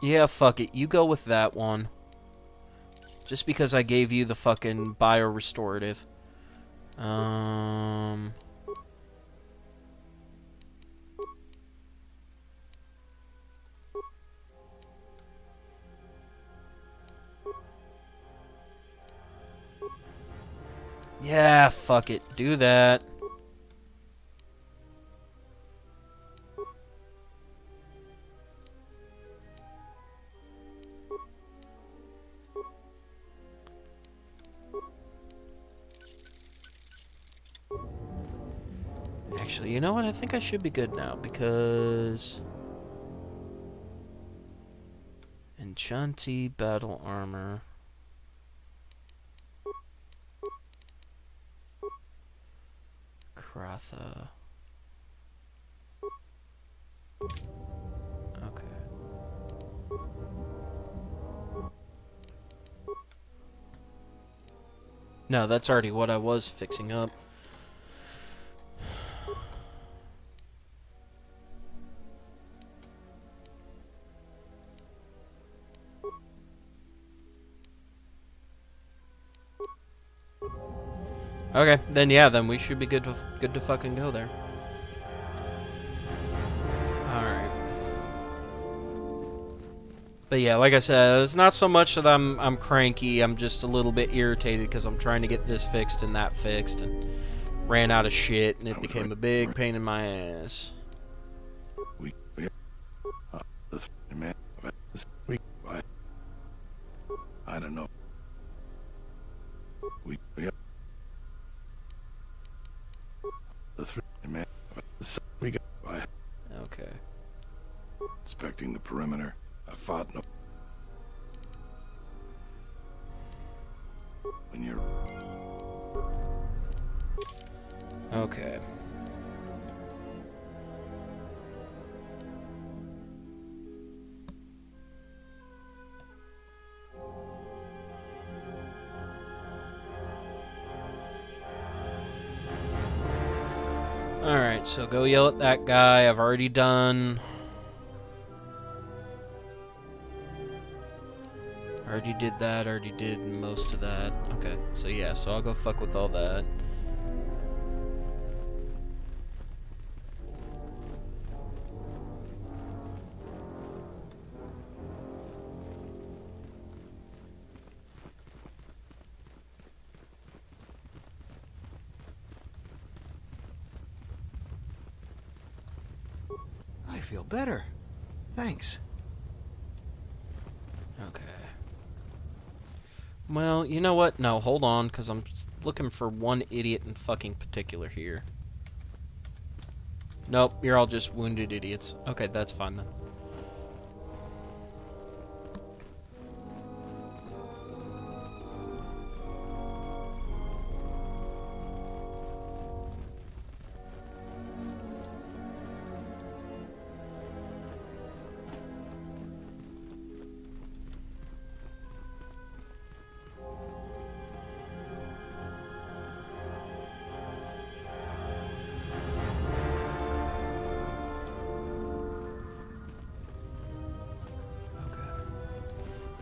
Speaker 1: Yeah, fuck it. You go with that one. Just because I gave you the fucking biorestorative. Yeah, fuck it. Do that. Actually, you know what? I think I should be good now because Enchanti battle armor. Kratha. Okay. No, that's already what I was fixing up. Okay, then yeah, then we should be good to fucking go there. Alright. But yeah, like I said, it's not so much that I'm cranky, I'm just a little bit irritated because I'm trying to get this fixed and that fixed and ran out of shit and it became a big pain in my ass.
Speaker 12: I don't know.
Speaker 1: Okay.
Speaker 12: Inspecting the perimeter. I fought no. When you're.
Speaker 1: Okay. Alright, so go yell at that guy. I've already done. Already did that, already did most of that. Okay, so yeah, so I'll go fuck with all that.
Speaker 8: I feel better. Thanks.
Speaker 1: Okay. Well, you know what? No, hold on, because I'm looking for one idiot in fucking particular here. Nope, you're all just wounded idiots. Okay, that's fine then.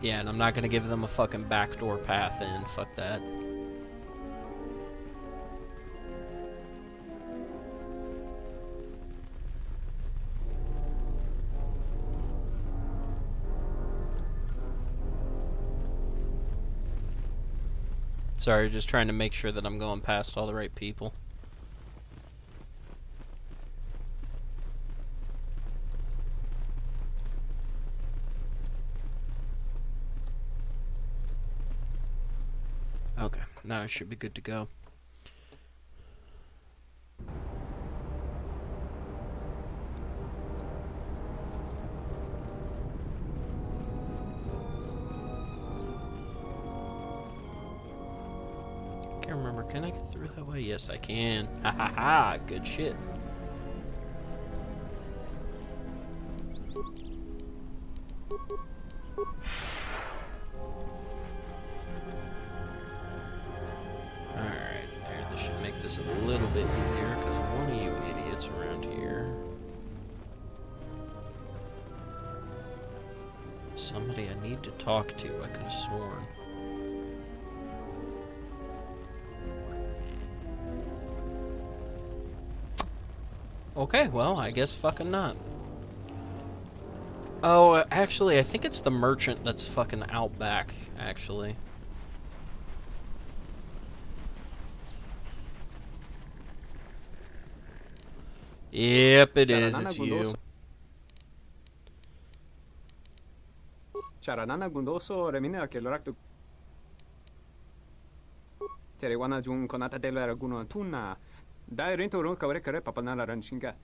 Speaker 1: Yeah, and I'm not gonna give them a fucking backdoor path in. Fuck that. Sorry, just trying to make sure that I'm going past all the right people. Okay, now I should be good to go. Can't remember, can I get through that way? Yes, I can. Ha ha ha, good shit. This a little bit easier because one of you idiots around here. Somebody I need to talk to, I could have sworn. Okay, well, I guess fucking not. Oh, actually, I think it's the merchant that's fucking out back, actually. Yep, it is. It's you.
Speaker 15: Charanana gundoso remina ke loraktu. Terewana jun konata de la guno tuna. Dai rento ron kawre kare papanala ranshinga.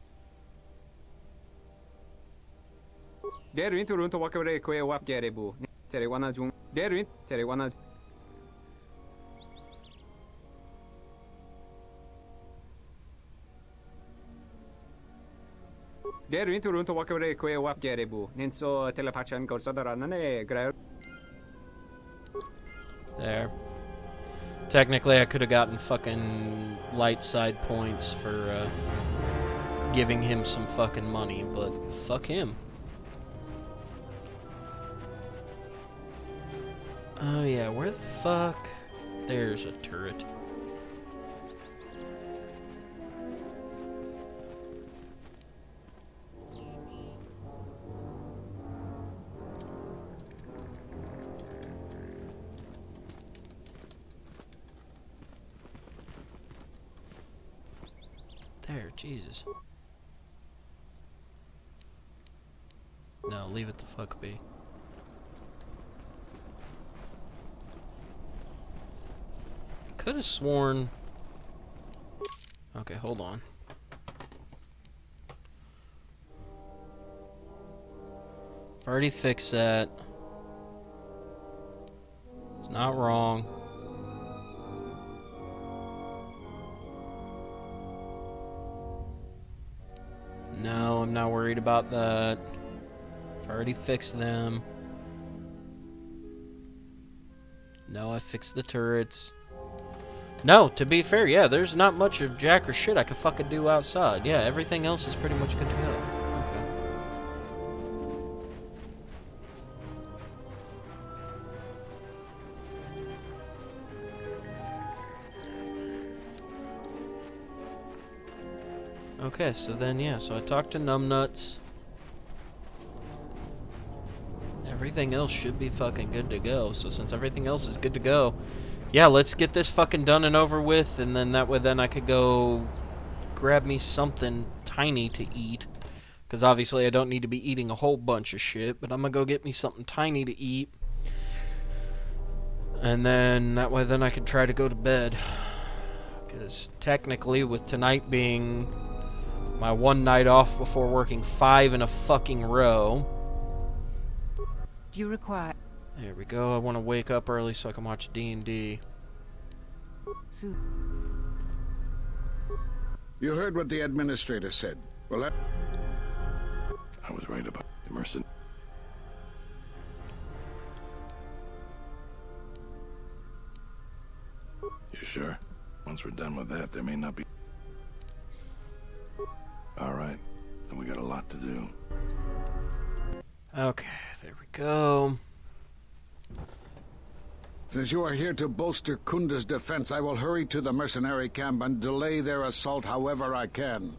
Speaker 15: Der rento ron to wakare koe wap gerebu. Terewana jun. Der rent terewana. Der rento ron to wakare koe wap gerebu. Nenso telepachan gorsada nane gra.
Speaker 1: There. Technically, I could have gotten fucking light side points for giving him some fucking money, but fuck him. Oh yeah, where the fuck? There's a turret. There, Jesus. No, leave it the fuck be. Could have sworn... Okay, hold on. Already fixed that. It's not wrong. No, I'm not worried about that. I've already fixed them. No, I fixed the turrets. No, to be fair, yeah, there's not much of jack or shit I could fucking do outside. Yeah, everything else is pretty much good to go. Okay, so then, yeah, so I talked to Numbnuts. Everything else should be fucking good to go. So since everything else is good to go, yeah, let's get this fucking done and over with, and then that way then I could go grab me something tiny to eat. Because obviously I don't need to be eating a whole bunch of shit, but I'm gonna go get me something tiny to eat. And then that way then I can try to go to bed. Because technically with tonight being My one night off before working 5 in a fucking row.
Speaker 14: Do you require...
Speaker 1: There we go. I want to wake up early so I can watch D&D.
Speaker 12: You heard what the administrator said. Well,
Speaker 16: I was right about the mercenary. You sure? Once we're done with that, there may not be... Alright, then we got a lot to do.
Speaker 1: Okay, there we go.
Speaker 12: Since you are here to bolster Kunda's defense, I will hurry to the mercenary camp and delay their assault however I can.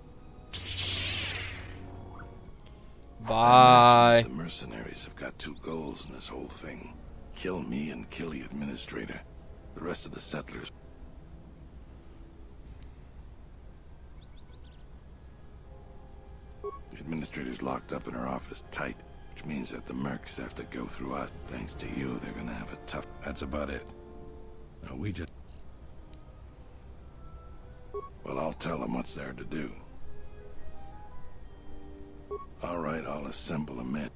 Speaker 1: Bye.
Speaker 16: The mercenaries have got 2 goals in this whole thing. Kill me and kill the administrator. The rest of the settlers... The administrator's locked up in her office tight, which means that the mercs have to go through us. Thanks to you, they're gonna have a tough... That's about it. Now we just... Well, I'll tell them what's there to do. All right, I'll assemble a men.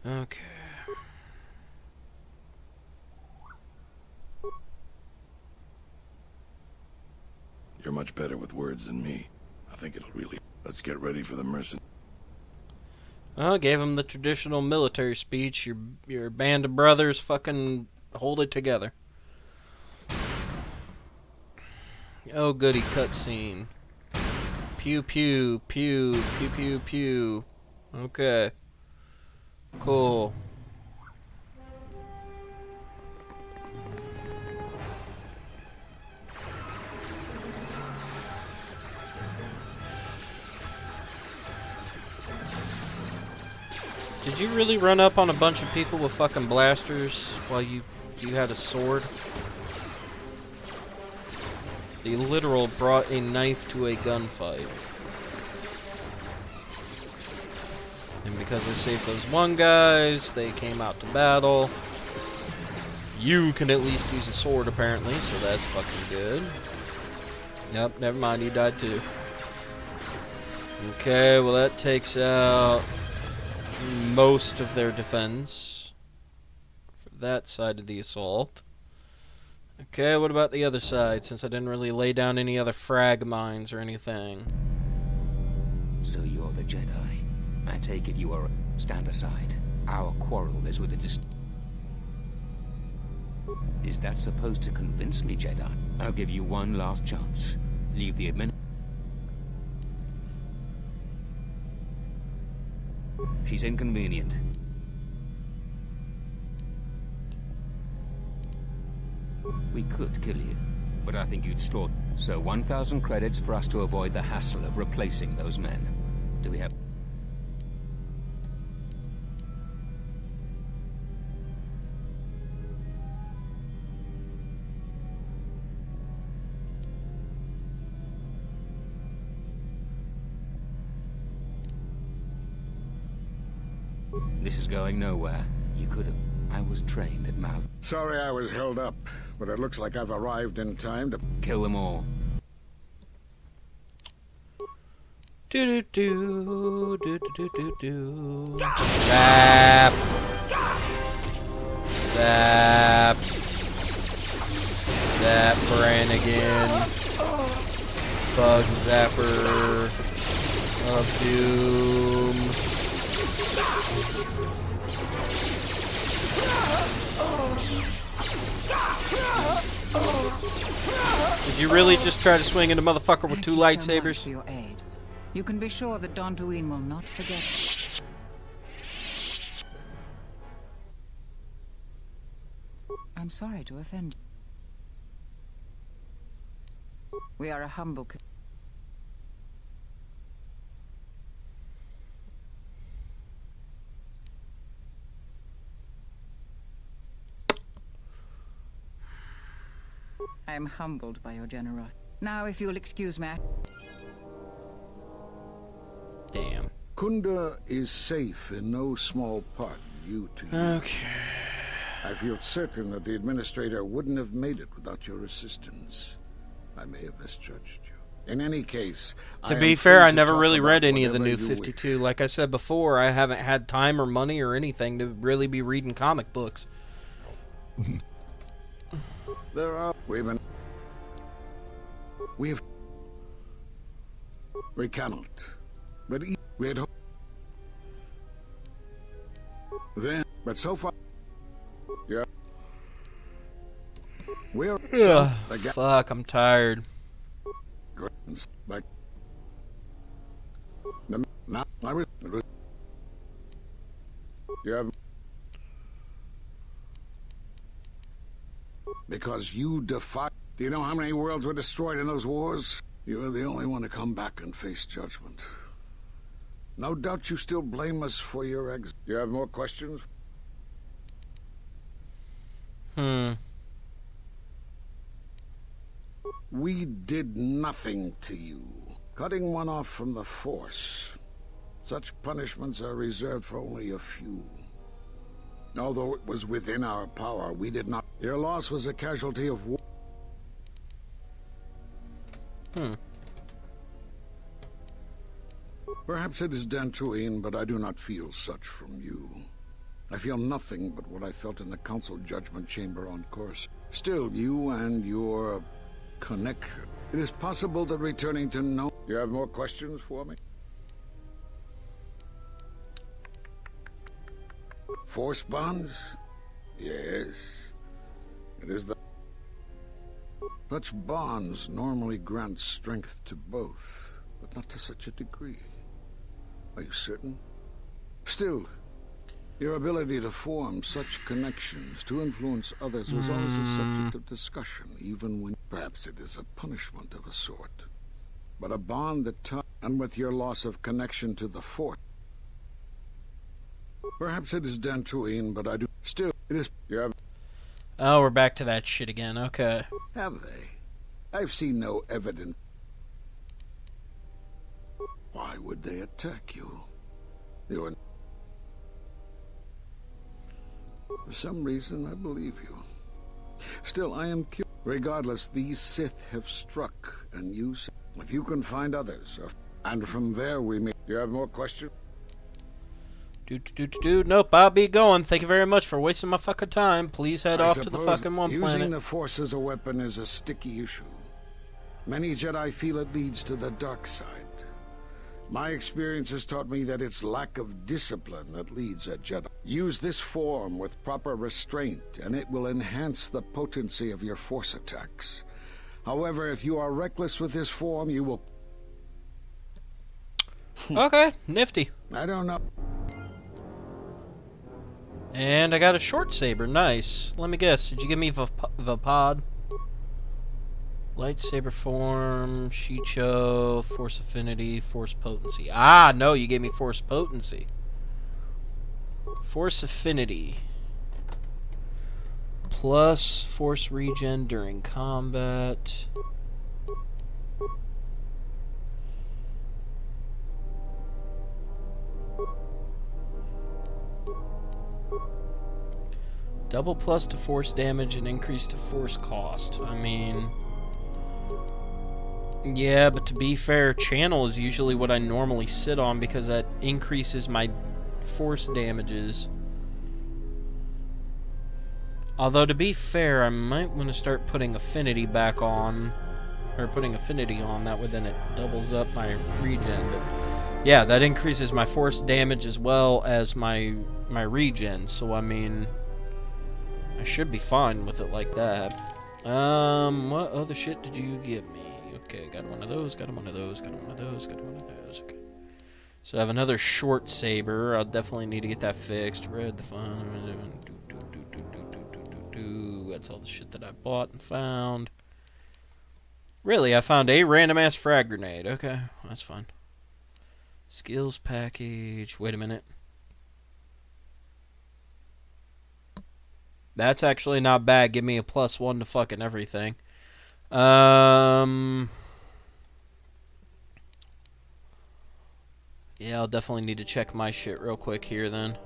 Speaker 1: Okay.
Speaker 16: You're much better with words than me. I think it'll really... Let's get ready for the mercenary.
Speaker 1: Well, gave him the traditional military speech. Your band of brothers, fucking hold it together. Oh, goody, cutscene. Pew, pew, pew, pew, pew, pew. Okay. Cool. Did you really run up on a bunch of people with fucking blasters while you had a sword? The literal brought a knife to a gunfight. And because I saved those 1 guys, they came out to battle. You can at least use a sword apparently, so that's fucking good. Nope, never mind, you died too. Okay, well that takes out most of their defense for that side of the assault. Okay, what about the other side, since I didn't really lay down any other frag mines or anything?
Speaker 17: So you're the Jedi. I take it you are... Stand aside. Our quarrel is with the Is that supposed to convince me, Jedi? I'll give you one last chance. Leave the She's inconvenient. We could kill you, but I think you'd store... So 1,000 credits for us to avoid the hassle of replacing those men. Do we have... This is going nowhere. You could have... I was trained at Mal...
Speaker 12: Sorry I was held up, but it looks like I've arrived in time to...
Speaker 17: Kill them all.
Speaker 1: Do do do do do do do. Zap. Zap. Zap Brannigan. Bug Zapper of Doom. Did you really just try to swing into motherfucker with 2 lightsabers?
Speaker 14: So much for your aid. You can be sure that Dantooine will not forget. I'm sorry to offend you. We are a humble I am humbled by your generosity. Now, if you'll excuse me.
Speaker 1: Damn.
Speaker 12: Kunda is safe in no small part due to you.
Speaker 1: Okay.
Speaker 12: I feel certain that the Administrator wouldn't have made it without your assistance. I may have misjudged you. In any case,
Speaker 1: to be fair, I never really read any of the New 52. Like I said before, I haven't had time or money or anything to really be reading comic books.
Speaker 12: There are women. We cannot. But we had hoped. Then, but so far, yeah. We're
Speaker 1: fuck. I'm tired.
Speaker 12: Like, now I was. You have. Because you defy. Do you know how many worlds were destroyed in those wars? You are the only one to come back and face judgment. No doubt you still blame us for your exit. Do you have more questions? We did nothing to you. Cutting one off from the Force. Such punishments are reserved for only a few. Although it was within our power, we did not. Your loss was a casualty of war. Perhaps it is Dantooine, but I do not feel such from you. I feel nothing but what I felt in the Council Judgment Chamber on course. Still, you and your connection. It is possible that returning to no... Do you have more questions for me? Force bonds? Yes. It is the... Such bonds normally grant strength to both, but not to such a degree. Are you certain? Still, your ability to form such connections, to influence others, was always a subject of discussion, even when perhaps it is a punishment of a sort. But a bond that and with your loss of connection to the fort. Perhaps it is Dantooine, but I do... Still, it is... You have...
Speaker 1: Oh, we're back to that shit again. Okay.
Speaker 12: Have they? I've seen no evidence. Why would they attack you? For some reason, I believe you. Still, I am curious. Regardless, these Sith have struck, and you... If you can find others, and from there we may... Do you have more questions?
Speaker 1: Nope, I'll be going. Thank you very much for wasting my fucking time. Please head off to the fucking one planet.
Speaker 12: Using the Force as a weapon is a sticky issue. Many Jedi feel it leads to the dark side. My experience has taught me that it's lack of discipline that leads a Jedi. Use this form with proper restraint, and it will enhance the potency of your Force attacks. However, if you are reckless with this form, you will...
Speaker 1: Okay, nifty.
Speaker 12: I don't know.
Speaker 1: And I got a short saber. Nice. Let me guess. Did you give me Vapod? Lightsaber form, Shicho, Force Affinity, Force Potency. Ah, no, you gave me Force Potency. Force Affinity. Plus Force Regen during combat. Double plus to force damage and increase to force cost. I mean... Yeah, but to be fair, channel is usually what I normally sit on because that increases my force damages. Although, to be fair, I might want to start putting affinity back on. Or putting affinity on, that way then it doubles up my regen. But yeah, that increases my force damage as well as my regen. So, I mean... I should be fine with it like that. What other shit did you give me? Okay, got one of those, got one of those, got one of those, got one of those. Okay. So I have another short saber. I'll definitely need to get that fixed. Red the fun. That's all the shit that I bought and found. Really, I found a random ass frag grenade. Okay, that's fine. Skills package. Wait a minute. That's actually not bad. Give me a +1 to fucking everything. Yeah, I'll definitely need to check my shit real quick here then.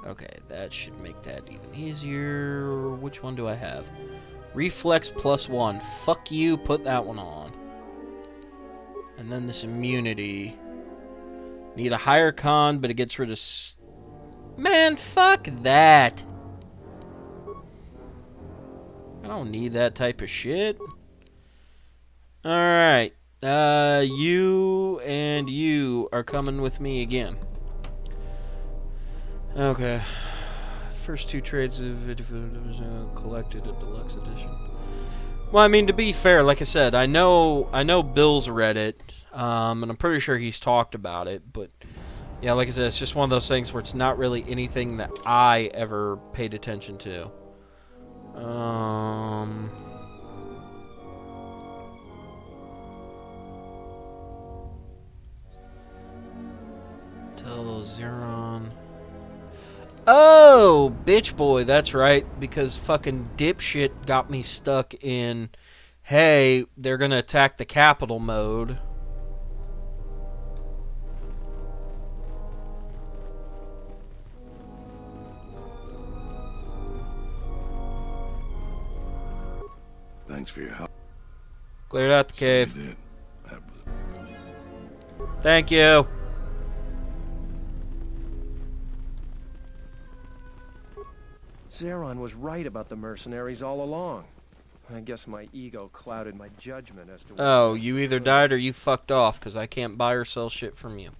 Speaker 1: Okay, that should make that even easier. Which one do I have? Reflex +1. Fuck you, put that one on. And then this immunity. Need a higher con, but it gets rid of... Man, fuck that! I don't need that type of shit. Alright. You and you are coming with me again. Okay. First two trades of collected a deluxe edition. Well, I mean, to be fair, like I said, I know Bill's read it, and I'm pretty sure he's talked about it, but yeah, like I said, it's just one of those things where it's not really anything that I ever paid attention to. Tell Zeron. Oh, bitch boy, that's right, because fucking dipshit got me stuck in, hey, they're gonna attack the capital mode.
Speaker 16: Thanks for your help.
Speaker 1: Cleared out the cave. Thank you.
Speaker 18: Zeron was right about the mercenaries all along. I guess my ego clouded my judgment as to...
Speaker 1: Oh, you either died or you fucked off, because I can't buy or sell shit from you.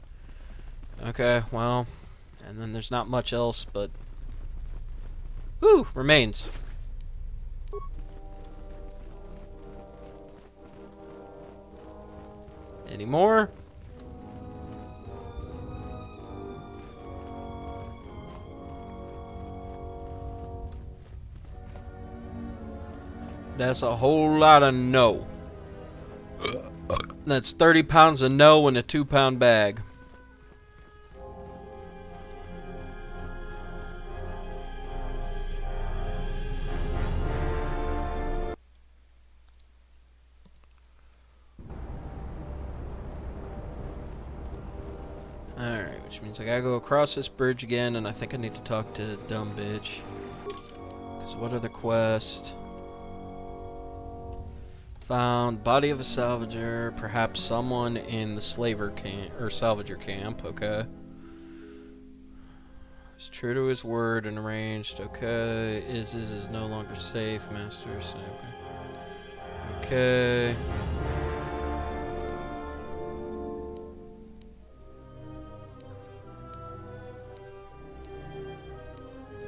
Speaker 1: Okay, well, and then there's not much else, but... Whew, remains. Any more? That's a whole lot of no. That's 30 pounds of no in a 2-pound bag. Alright, which means I gotta go across this bridge again, and I think I need to talk to dumb bitch. Because what other quest? Found body of a salvager, perhaps someone in the slaver camp or salvager camp. Okay. He's true to his word and arranged. Okay. Is no longer safe, master. Okay.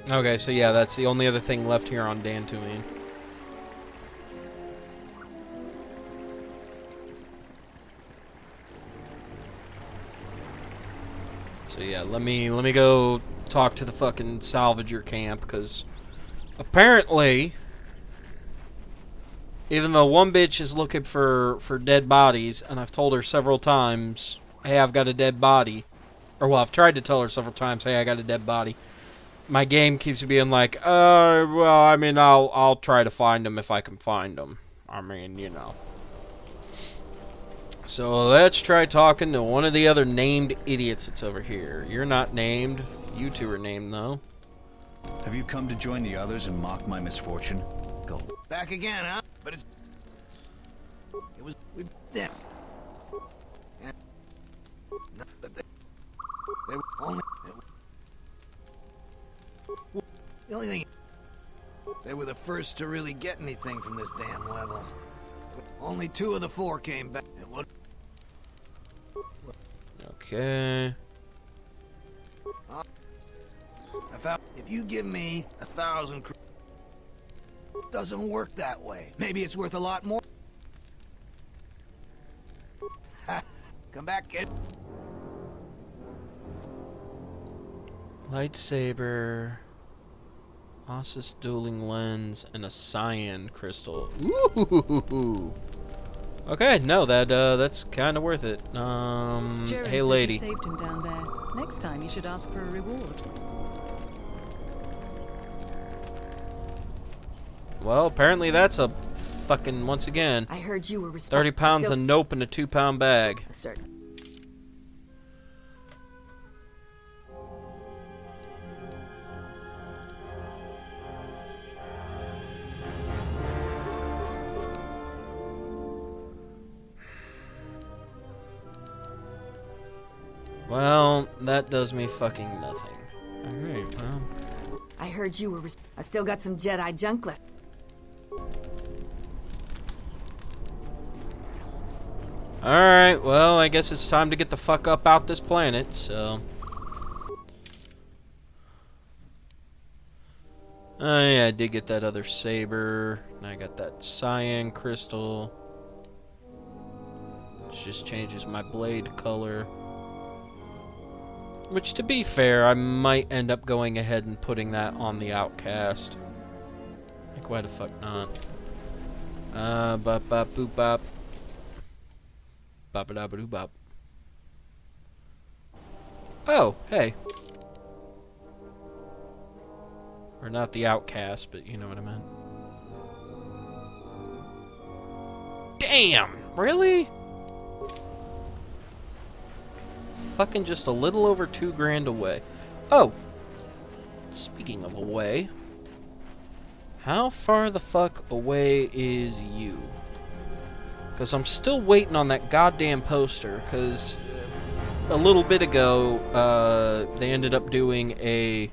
Speaker 1: Okay, so yeah, that's the only other thing left here on Dantooine. So yeah, let me go talk to the fucking salvager camp, because apparently, even though one bitch is looking for dead bodies, and I've told her several times, hey, I've got a dead body, or well, I've tried to tell her several times, hey, I got a dead body. My game keeps being like, well, I mean, I'll try to find them if I can find them. I mean, you know. So let's try talking to one of the other named idiots that's over here. You're not named. You two are named, though.
Speaker 2: Have you come to join the others and mock my misfortune? Go.
Speaker 8: Back again, huh? But it was them. But they were only... The only thing... They were the first to really get anything from this damn level. Only 2 of the 4 came back.
Speaker 1: Okay.
Speaker 8: I found if you give me 1,000, doesn't work that way. Maybe it's worth a lot more. Come back, kid.
Speaker 1: Lightsaber, Ossus dueling lens, and a cyan crystal. Ooh. Okay, no, that's kind of worth it.
Speaker 6: Jaren
Speaker 1: Hey,
Speaker 6: says
Speaker 1: lady.
Speaker 6: you saved him down there. Next time you should ask for a reward.
Speaker 1: Well, apparently that's a fucking, once again,
Speaker 3: I heard you were
Speaker 1: 30 pounds of nope in a 2-pound bag.
Speaker 3: Assert.
Speaker 1: Well, that does me fucking nothing. Alright, well.
Speaker 3: I heard you were I still got some Jedi junk left.
Speaker 1: Alright, well, I guess it's time to get the fuck up out this planet, so. Oh yeah, I did get that other saber. And I got that cyan crystal. Which just changes my blade color. Which, to be fair, I might end up going ahead and putting that on the outcast. Like, why the fuck not? Bop bop boop bop. Bop a da ba doo bop. Oh, hey. Or not the outcast, but you know what I meant. Damn! Really? Fucking just a little over $2,000 away. Oh! Speaking of away, how far the fuck away is you? Because I'm still waiting on that goddamn poster, because a little bit ago, they ended up doing a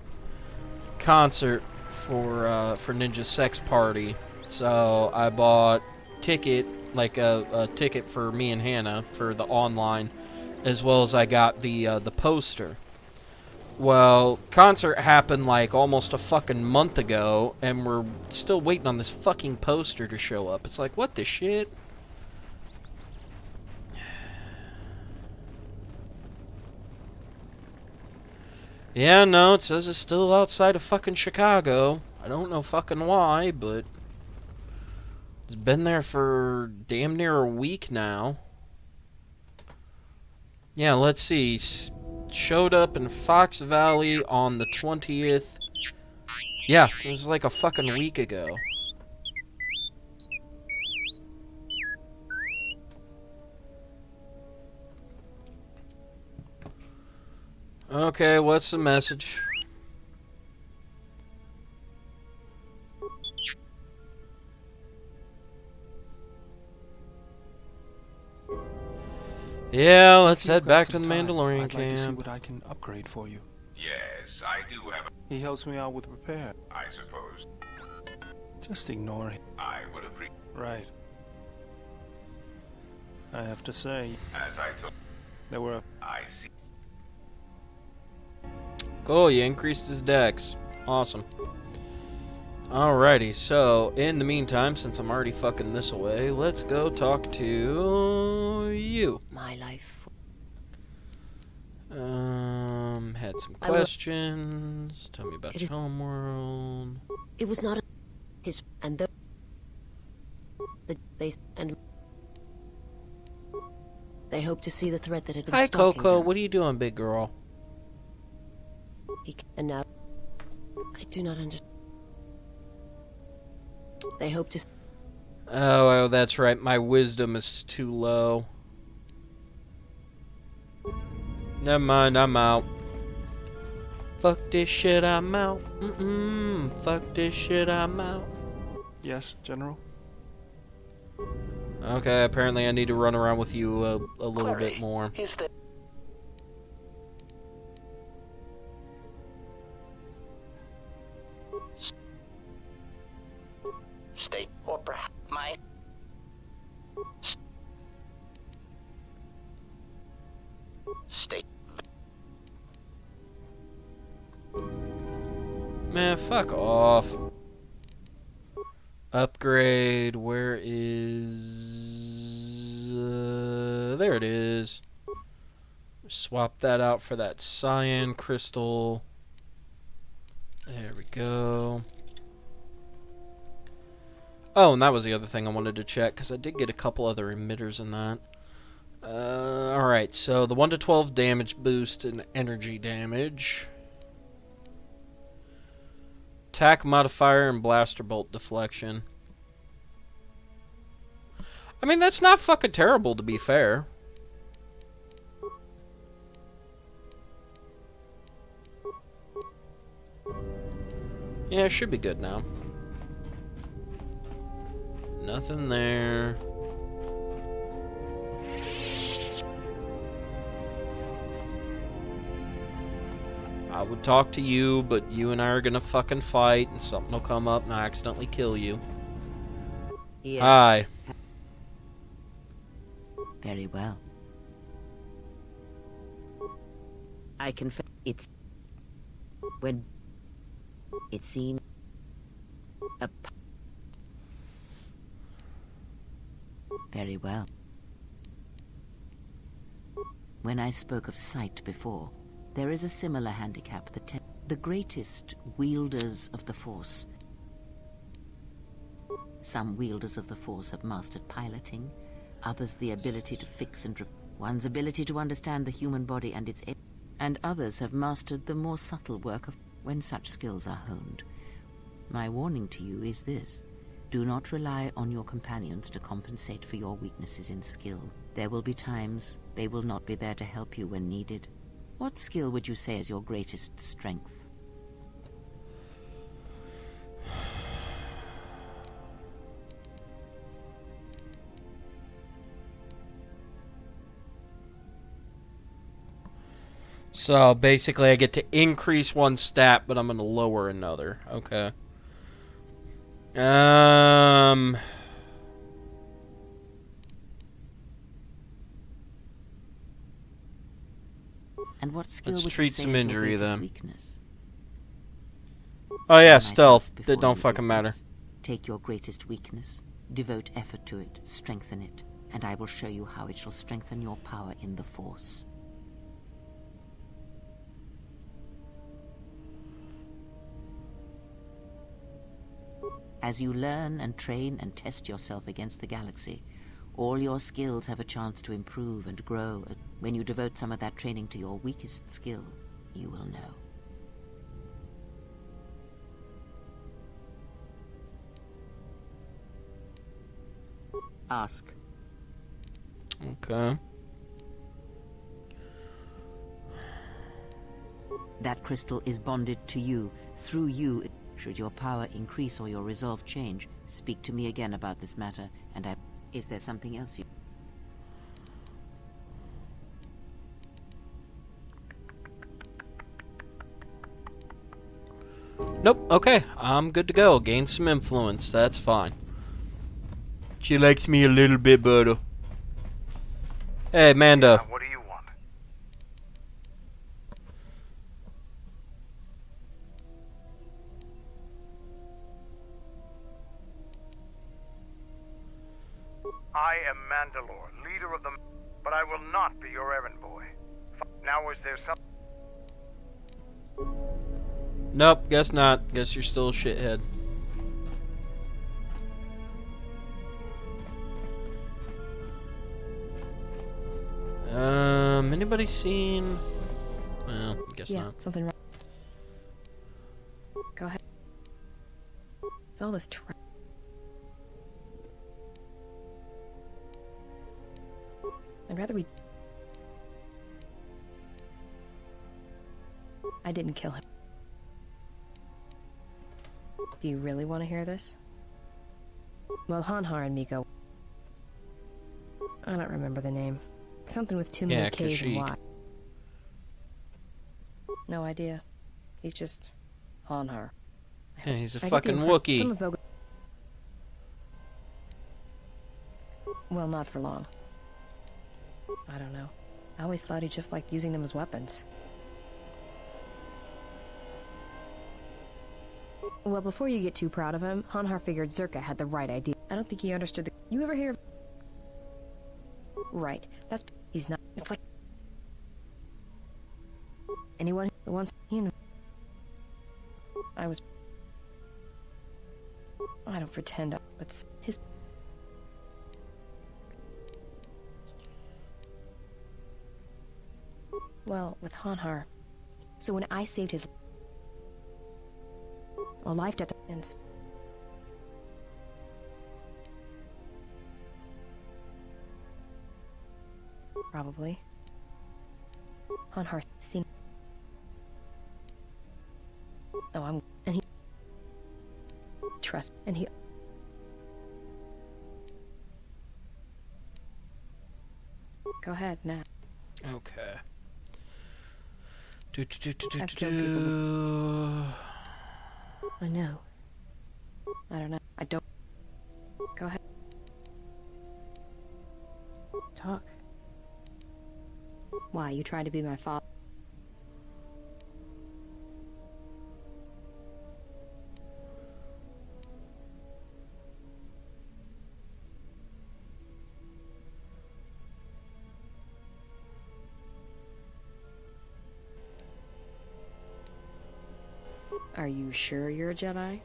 Speaker 1: concert for Ninja Sex Party. So I bought ticket, like a ticket for me and Hannah for the online, as well as I got the poster. Well, concert happened like almost a fucking month ago, and we're still waiting on this fucking poster to show up. It's like, what the shit? Yeah, no, it says it's still outside of fucking Chicago. I don't know fucking why, but it's been there for damn near a week now. Yeah, let's see. Showed up in Fox Valley on the 20th. Yeah, it was like a fucking week ago. Okay, what's the message? Yeah, let's head back to the Mandalorian
Speaker 19: I'd like to see
Speaker 1: camp.
Speaker 19: what I can upgrade for you.
Speaker 9: Yes, I do have a...
Speaker 19: He helps me out with repair.
Speaker 9: I suppose.
Speaker 19: Just ignore him.
Speaker 9: I would appreciate...
Speaker 19: Right. I have to say,
Speaker 9: As I told...
Speaker 19: there were...
Speaker 9: I see.
Speaker 1: Cool, you increased his dex. Awesome. Alrighty, so in the meantime, since I'm already fucking this away, let's go talk to you.
Speaker 11: My life.
Speaker 1: Had some questions. Tell me about your homeworld.
Speaker 11: It was not his and they hope to see the threat that had been
Speaker 1: Hi,
Speaker 11: stalking
Speaker 1: Coco.
Speaker 11: them.
Speaker 1: What are you doing, big girl?
Speaker 11: And now I do not understand. They hope to.
Speaker 1: Oh, that's right. My wisdom is too low. Never mind, I'm out. Fuck this shit, I'm out. Fuck this shit, I'm out.
Speaker 19: Yes, General?
Speaker 1: Okay, apparently I need to run around with you a little bit more.
Speaker 20: State or perhaps my state.
Speaker 1: Man, fuck off. Upgrade, where is... there it is. Swap that out for that cyan crystal. There we go. Oh, and that was the other thing I wanted to check, because I did get a couple other emitters in that. Alright, so the 1 to 12 damage boost and energy damage. Attack modifier and blaster bolt deflection. I mean, that's not fucking terrible, to be fair. Yeah, it should be good now. Nothing there. I would talk to you, but you and I are gonna fucking fight, and something will come up and I accidentally kill you.
Speaker 13: Yes.
Speaker 1: Hi.
Speaker 13: Very well. I confess it's when it seemed a very well. When I spoke of sight before, there is a similar handicap. The greatest wielders of the Force. Some wielders of the Force have mastered piloting, others the ability to fix and one's ability to understand the human body and its and others have mastered the more subtle work of when such skills are honed. My warning to you is this: do not rely on your companions to compensate for your weaknesses in skill. There will be times they will not be there to help you when needed. What skill would you say is your greatest strength?
Speaker 1: So basically I get to increase one stat, but I'm going to lower another. Okay. And
Speaker 13: what skill
Speaker 1: let's
Speaker 13: would
Speaker 1: treat
Speaker 13: you say
Speaker 1: some
Speaker 13: is
Speaker 1: injury
Speaker 13: your greatest
Speaker 1: then.
Speaker 13: weakness?
Speaker 1: Oh yeah,
Speaker 13: When I
Speaker 1: stealth.
Speaker 13: talk
Speaker 1: That
Speaker 13: before
Speaker 1: don't
Speaker 13: in
Speaker 1: fucking matter.
Speaker 13: business, take your greatest weakness, devote effort to it, strengthen it, and I will show you how it shall strengthen your power in the Force. As you learn and train and test yourself against the galaxy, all your skills have a chance to improve and grow. When you devote some of that training to your weakest skill, you will know. Ask.
Speaker 1: Okay.
Speaker 13: That crystal is bonded to you. Through you, should your power increase or your resolve change, speak to me again about this matter, and I... Is there something else you...
Speaker 1: Nope, okay. I'm good to go. Gain some influence. That's fine. She likes me a little bit better. Hey, Mando.
Speaker 9: What do you want? I am Mandalore, leader of the... But I will not be your errand boy. Now is there some...
Speaker 1: Nope, guess not. Guess you're still a shithead. Anybody seen... Well, guess not.
Speaker 21: Something wrong. Go ahead. It's all this I'd rather we... I didn't kill him. Do you really want to hear this? Well, Hanhar and Miko... I don't remember the name. Something with too many K's and Y. No idea. He's just Hanhar.
Speaker 1: Yeah, he's a fucking Wookiee.
Speaker 21: Well, not for long. I don't know. I always thought he just liked using them as weapons. Well, before you get too proud of him, Hanhar figured Zerka had the right idea. I don't think he understood the... You ever hear of... Right. That's... He's not... It's like... anyone who wants, you know. I don't pretend, but his. Well, with Hanhar. So when I saved his. Well, life debt ends. Probably. Hanhar seen. Oh, and he trust, and he. Go ahead now.
Speaker 1: Okay.
Speaker 21: I've killed people. I know. I don't know. I don't. Go ahead. Talk. Why, you tried to be my father? Are you sure you're a Jedi?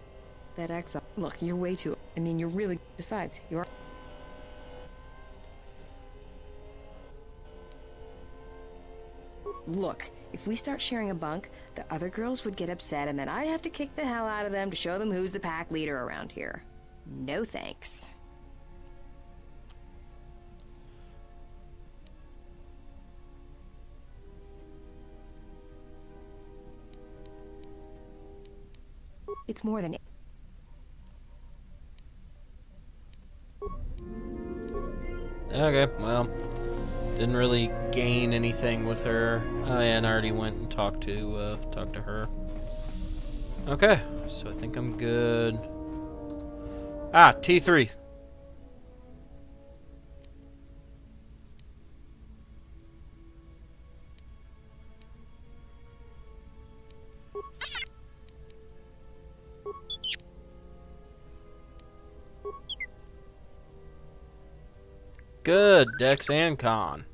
Speaker 21: That exile. Look, you're way too. I mean, you're really. Besides, you're. Look, if we start sharing a bunk, the other girls would get upset, and then I'd have to kick the hell out of them to show them who's the pack leader around here. No thanks. It's more than.
Speaker 1: Okay, well, didn't really gain anything with her. Oh yeah, and I already went and talked to her. Okay, so I think I'm good. Ah, T3. Good, Dex and Con.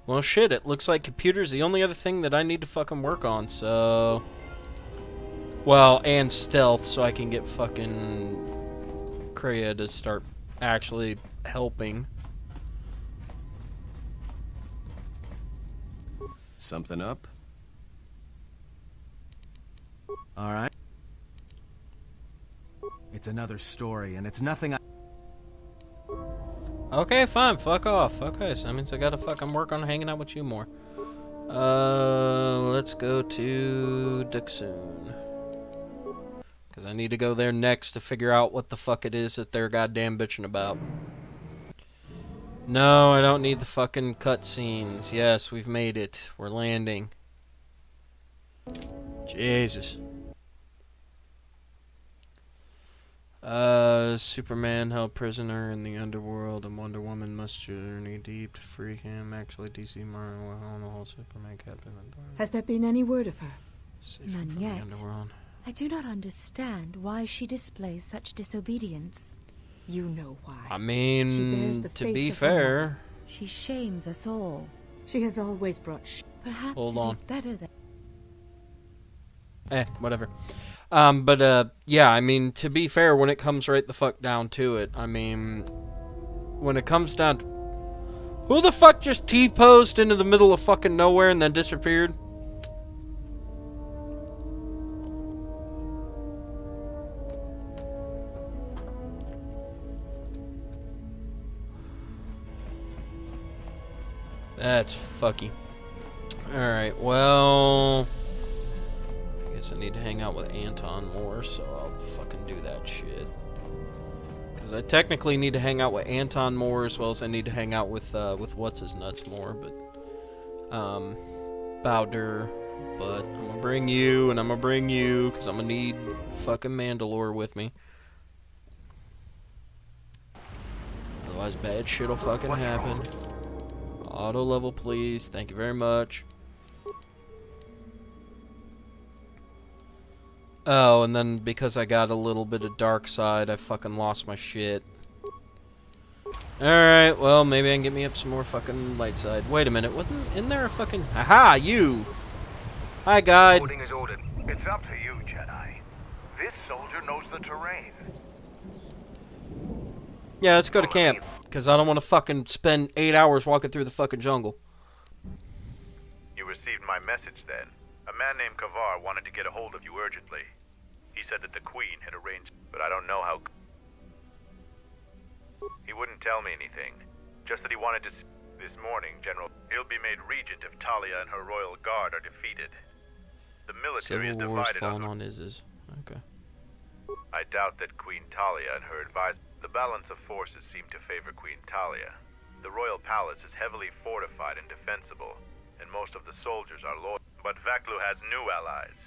Speaker 1: Well, shit, it looks like computer's the only other thing that I need to fucking work on, so... Well, and stealth, so I can get fucking Kreia to start actually helping.
Speaker 18: Something up?
Speaker 7: All right. It's another story, and it's nothing.
Speaker 1: Okay, fine. Fuck off. Okay, so that means I gotta fucking work on hanging out with you more. Let's go to Dixon. Because I need to go there next to figure out what the fuck it is that they're goddamn bitching about. No, I don't need the fucking cutscenes. Yes, we've made it. We're landing. Jesus. Superman held prisoner in the underworld, and Wonder Woman must journey deep to free him. Actually, DC Marvel on the whole Superman captain.
Speaker 3: Has there been any word of her?
Speaker 22: None yet. I do not understand why she displays such disobedience.
Speaker 3: You know why.
Speaker 1: I mean, to be fair,
Speaker 22: she shames us all.
Speaker 3: She has always brought
Speaker 22: Perhaps
Speaker 1: hold
Speaker 22: it
Speaker 1: on.
Speaker 22: is better than.
Speaker 1: Whatever. Yeah, I mean, to be fair, when it comes right the fuck down to it, I mean, when it comes down to... Who the fuck just T-posed into the middle of fucking nowhere and then disappeared? That's fucky. Alright, well... I guess I need to hang out with Anton more, so I'll fucking do that shit. Because I technically need to hang out with Anton more, as well as I need to hang out with What's-His-Nuts more, but... Bowder. But I'm gonna bring you, and I'm gonna bring you, because I'm gonna need fucking Mandalore with me. Otherwise bad shit'll fucking happen. Auto level, please. Thank you very much. Oh, and then because I got a little bit of dark side, I fucking lost my shit. Alright, well, maybe I can get me up some more fucking light side. Wait a minute, isn't there a fucking... Aha, you! Hi, guide.
Speaker 9: Boarding is ordered. It's up to you, Jedi. This soldier knows the terrain.
Speaker 1: Yeah, let's go to camp. Because I don't want to fucking spend 8 hours walking through the fucking jungle.
Speaker 9: You received my message then. A man named KOTOR wanted to get a hold of you urgently. He said that the Queen had arranged, but I don't know how... He wouldn't tell me anything. Just that he wanted to... This morning, General... He'll be made regent if Talia and her royal guard are defeated. The military
Speaker 1: Civil
Speaker 9: is
Speaker 1: War's
Speaker 9: divided
Speaker 1: falling
Speaker 9: on...
Speaker 1: on Isis. Okay.
Speaker 9: I doubt that Queen Talia and her advisors... The balance of forces seem to favor Queen Talia. The royal palace is heavily fortified and defensible, and most of the soldiers are loyal. But Vaklu has new allies.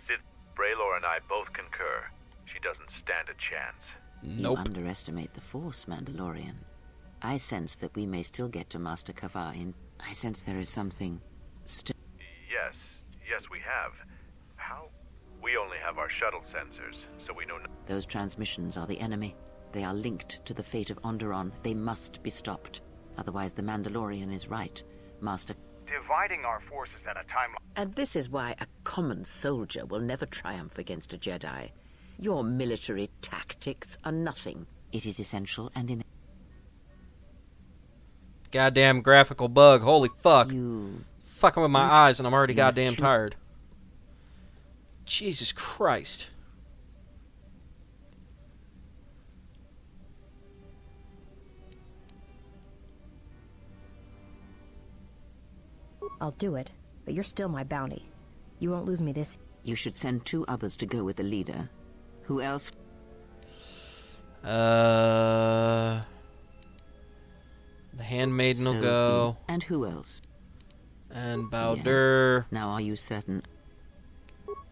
Speaker 9: Sith, Braylor and I both concur. She doesn't stand a chance.
Speaker 13: You underestimate the Force, Mandalorian. I sense that we may still get to Master KOTOR in... I sense there is something...
Speaker 9: Yes, we have. How? We only have our shuttle sensors, so we know
Speaker 13: Those transmissions are the enemy. They are linked to the fate of Onderon. They must be stopped. Otherwise the Mandalorian is right. Master...
Speaker 9: Dividing our forces at a time...
Speaker 13: And this is why a common soldier will never triumph against a Jedi. Your military tactics are nothing. It is essential and in...
Speaker 1: Goddamn graphical bug. Holy fuck. Fucking with my eyes and I'm already goddamn tired. Jesus Christ.
Speaker 21: I'll do it, but you're still my bounty. You won't lose me this...
Speaker 13: You should send 2 others to go with the leader. Who else?
Speaker 1: The handmaiden will go.
Speaker 13: And who else?
Speaker 1: And Baldur.
Speaker 13: Yes. Now are you certain?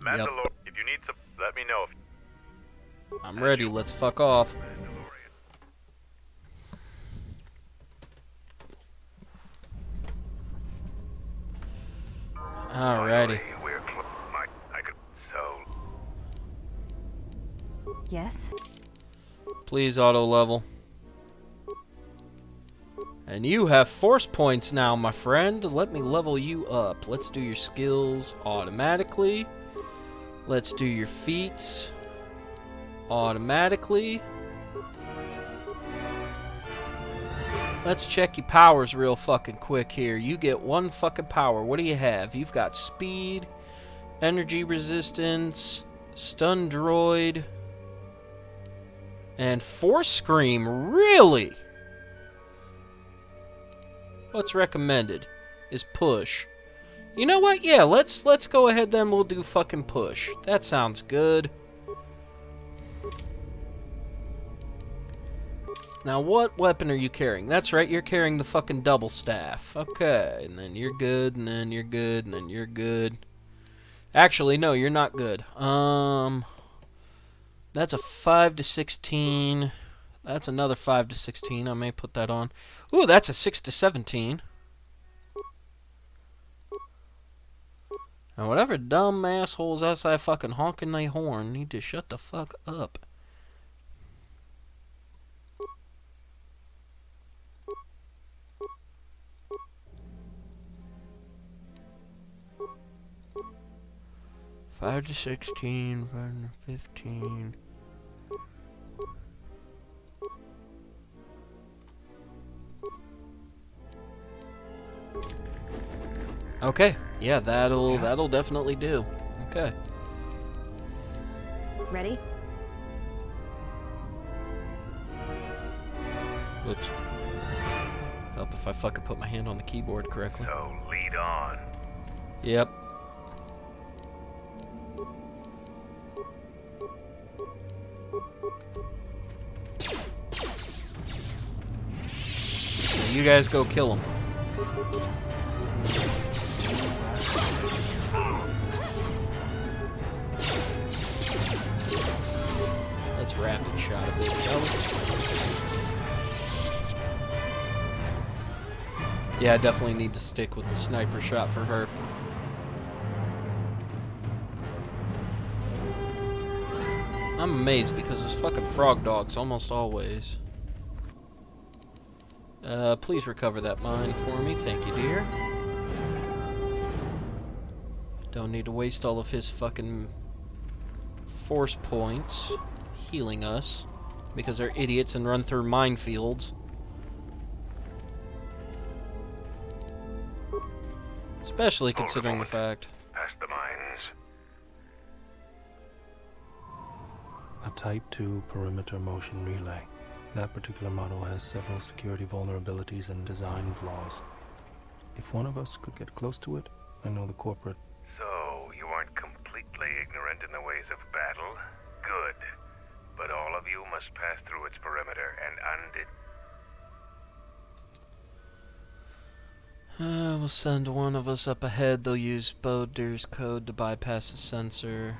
Speaker 9: Mandalorian, if you need some, let me know.
Speaker 1: I'm ready, let's fuck off. Alrighty.
Speaker 22: Yes?
Speaker 1: Please auto level. And you have force points now, my friend. Let me level you up. Let's do your skills automatically. Let's do your feats automatically. Let's check your powers real fucking quick here. You get 1 fucking power. What do you have? You've got speed, energy resistance, stun droid, and force scream. Really? What's recommended is push. You know what? Yeah, let's go ahead then. We'll do fucking push. That sounds good. Now, what weapon are you carrying? That's right, you're carrying the fucking double staff. Okay, and then you're good, and then you're good, and then you're good. Actually, no, you're not good. That's a 5 to 16. That's another 5 to 16. I may put that on. Ooh, that's a 6 to 17. Now, whatever dumb assholes outside fucking honking their horn need to shut the fuck up. Five to 16, 5 to 15. Okay, yeah, that'll definitely do. Okay.
Speaker 21: Ready?
Speaker 1: Whoops. Help if I fucking put my hand on the keyboard correctly.
Speaker 9: So, lead on.
Speaker 1: Yep. Now you guys go kill him. Let's rapid shot a bit, shall we? Yeah, I definitely need to stick with the sniper shot for her. I'm amazed because there's fucking frog dogs almost always. Please recover that mine for me. Thank you, dear. Don't need to waste all of his fucking force points healing us because they're idiots and run through minefields. Especially considering the fact.
Speaker 9: Past the mines.
Speaker 19: A Type 2 perimeter motion relay. That particular model has several security vulnerabilities and design flaws. If one of us could get close to it, I know the corporate...
Speaker 9: So, you aren't completely ignorant in the ways of battle? Good. But all of you must pass through its perimeter and
Speaker 1: We'll send one of us up ahead. They'll use Boder's code to bypass the sensor.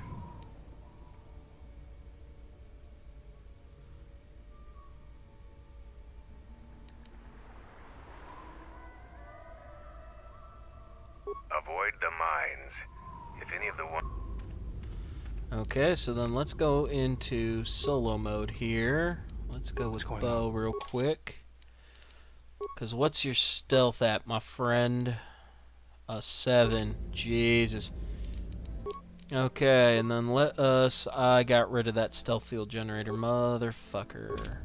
Speaker 9: avoid the mines. If any of the one...
Speaker 1: Okay, so then let's go into solo mode here. Let's go with bow real quick. Because what's your stealth at, my friend? A 7. Jesus. Okay, and then let us... I got rid of that stealth field generator, motherfucker.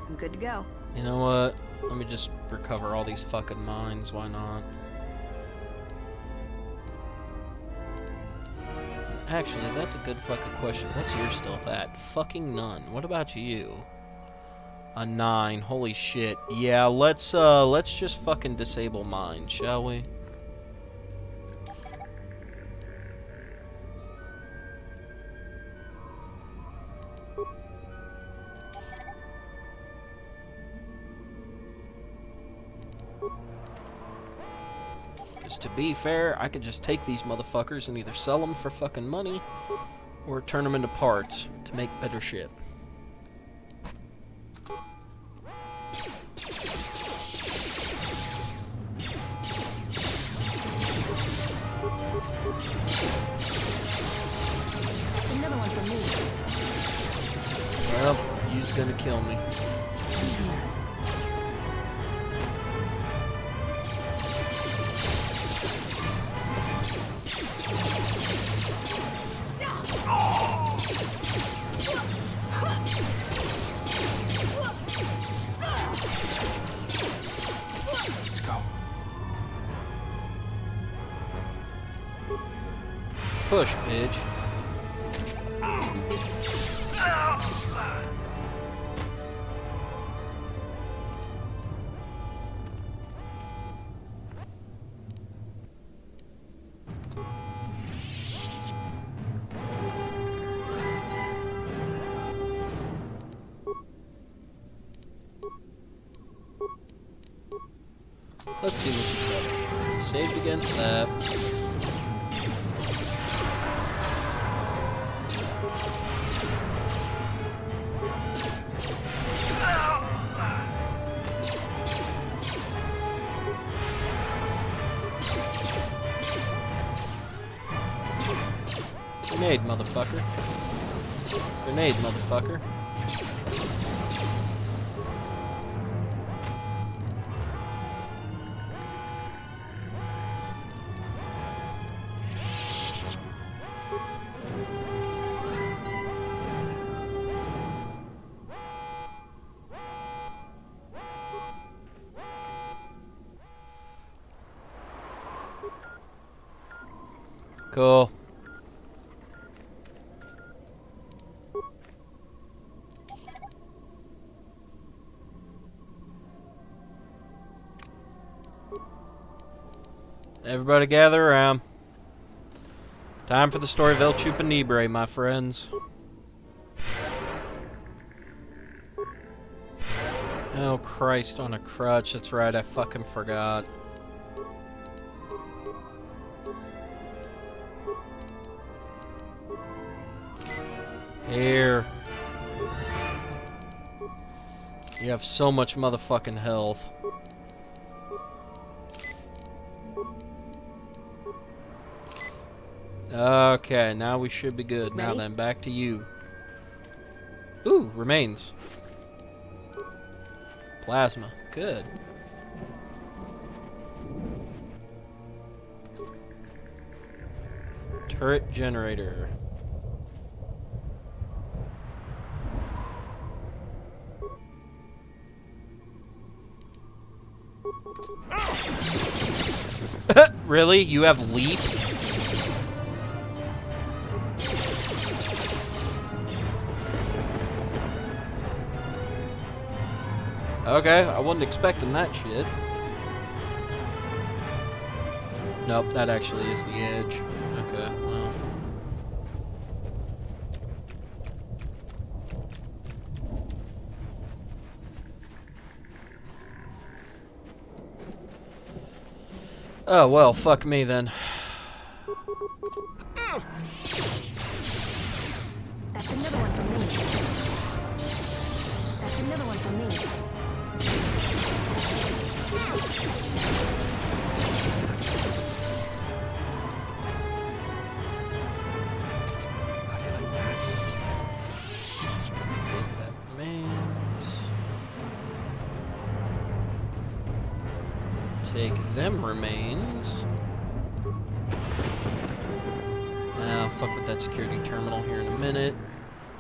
Speaker 3: I'm good to go.
Speaker 1: You know what? Let me just recover all these fucking mines, why not? Actually, that's a good fucking question. What's your stealth at? Fucking none. What about you? A 9. Holy shit. Yeah, let's just fucking disable mine, shall we? Because to be fair, I could just take these motherfuckers and either sell them for fucking money or turn them into parts to make better shit.
Speaker 3: That's another one for me.
Speaker 1: Well, you's gonna kill me.
Speaker 19: Let's go.
Speaker 1: Push, bitch. Let's see what you got. Saved against that. Grenade, motherfucker. Grenade, motherfucker. Cool. Everybody gather around. Time for the story of El Chupanibre, my friends. Oh, Christ on a crutch. That's right, I fucking forgot. Here. You have so much motherfucking health. Okay, now we should be good. Now then, back to you. Ooh, remains. Plasma. Good. Turret generator. Really? You have leap? Okay, I wasn't expecting that shit. Nope, that actually is the edge. Okay, well. Oh, well, fuck me then.
Speaker 22: That's another one for me. That's another one for me.
Speaker 1: Take them remains. Now, fuck with that security terminal here in a minute.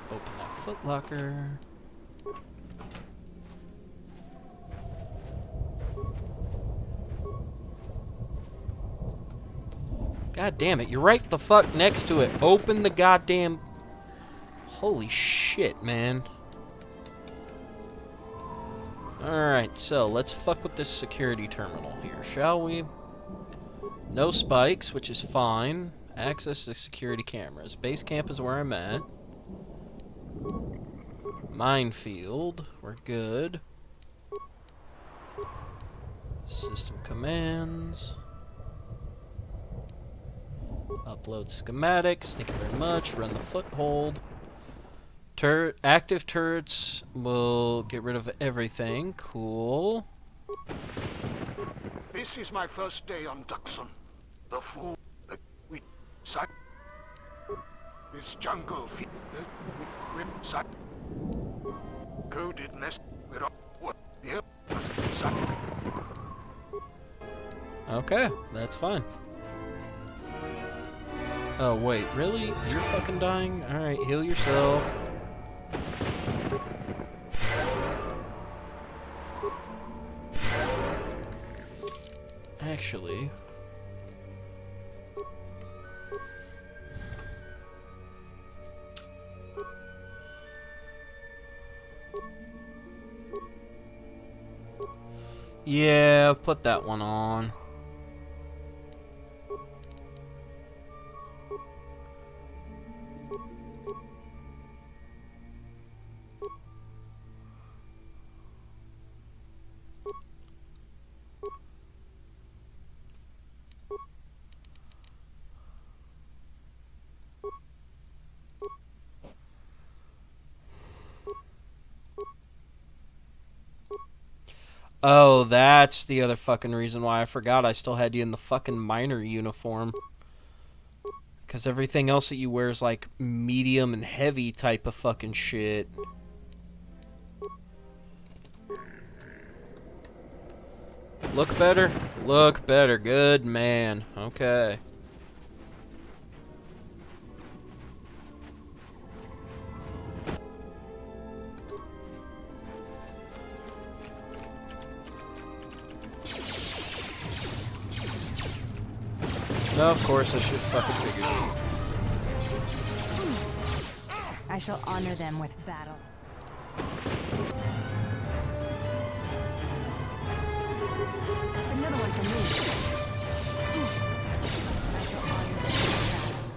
Speaker 1: Open that footlocker. God damn it, you're right the fuck next to it. Open the goddamn... Holy shit, man. Alright, so let's fuck with this security terminal here, shall we? No spikes, which is fine. Access the security cameras. Base camp is where I'm at. Minefield, we're good. System commands. Upload schematics, thank you very much. Run the foothold. Active turrets will get rid of everything. Cool.
Speaker 12: This is my first day on Duxon. The fool that we sight. This jungle fit with sight. Coded nest with what the
Speaker 1: Okay, that's fine. Oh wait, really? You're fucking dying? Alright, heal yourself. Actually... yeah, I've put that one on. Oh, that's the other fucking reason why I forgot I still had you in the fucking miner uniform. Because everything else that you wear is like medium and heavy type of fucking shit. Look better? Look better. Good man. Okay. No, of course, I should fucking figure it.
Speaker 22: I shall honor them with battle. That's another one for me. I shall honor them with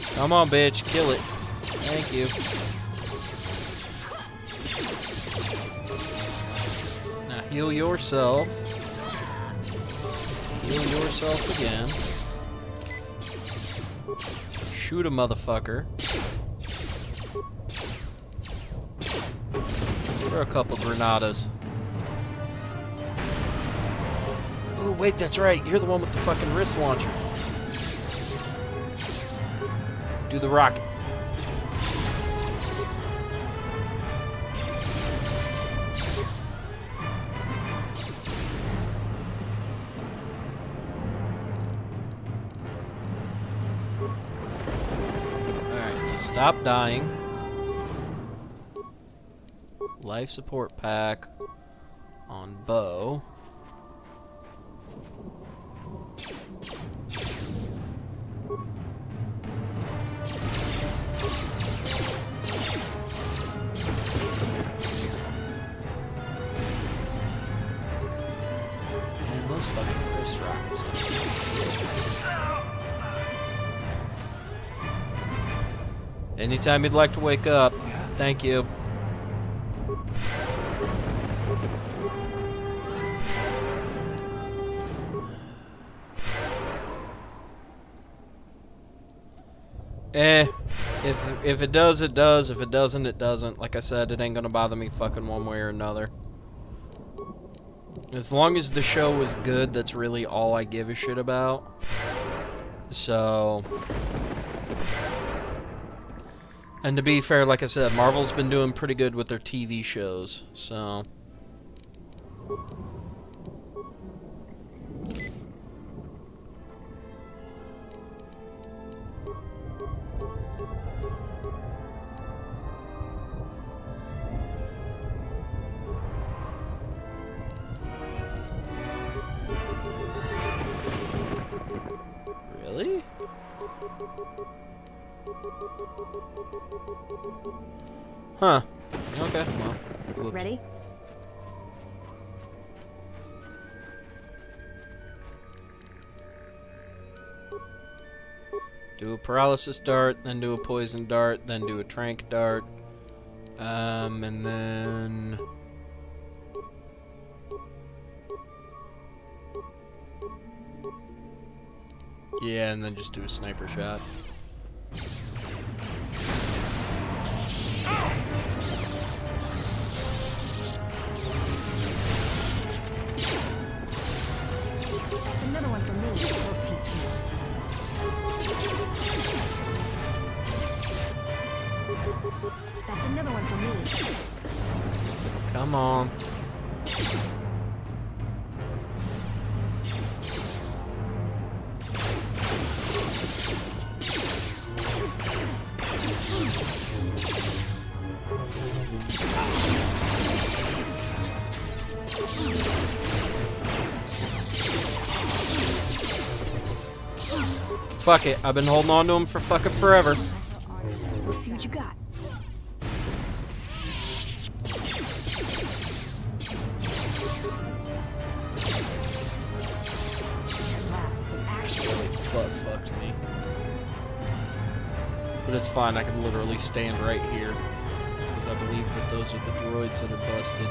Speaker 22: battle.
Speaker 1: Come on, bitch, kill it. Thank you. Now heal yourself. Heal yourself again. Shoot a motherfucker. Throw a couple granadas. Oh, wait, that's right. You're the one with the fucking wrist launcher. Do the rocket. Alright, now stop dying. Life support pack on bow. And those fucking wrist rockets don't do shit. Anytime you'd like to wake up, thank you. If it does, it does. If it doesn't, it doesn't. Like I said, it ain't gonna bother me fucking one way or another. As long as the show is good, that's really all I give a shit about. So... And to be fair, like I said, Marvel's been doing pretty good with their TV shows, so... Really? Huh. Okay, well. Whoops.
Speaker 21: Ready?
Speaker 1: Do a paralysis dart, then do a poison dart, then do a trank dart. And then... Yeah, and then just do a sniper shot.
Speaker 22: That's another one for me. This will teach you. That's another one for me.
Speaker 1: Come on. Fuck it, I've been holding on to him for fucking forever.
Speaker 22: Let's see what you got.
Speaker 1: Butt fucked me. But it's fine, I can literally stand right here. Because I believe that those are the droids that are busted.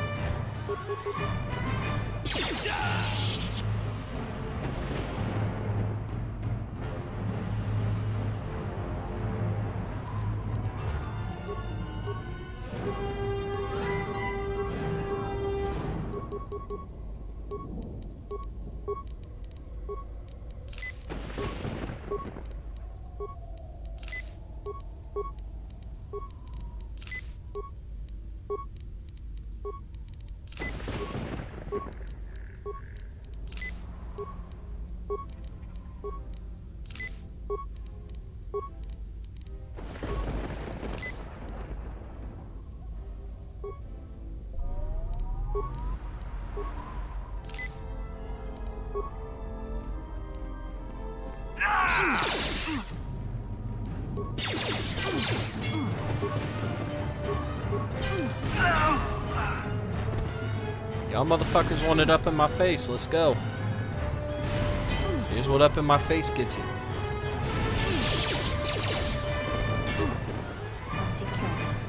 Speaker 1: Y'all motherfuckers want it up in my face. Let's go. Here's what up in my face gets you.
Speaker 22: Let's take care of this.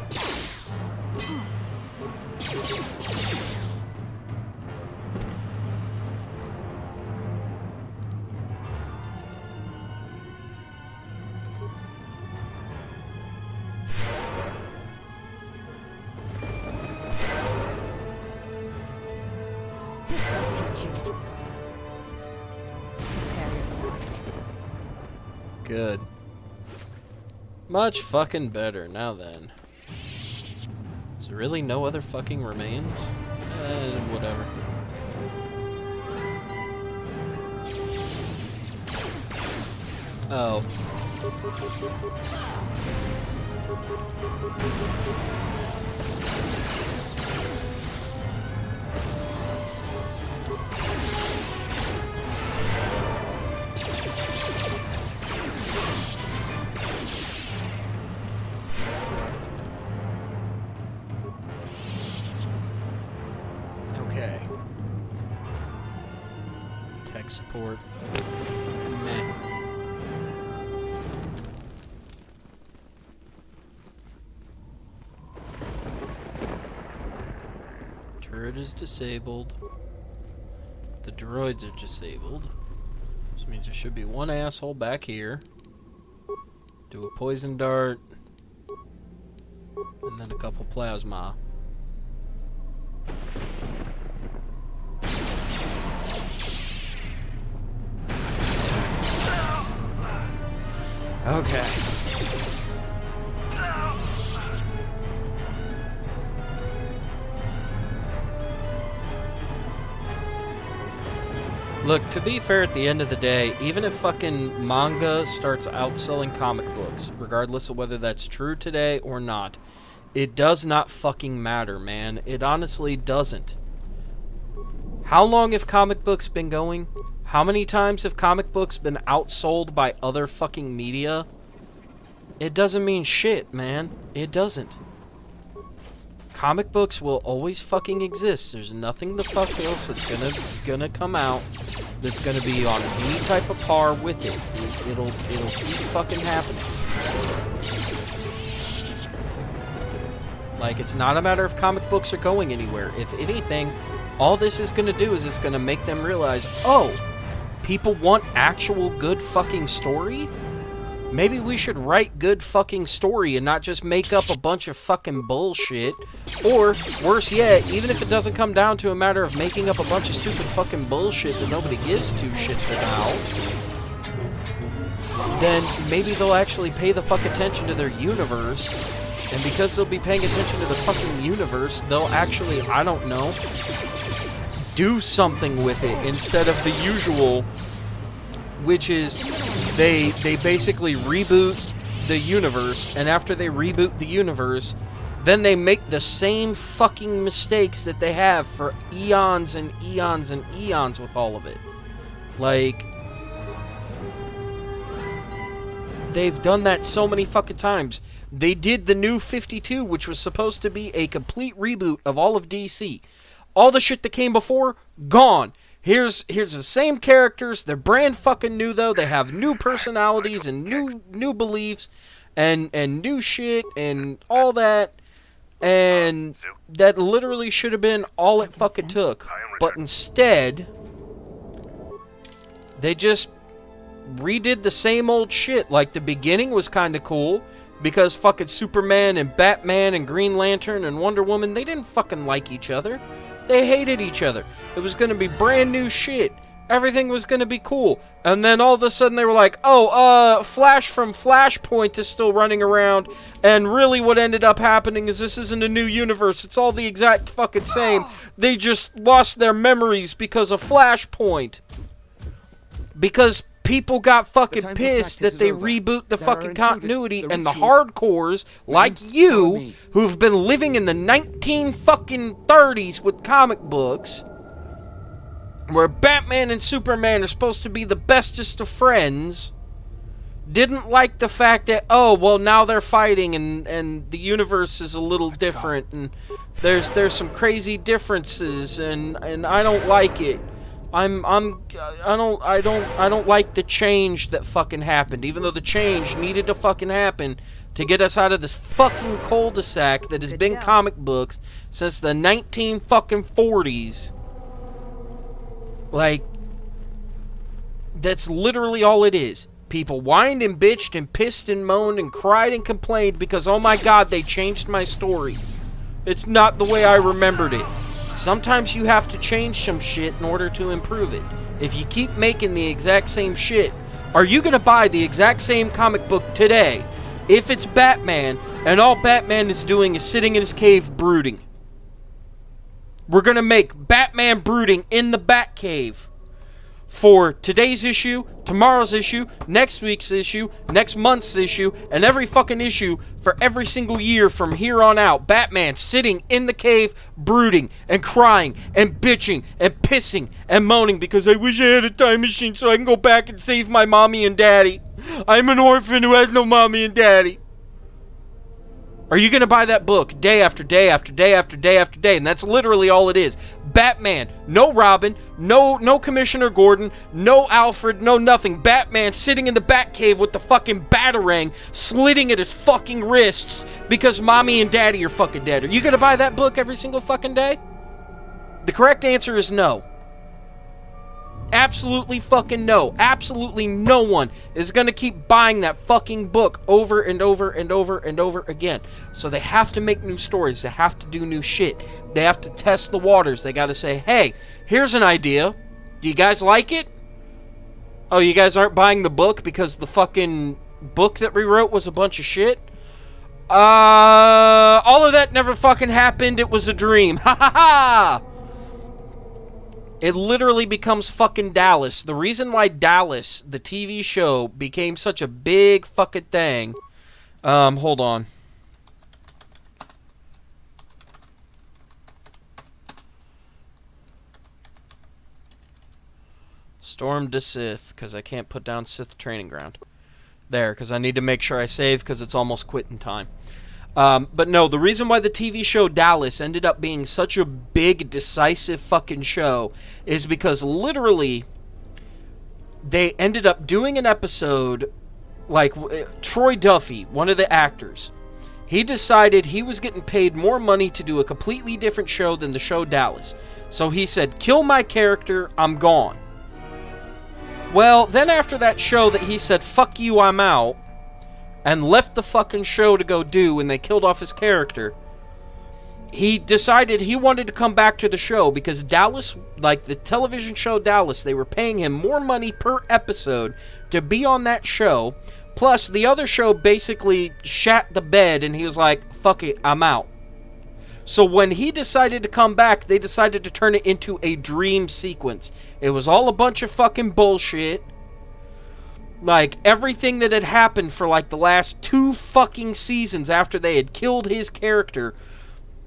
Speaker 22: This will teach you. Prepare yourself.
Speaker 1: Good. Much fucking better. Now then. Is there really no other fucking remains? Whatever. Oh. Okay. Tech support. Meh. Turret is disabled. The droids are disabled. Which means there should be one asshole back here. Do a poison dart. And then a couple plasma. Okay. Look, to be fair, at the end of the day, even if fucking manga starts outselling comic books, regardless of whether that's true today or not, it does not fucking matter, man. It honestly doesn't. How long have comic books been going? How many times have comic books been outsold by other fucking media? It doesn't mean shit, man. It doesn't. Comic books will always fucking exist. There's nothing the fuck else that's gonna come out that's gonna be on any type of par with it. It'll keep fucking happening. Like, it's not a matter of comic books are going anywhere. If anything, all this is gonna do is it's gonna make them realize, oh, people want actual good fucking story? Maybe we should write good fucking story and not just make up a bunch of fucking bullshit. Or, worse yet, even if it doesn't come down to a matter of making up a bunch of stupid fucking bullshit that nobody gives two shits about, then maybe they'll actually pay the fuck attention to their universe. And because they'll be paying attention to the fucking universe, they'll actually, I don't know, do something with it instead of the usual, which is they basically reboot the universe, and after they reboot the universe, then they make the same fucking mistakes that they have for eons and eons and eons with all of it. Like, they've done that so many fucking times. They did the New 52, which was supposed to be a complete reboot of all of DC. All the shit that came before, gone. Here's the same characters. They're brand fucking new, though. They have new personalities and new beliefs and new shit and all that. And that literally should have been all it fucking took. But instead, they just redid the same old shit. Like, the beginning was kind of cool because fucking Superman and Batman and Green Lantern and Wonder Woman, they didn't fucking like each other. They hated each other. It was going to be brand new shit. Everything was going to be cool. And then all of a sudden they were like, oh, Flash from Flashpoint is still running around. And really what ended up happening is this isn't a new universe. It's all the exact fucking same. They just lost their memories because of Flashpoint. Because people got fucking pissed that they reboot the fucking continuity, and the hardcores like you, who've been living in the 1930s with comic books, where Batman and Superman are supposed to be the bestest of friends, didn't like the fact that, oh, well, now they're fighting and the universe is a little different and there's some crazy differences and I don't like it. I don't like the change that fucking happened, even though the change needed to fucking happen to get us out of this fucking cul-de-sac that has been comic books since the 1940s. Like, that's literally all it is. People whined and bitched and pissed and moaned and cried and complained because, oh my god, they changed my story. It's not the way I remembered it. Sometimes you have to change some shit in order to improve it. If you keep making the exact same shit, are you going to buy the exact same comic book today if it's Batman and all Batman is doing is sitting in his cave brooding? We're going to make Batman brooding in the Batcave for today's issue, tomorrow's issue, next week's issue, next month's issue, and every fucking issue for every single year from here on out. Batman sitting in the cave, brooding and crying and bitching and pissing and moaning because I wish I had a time machine so I can go back and save my mommy and daddy. I'm an orphan who has no mommy and daddy. Are you going to buy that book day after day after day after day after day? And that's literally all it is. Batman, no Robin, no Commissioner Gordon, no Alfred, no nothing. Batman sitting in the Batcave with the fucking Batarang slitting at his fucking wrists because mommy and daddy are fucking dead. Are you going to buy that book every single fucking day? The correct answer is no. Absolutely fucking no. Absolutely no one is going to keep buying that fucking book over and over and over and over again. So they have to make new stories. They have to do new shit. They have to test the waters. They got to say, hey, here's an idea. Do you guys like it? Oh, you guys aren't buying the book because the fucking book that we wrote was a bunch of shit? All of that never fucking happened. It was a dream. Ha ha ha! It literally becomes fucking Dallas. The reason why Dallas, the TV show, became such a big fucking thing. Hold on. Storm to Sith, because I can't put down Sith Training Ground. There, because I need to make sure I save, because it's almost quitting time. But no, the reason why the TV show Dallas ended up being such a big, decisive fucking show is because literally they ended up doing an episode like Troy Duffy, one of the actors. He decided he was getting paid more money to do a completely different show than the show Dallas. So he said, kill my character, I'm gone. Well, then after that show that he said, fuck you, I'm out, and left the fucking show to go do, and they killed off his character, he decided he wanted to come back to the show because Dallas, like the television show Dallas, they were paying him more money per episode to be on that show. Plus, the other show basically shat the bed, and he was like, fuck it, I'm out. So when he decided to come back, they decided to turn it into a dream sequence. It was all a bunch of fucking bullshit. Like, everything that had happened for, like, the last 2 fucking seasons after they had killed his character,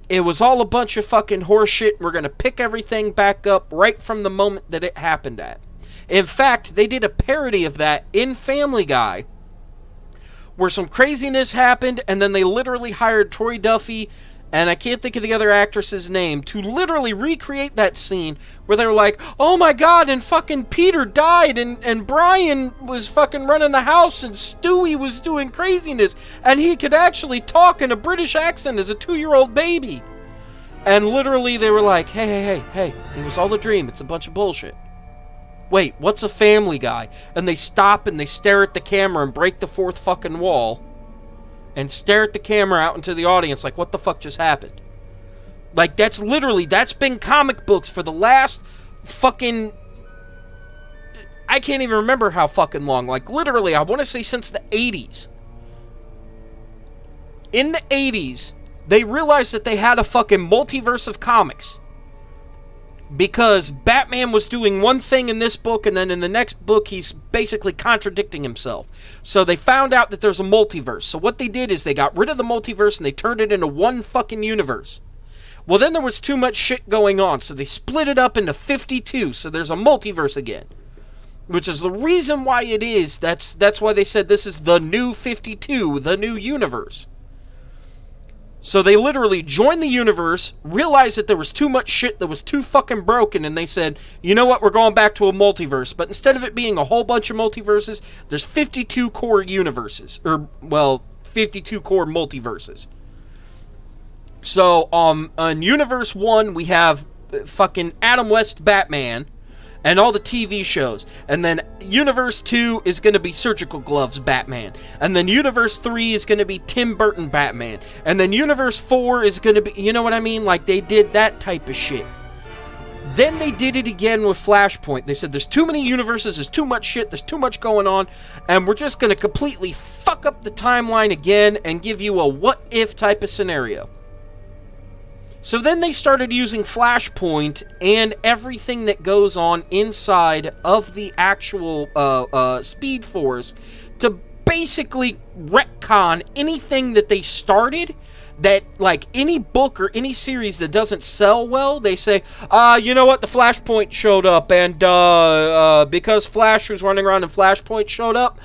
Speaker 1: it was all a bunch of fucking horseshit. We're gonna pick everything back up right from the moment that it happened at. In fact, they did a parody of that in Family Guy, where some craziness happened, and then they literally hired Troy Duffy, and I can't think of the other actress's name, to literally recreate that scene where they were like, oh my god, and fucking Peter died, and Brian was fucking running the house, and Stewie was doing craziness, and he could actually talk in a British accent as a 2-year-old baby. And literally they were like, hey, it was all a dream, it's a bunch of bullshit. Wait, what's a Family Guy? And they stop and they stare at the camera and break the 4th fucking wall. And stare at the camera out into the audience like, what the fuck just happened? Like, that's been comic books for the last fucking... I can't even remember how fucking long. Like, literally, I want to say since the 80s. In the 80s, they realized that they had a fucking multiverse of comics. Because Batman was doing one thing in this book, and then in the next book, he's basically contradicting himself. So they found out that there's a multiverse. So what they did is they got rid of the multiverse, and they turned it into one fucking universe. Well, then there was too much shit going on, so they split it up into 52, so there's a multiverse again. Which is the reason why it is, that's why they said this is the new 52, the new universe. So they literally joined the universe, realized that there was too much shit that was too fucking broken, and they said, you know what, we're going back to a multiverse. But instead of it being a whole bunch of multiverses, there's 52 core universes. Or, well, 52 core multiverses. So, on Universe 1, we have fucking Adam West Batman. and all the TV shows. And then Universe 2 is going to be Surgical Gloves Batman. And then Universe 3 is going to be Tim Burton Batman. And then Universe 4 is going to be, you know what I mean? Like, they did that type of shit. Then they did it again with Flashpoint. They said there's too many universes, there's too much shit, there's too much going on, and we're just going to completely fuck up the timeline again and give you a what-if type of scenario. So then they started using Flashpoint and everything that goes on inside of the actual Speed Force to basically retcon anything that they started. That, like, any book or any series that doesn't sell well, they say, you know what, the Flashpoint showed up, and because Flash was running around and Flashpoint showed up,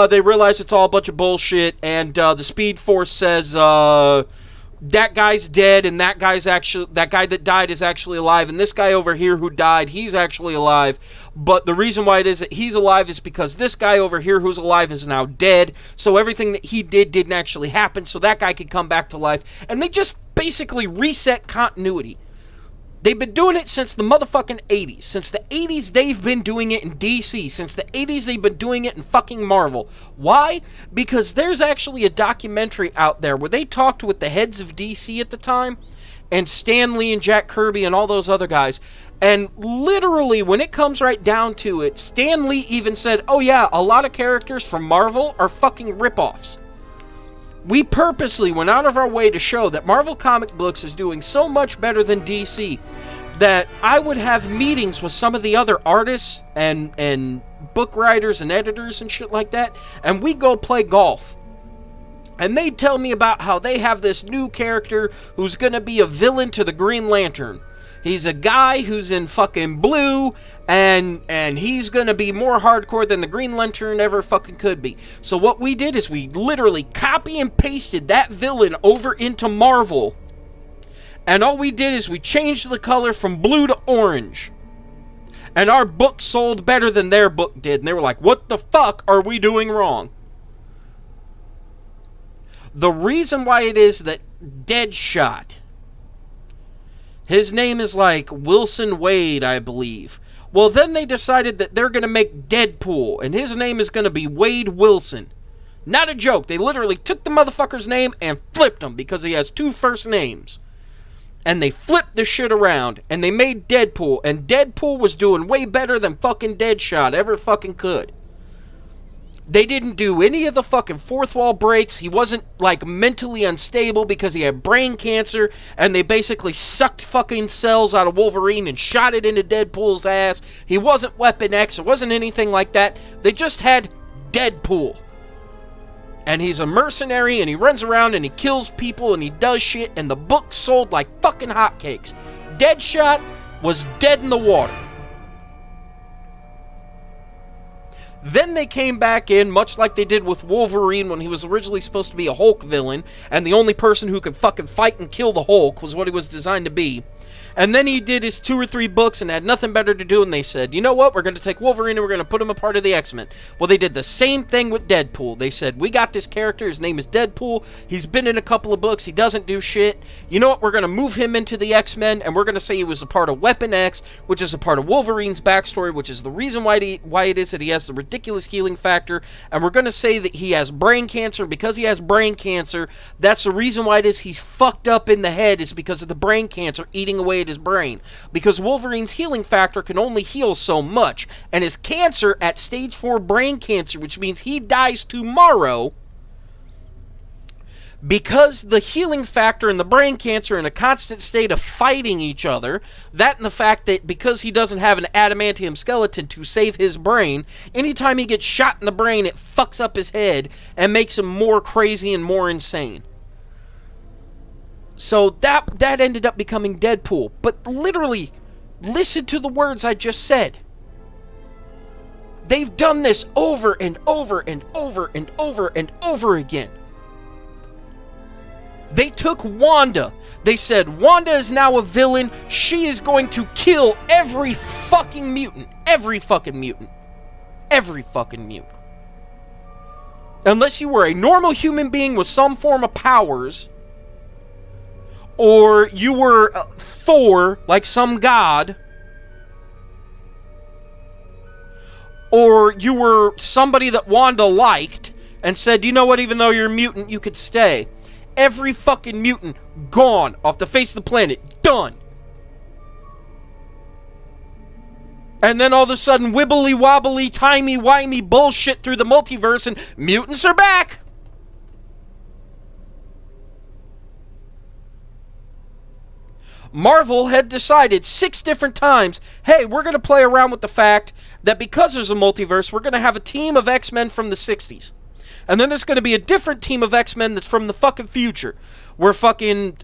Speaker 1: they realized it's all a bunch of bullshit, and the Speed Force says, that guy's dead, and that guy that died is actually alive, and this guy over here who died, he's actually alive, but the reason why it is that he's alive is because this guy over here who's alive is now dead, so everything that he did didn't actually happen, so that guy could come back to life, and they just basically reset continuity. They've been doing it since the motherfucking 80s. Since the 80s, they've been doing it in DC. Since the 80s, they've been doing it in fucking Marvel. Why? Because there's actually a documentary out there where they talked with the heads of DC at the time, and Stan Lee and Jack Kirby and all those other guys. And literally, when it comes right down to it, Stan Lee even said, oh yeah, a lot of characters from Marvel are fucking ripoffs. We purposely went out of our way to show that Marvel Comic Books is doing so much better than DC that I would have meetings with some of the other artists and book writers and editors and shit like that, and we'd go play golf. And they'd tell me about how they have this new character who's going to be a villain to the Green Lantern. He's a guy who's in fucking blue, and he's gonna be more hardcore than the Green Lantern ever fucking could be. So what we did is we literally copy and pasted that villain over into Marvel, and all we did is we changed the color from blue to orange. And our book sold better than their book did, and they were like, what the fuck are we doing wrong? The reason why it is that Deadshot, his name is like Wilson Wade, I believe. Well, then they decided that they're going to make Deadpool, and his name is going to be Wade Wilson. Not a joke. They literally took the motherfucker's name and flipped him because he has two first names. And they flipped the shit around, and they made Deadpool, and Deadpool was doing way better than fucking Deadshot ever fucking could. They didn't do any of the fucking fourth wall breaks. He wasn't, like, mentally unstable because he had brain cancer, and they basically sucked fucking cells out of Wolverine and shot it into Deadpool's ass. He wasn't Weapon X. It wasn't anything like that. They just had Deadpool. And he's a mercenary, and he runs around, and he kills people, and he does shit, and the book sold like fucking hotcakes. Deadshot was dead in the water. Then they came back in, much like they did with Wolverine when he was originally supposed to be a Hulk villain, and the only person who could fucking fight and kill the Hulk was what he was designed to be. And then he did his 2 or 3 books and had nothing better to do, and they said, you know what, we're going to take Wolverine and we're going to put him a part of the X-Men. Well, they did the same thing with Deadpool. They said, we got this character, his name is Deadpool, he's been in a couple of books, he doesn't do shit. You know what, we're going to move him into the X-Men, and we're going to say he was a part of Weapon X, which is a part of Wolverine's backstory, which is the reason why it is that he has the ridiculous healing factor, and we're going to say that he has brain cancer, and because he has brain cancer, that's the reason why it is he's fucked up in the head, is because of the brain cancer eating away at his brain. Because Wolverine's healing factor can only heal so much, and his cancer at stage 4 brain cancer, which means he dies tomorrow, because the healing factor and the brain cancer are in a constant state of fighting each other, that and the fact that because he doesn't have an adamantium skeleton to save his brain, anytime he gets shot in the brain, it fucks up his head and makes him more crazy and more insane. So that ended up becoming Deadpool. But literally, listen to the words I just said. They've done this over and over and over and over and over again. They took Wanda. They said, Wanda is now a villain. She is going to kill every fucking mutant. Every fucking mutant. Every fucking mutant. Unless you were a normal human being with some form of powers, or you were Thor, like some god, or you were somebody that Wanda liked and said, you know what, even though you're a mutant, you could stay. Every fucking mutant gone off the face of the planet. Done. And then all of a sudden, wibbly wobbly, timey wimey bullshit through the multiverse, and mutants are back. Marvel had decided 6 different times, hey, we're going to play around with the fact that because there's a multiverse, we're going to have a team of X-Men from the 60s. And then there's going to be a different team of X-Men that's from the fucking future, where fucking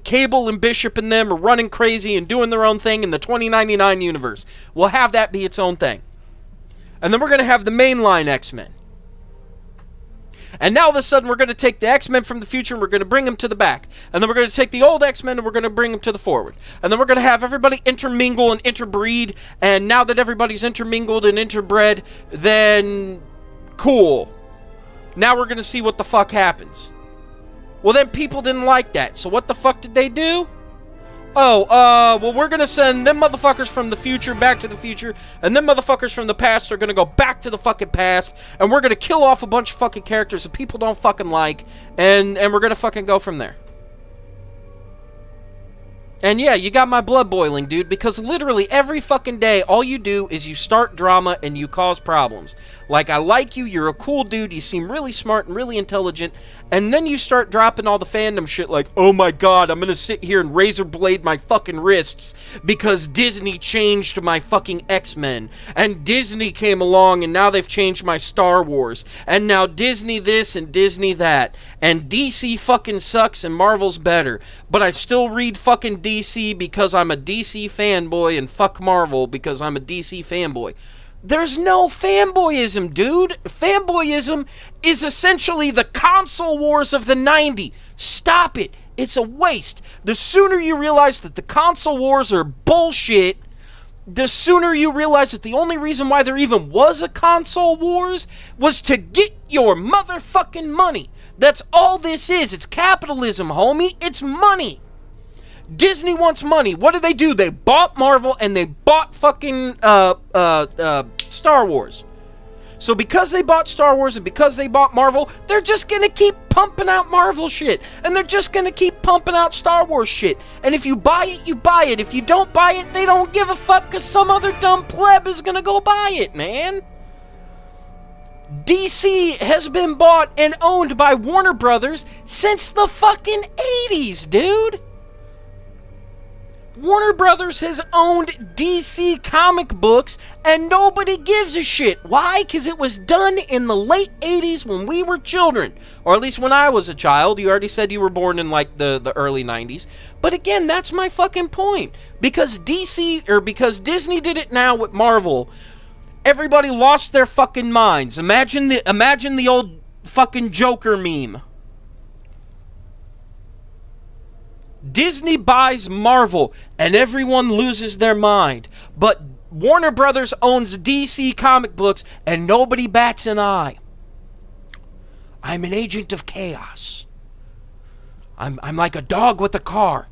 Speaker 1: Cable and Bishop and them are running crazy and doing their own thing in the 2099 universe. We'll have that be its own thing. And then we're going to have the mainline X-Men. And now all of a sudden we're going to take the X-Men from the future and we're going to bring them to the back. And then we're going to take the old X-Men and we're going to bring them to the forward. And then we're going to have everybody intermingle and interbreed. And now that everybody's intermingled and interbred, then cool. Now we're going to see what the fuck happens. Well, then people didn't like that. So what the fuck did they do? Well, we're going to send them motherfuckers from the future back to the future, and them motherfuckers from the past are going to go back to the fucking past, and we're going to kill off a bunch of fucking characters that people don't fucking like, and we're going to fucking go from there. And yeah, you got my blood boiling, dude, because literally every fucking day, all you do is you start drama and you cause problems. Like, I like you, you're a cool dude, you seem really smart and really intelligent, and then you start dropping all the fandom shit like, oh my god, I'm gonna sit here and razor blade my fucking wrists because Disney changed my fucking X-Men, and Disney came along and now they've changed my Star Wars, and now Disney this and Disney that, and DC fucking sucks and Marvel's better, but I still read fucking DC because I'm a DC fanboy and fuck Marvel because I'm a DC fanboy. There's no fanboyism, dude. Fanboyism is essentially the console wars of the 90s. Stop it. It's a waste. The sooner you realize that the console wars are bullshit, the sooner you realize that the only reason why there even was a console wars was to get your motherfucking money. That's all this is. It's capitalism, homie. It's money. Disney wants money. What do? They bought Marvel and they bought fucking Star Wars. So because they bought Star Wars and because they bought Marvel, they're just gonna keep pumping out Marvel shit. And they're just gonna keep pumping out Star Wars shit. And if you buy it, you buy it. If you don't buy it, they don't give a fuck because some other dumb pleb is gonna go buy it, man. DC has been bought and owned by Warner Brothers since the fucking 80s, dude. Warner Brothers has owned DC comic books and nobody gives a shit. Why? Because it was done in the late 80s when we were children. Or at least when I was a child. You already said you were born in like the early 90s. But again, that's my fucking point. Because Disney did it now with Marvel, everybody lost their fucking minds. Imagine the old fucking Joker meme. Disney buys Marvel and everyone loses their mind. But Warner Brothers owns DC comic books and nobody bats an eye. I'm an agent of chaos. I'm like a dog with a car.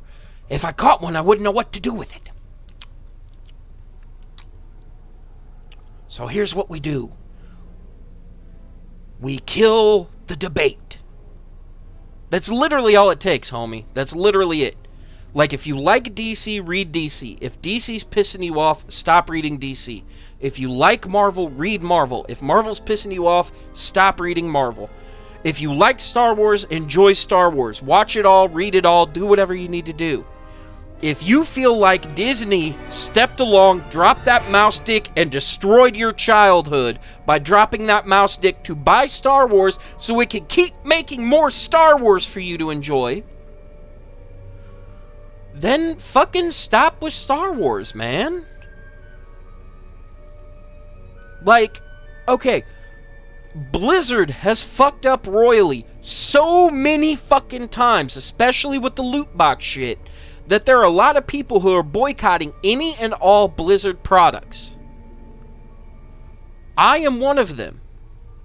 Speaker 1: If I caught one, I wouldn't know what to do with it. So here's what we do. We kill the debate. That's literally all it takes, homie. That's literally it. Like, if you like DC, read DC. If DC's pissing you off, stop reading DC. If you like Marvel, read Marvel. If Marvel's pissing you off, stop reading Marvel. If you like Star Wars, enjoy Star Wars. Watch it all, read it all, do whatever you need to do. If you feel like Disney stepped along, dropped that mouse stick, and destroyed your childhood by dropping that mouse stick to buy Star Wars so it could keep making more Star Wars for you to enjoy, then fucking stop with Star Wars, man. Like, okay, Blizzard has fucked up royally so many fucking times, especially with the loot box shit, that there are a lot of people who are boycotting any and all Blizzard products. I am one of them.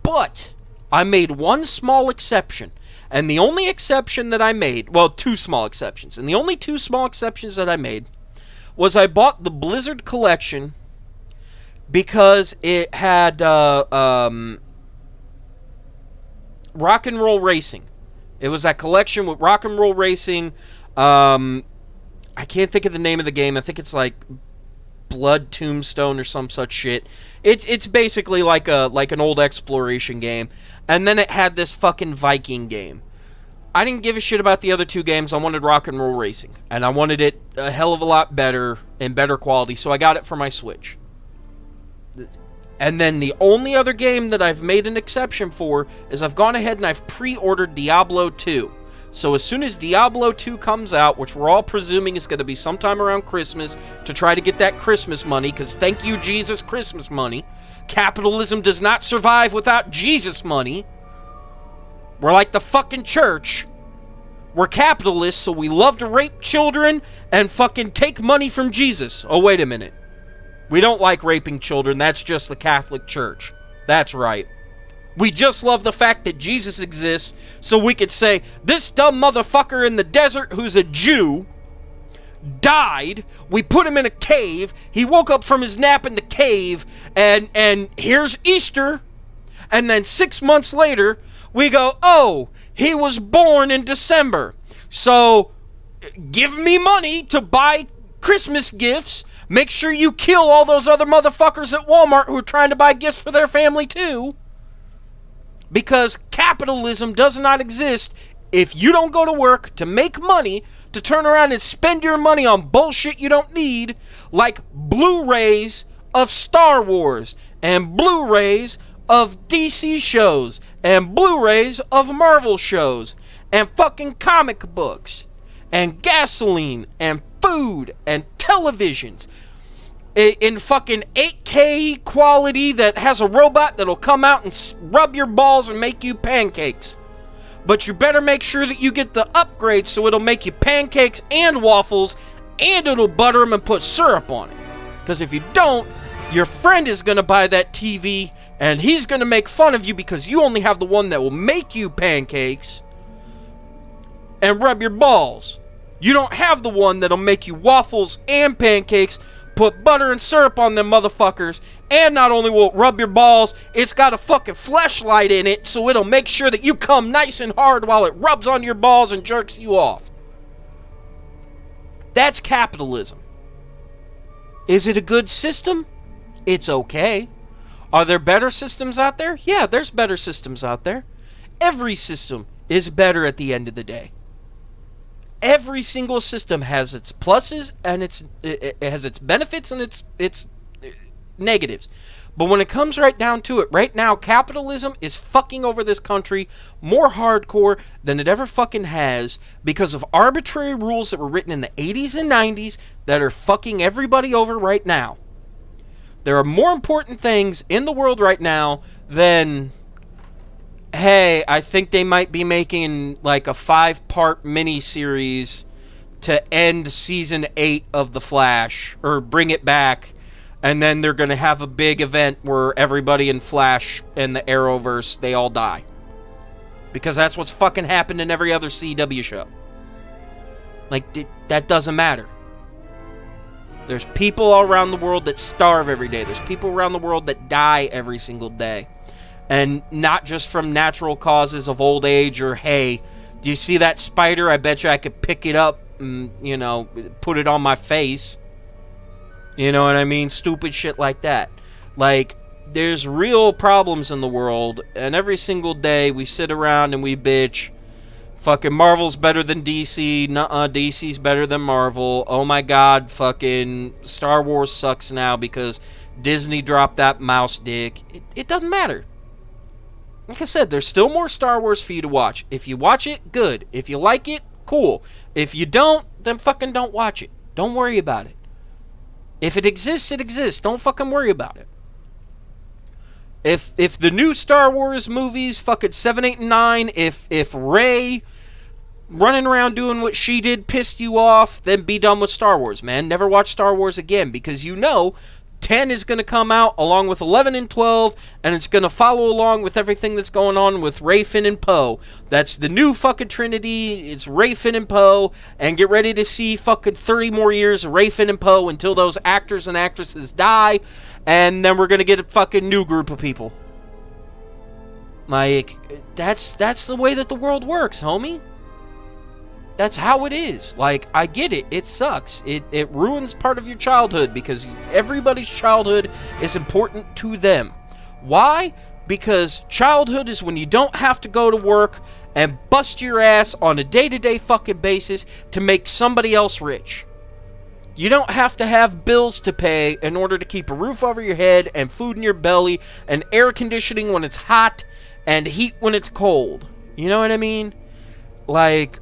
Speaker 1: But I made one small exception. And the only exception that I made, well, two small exceptions. And the only two small exceptions that I made was I bought the Blizzard collection because it had Rock and Roll Racing. It was that collection with Rock and Roll Racing. I can't think of the name of the game. I think it's like Blood Tombstone or some such shit. It's basically like an old exploration game. And then it had this fucking Viking game. I didn't give a shit about the other two games. I wanted Rock and Roll Racing. And I wanted it a hell of a lot better and better quality, so I got it for my Switch. And then the only other game that I've made an exception for is I've gone ahead and I've pre-ordered Diablo 2. So as soon as Diablo 2 comes out, which we're all presuming is going to be sometime around Christmas to try to get that Christmas money, because thank you, Jesus, Christmas money. Capitalism does not survive without Jesus money. We're like the fucking church. We're capitalists, so we love to rape children and fucking take money from Jesus. Oh, wait a minute. We don't like raping children. That's just the Catholic Church. That's right. We just love the fact that Jesus exists, so we could say, this dumb motherfucker in the desert who's a Jew died. We put him in a cave. He woke up from his nap in the cave, and here's Easter. And then 6 months later, we go, oh, he was born in December. So give me money to buy Christmas gifts. Make sure you kill all those other motherfuckers at Walmart who are trying to buy gifts for their family too. Because capitalism does not exist if you don't go to work to make money to turn around and spend your money on bullshit you don't need, like Blu-rays of Star Wars and Blu-rays of DC shows and Blu-rays of Marvel shows and fucking comic books and gasoline and food and televisions in fucking 8K quality that has a robot that'll come out and rub your balls and make you pancakes. But you better make sure that you get the upgrade so it'll make you pancakes and waffles, and it'll butter them and put syrup on it. Because if you don't, your friend is going to buy that TV and he's going to make fun of you because you only have the one that will make you pancakes and rub your balls. You don't have the one that'll make you waffles and pancakes, put butter and syrup on them motherfuckers, and not only will it rub your balls, it's got a fucking fleshlight in it so it'll make sure that you come nice and hard while it rubs on your balls and jerks you off. That's capitalism. Is it a good system? It's okay. Are there better systems out there? Yeah, there's better systems out there. Every system is better at the end of the day. Every single system has its pluses and it has its benefits and its negatives. But when it comes right down to it, right now, capitalism is fucking over this country more hardcore than it ever fucking has because of arbitrary rules that were written in the 80s and 90s that are fucking everybody over right now. There are more important things in the world right now than, hey, I think they might be making like a 5-part miniseries to end season 8 of The Flash, or bring it back, and then they're going to have a big event where everybody in Flash and the Arrowverse, they all die. Because that's what's fucking happened in every other CW show. Like, that doesn't matter. There's people all around the world that starve every day. There's people around the world that die every single day. And not just from natural causes of old age or, hey, do you see that spider? I bet you I could pick it up and, you know, put it on my face. You know what I mean? Stupid shit like that. Like, there's real problems in the world, and every single day we sit around and we bitch. Fucking Marvel's better than DC. Nuh-uh, DC's better than Marvel. Oh my god, fucking Star Wars sucks now because Disney dropped that mouse dick. It doesn't matter. Like I said, there's still more Star Wars for you to watch. If you watch it, good. If you like it, cool. If you don't, then fucking don't watch it. Don't worry about it. If it exists, it exists. Don't fucking worry about it. If the new Star Wars movies, fucking 7, 8, and 9, if Rey running around doing what she did pissed you off, then be done with Star Wars, man. Never watch Star Wars again, because you know 10 is going to come out along with 11 and 12, and it's going to follow along with everything that's going on with Rey, Finn, and Poe. That's the new fucking Trinity. It's Rey, Finn, and Poe, and get ready to see fucking 30 more years of Rey, Finn, and Poe until those actors and actresses die, and then we're going to get a fucking new group of people. Like, that's the way that the world works, homie. That's how it is. Like, I get it. It sucks. It ruins part of your childhood because everybody's childhood is important to them. Why? Because childhood is when you don't have to go to work and bust your ass on a day-to-day fucking basis to make somebody else rich. You don't have to have bills to pay in order to keep a roof over your head and food in your belly and air conditioning when it's hot and heat when it's cold. You know what I mean? Like,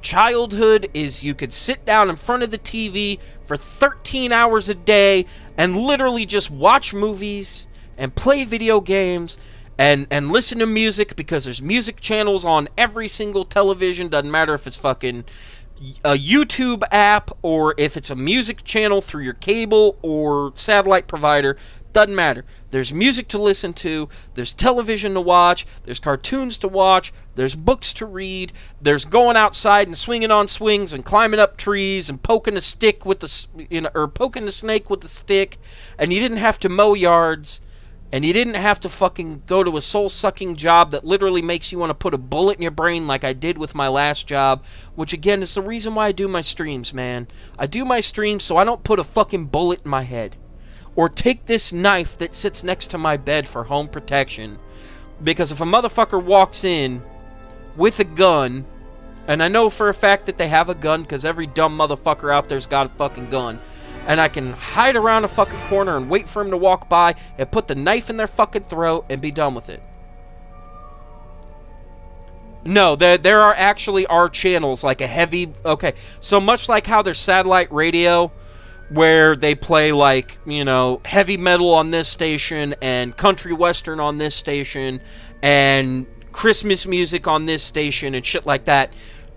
Speaker 1: childhood is you could sit down in front of the TV for 13 hours a day and literally just watch movies and play video games and listen to music because there's music channels on every single television. Doesn't matter if it's fucking a YouTube app or if it's a music channel through your cable or satellite provider. Doesn't matter. There's music to listen to, there's television to watch, there's cartoons to watch, there's books to read, there's going outside and swinging on swings and climbing up trees and poking a stick with the, or poking the snake with the stick, and you didn't have to mow yards, and you didn't have to fucking go to a soul-sucking job that literally makes you want to put a bullet in your brain like I did with my last job, which again is the reason why I do my streams, man. I do my streams so I don't put a fucking bullet in my head. Or take this knife that sits next to my bed for home protection. Because if a motherfucker walks in with a gun, and I know for a fact that they have a gun because every dumb motherfucker out there's got a fucking gun, and I can hide around a fucking corner and wait for him to walk by and put the knife in their fucking throat and be done with it. No, there are actually channels like a heavy... Okay, so much like how there's satellite radio where they play, like, you know, heavy metal on this station and country western on this station and Christmas music on this station and shit like that.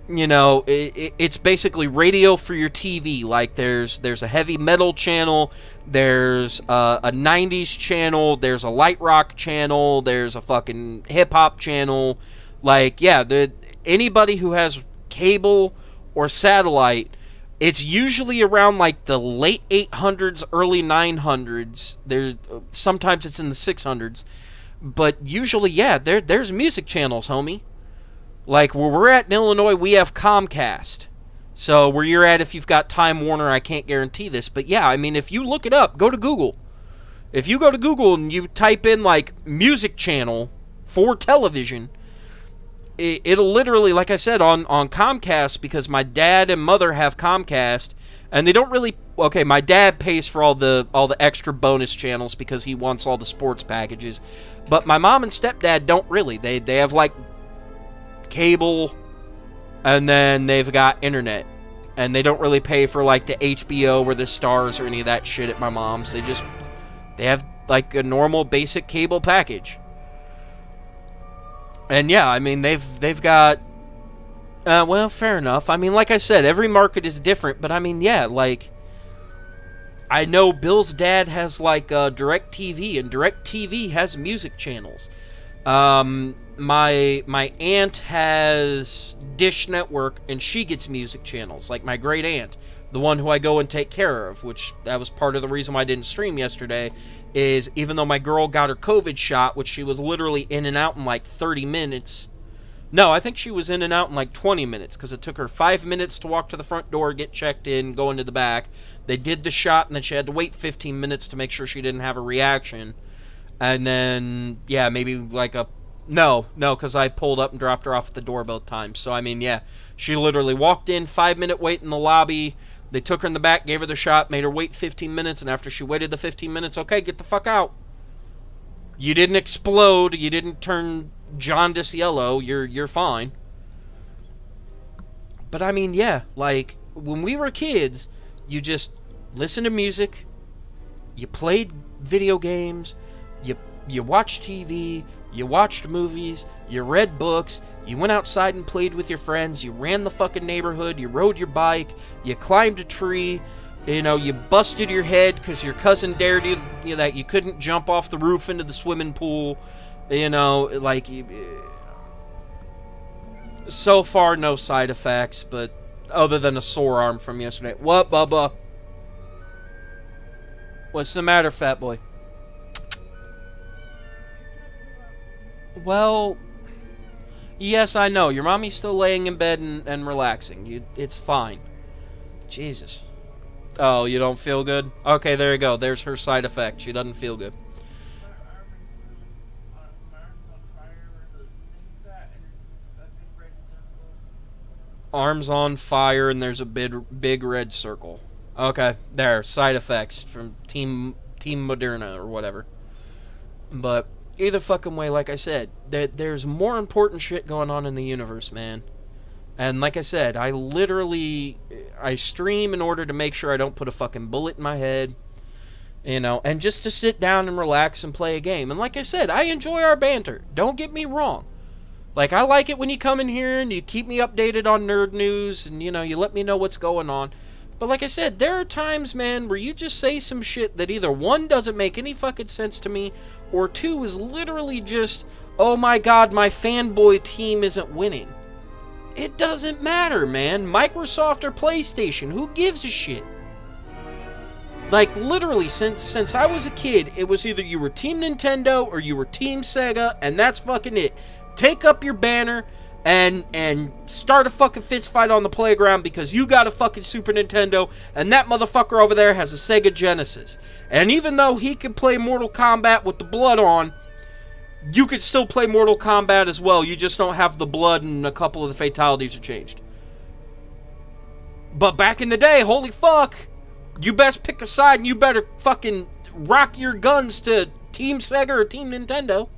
Speaker 1: You know, it's basically radio for your TV. Like, there's a heavy metal channel, there's a 90s channel, there's a light rock channel, there's a fucking hip-hop channel. Like, yeah, anybody who has cable or satellite, it's usually around like the late 800s, early 900s. Sometimes it's in the 600s, but usually, yeah, there's music channels, homie. Like where we're at in Illinois, we have Comcast. So where you're at, if you've got Time Warner, I can't guarantee this, but yeah, I mean, if you look it up, go to Google. If you go to Google and you type in like music channel for television, it'll literally, like I said, on Comcast, because my dad and mother have Comcast, and they don't really... Okay, my dad pays for all the extra bonus channels because he wants all the sports packages, but my mom and stepdad don't really. They have, like, cable, and then they've got internet, and they don't really pay for, like, the HBO or the Stars or any of that shit at my mom's. They have, like, a normal basic cable package. And yeah, I mean, they've got, well, fair enough. I mean, like I said, every market is different, but I mean, yeah, like, I know Bill's dad has, like, DirecTV, and DirecTV has music channels. My aunt has Dish Network, and she gets music channels, like my great aunt, the one who I go and take care of, which that was part of the reason why I didn't stream yesterday, is even though my girl got her COVID shot, which she was literally in and out in like 30 minutes. No, I think she was in and out in like 20 minutes, because it took her 5 minutes to walk to the front door, get checked in, go into the back. They did the shot, and then she had to wait 15 minutes to make sure she didn't have a reaction. And then, yeah, maybe like a... No, because I pulled up and dropped her off at the door both times. So, I mean, yeah, she literally walked in, 5-minute wait in the lobby. They took her in the back, gave her the shot, made her wait 15 minutes, and after she waited the 15 minutes, okay, get the fuck out. You didn't explode, you didn't turn jaundice yellow, you're fine. But I mean, yeah, like, when we were kids, you just listened to music, you played video games, you watched TV, you watched movies, you read books, you went outside and played with your friends, you ran the fucking neighborhood, you rode your bike, you climbed a tree, You know, you busted your head because your cousin dared you, that you couldn't jump off the roof into the swimming pool. You know, like, so far no side effects, but other than a sore arm from yesterday. What, Bubba? What's the matter, fat boy? Well, yes, I know. Your mommy's still laying in bed and relaxing. It's fine. Jesus. Oh, you don't feel good? Okay, there you go. There's her side effect. She doesn't feel good. Arms on fire and there's a big red circle. Okay, there. Side effects from Team Moderna or whatever. But either fucking way, like I said, there's more important shit going on in the universe, man. And like I said, I stream in order to make sure I don't put a fucking bullet in my head, you know, and just to sit down and relax and play a game. And like I said, I enjoy our banter. Don't get me wrong. Like, I like it when you come in here and you keep me updated on nerd news and, you know, you let me know what's going on. But like I said, there are times, man, where you just say some shit that either one, doesn't make any fucking sense to me, or two, is literally just, oh my god, my fanboy team isn't winning. It doesn't matter, man. Microsoft or PlayStation, who gives a shit? Like, literally, since I was a kid, it was either you were Team Nintendo or you were Team Sega, and that's fucking it. Take up your banner and start a fucking fist fight on the playground because you got a fucking Super Nintendo and that motherfucker over there has a Sega Genesis. And even though he could play Mortal Kombat with the blood on, you could still play Mortal Kombat as well. You just don't have the blood and a couple of the fatalities are changed. But back in the day, holy fuck, you best pick a side and you better fucking rock your guns to Team Sega or Team Nintendo.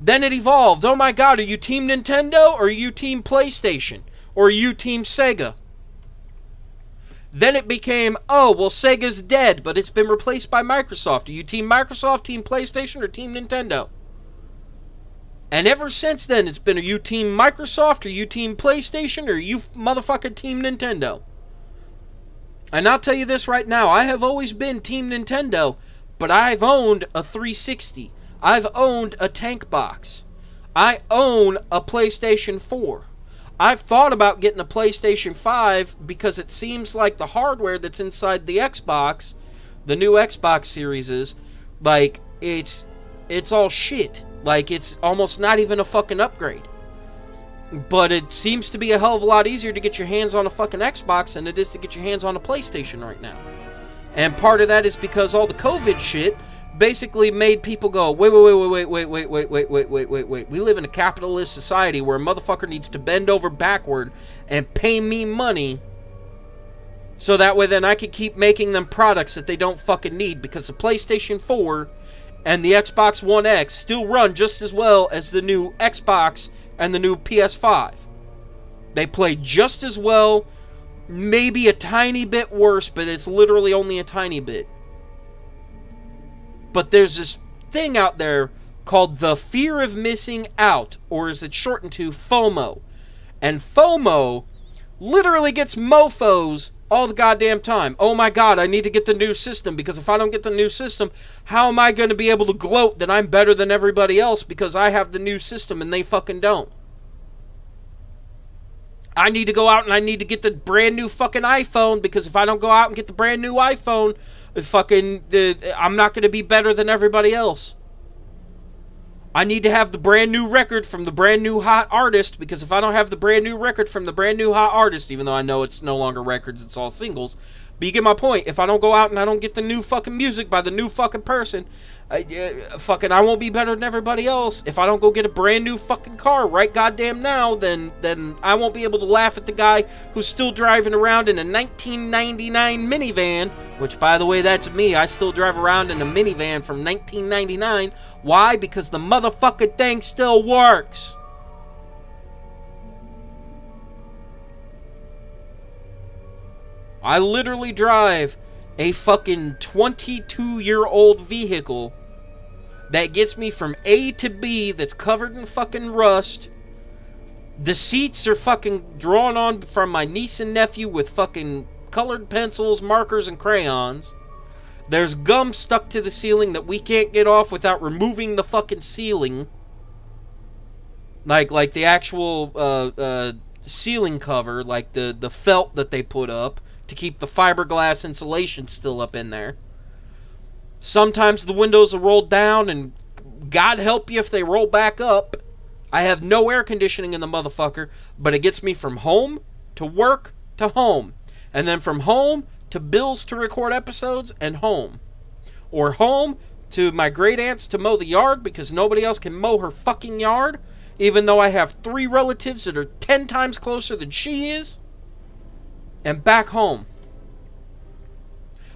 Speaker 1: Then it evolved. Oh my god, are you Team Nintendo or are you Team PlayStation? Or are you Team Sega? Then it became, oh, well, Sega's dead, but it's been replaced by Microsoft. Are you Team Microsoft, Team PlayStation, or Team Nintendo? And ever since then, it's been, are you Team Microsoft, are you Team PlayStation, or are you motherfucking Team Nintendo? And I'll tell you this right now, I have always been Team Nintendo, but I've owned a 360. I've owned a tank box. I own a PlayStation 4. I've thought about getting a PlayStation 5 because it seems like the hardware that's inside the Xbox, the new Xbox series is, like, it's all shit. Like, it's almost not even a fucking upgrade. But it seems to be a hell of a lot easier to get your hands on a fucking Xbox than it is to get your hands on a PlayStation right now. And part of that is because all the COVID shit basically made people go, wait. We live in a capitalist society where a motherfucker needs to bend over backward and pay me money so that way then I can keep making them products that they don't fucking need, because the PlayStation 4 and the Xbox One X still run just as well as the new Xbox and the new PS5. They play just as well, maybe a tiny bit worse, but it's literally only a tiny bit. But there's this thing out there called the fear of missing out, or is it shortened to FOMO? And FOMO literally gets mofos all the goddamn time. Oh my god, I need to get the new system, because if I don't get the new system, how am I going to be able to gloat that I'm better than everybody else because I have the new system and they fucking don't? I need to go out and I need to get the brand new fucking iPhone, because if I don't go out and get the brand new iPhone, I'm not going to be better than everybody else. I need to have the brand new record from the brand new hot artist, because if I don't have the brand new record from the brand new hot artist, even though I know it's no longer records, it's all singles, but you get my point. If I don't go out and I don't get the new fucking music by the new fucking person, I won't be better than everybody else. If I don't go get a brand new fucking car right goddamn now, then I won't be able to laugh at the guy who's still driving around in a 1999 minivan, which, by the way, that's me. I still drive around in a minivan from 1999. Why? Because the motherfucking thing still works. I literally drive a fucking 22-year-old vehicle that gets me from A to B that's covered in fucking rust. The seats are fucking drawn on from my niece and nephew with fucking colored pencils, markers, and crayons. There's gum stuck to the ceiling that we can't get off without removing the fucking ceiling. Like the actual ceiling cover, like the felt that they put up to keep the fiberglass insulation still up in there. Sometimes the windows are rolled down, and God help you if they roll back up. I have no air conditioning in the motherfucker, but it gets me from home to work to home. And then from home to Bill's to record episodes and home. Or home to my great aunt's to mow the yard because nobody else can mow her fucking yard, even though I have 3 relatives that are 10 times closer than she is. And back home.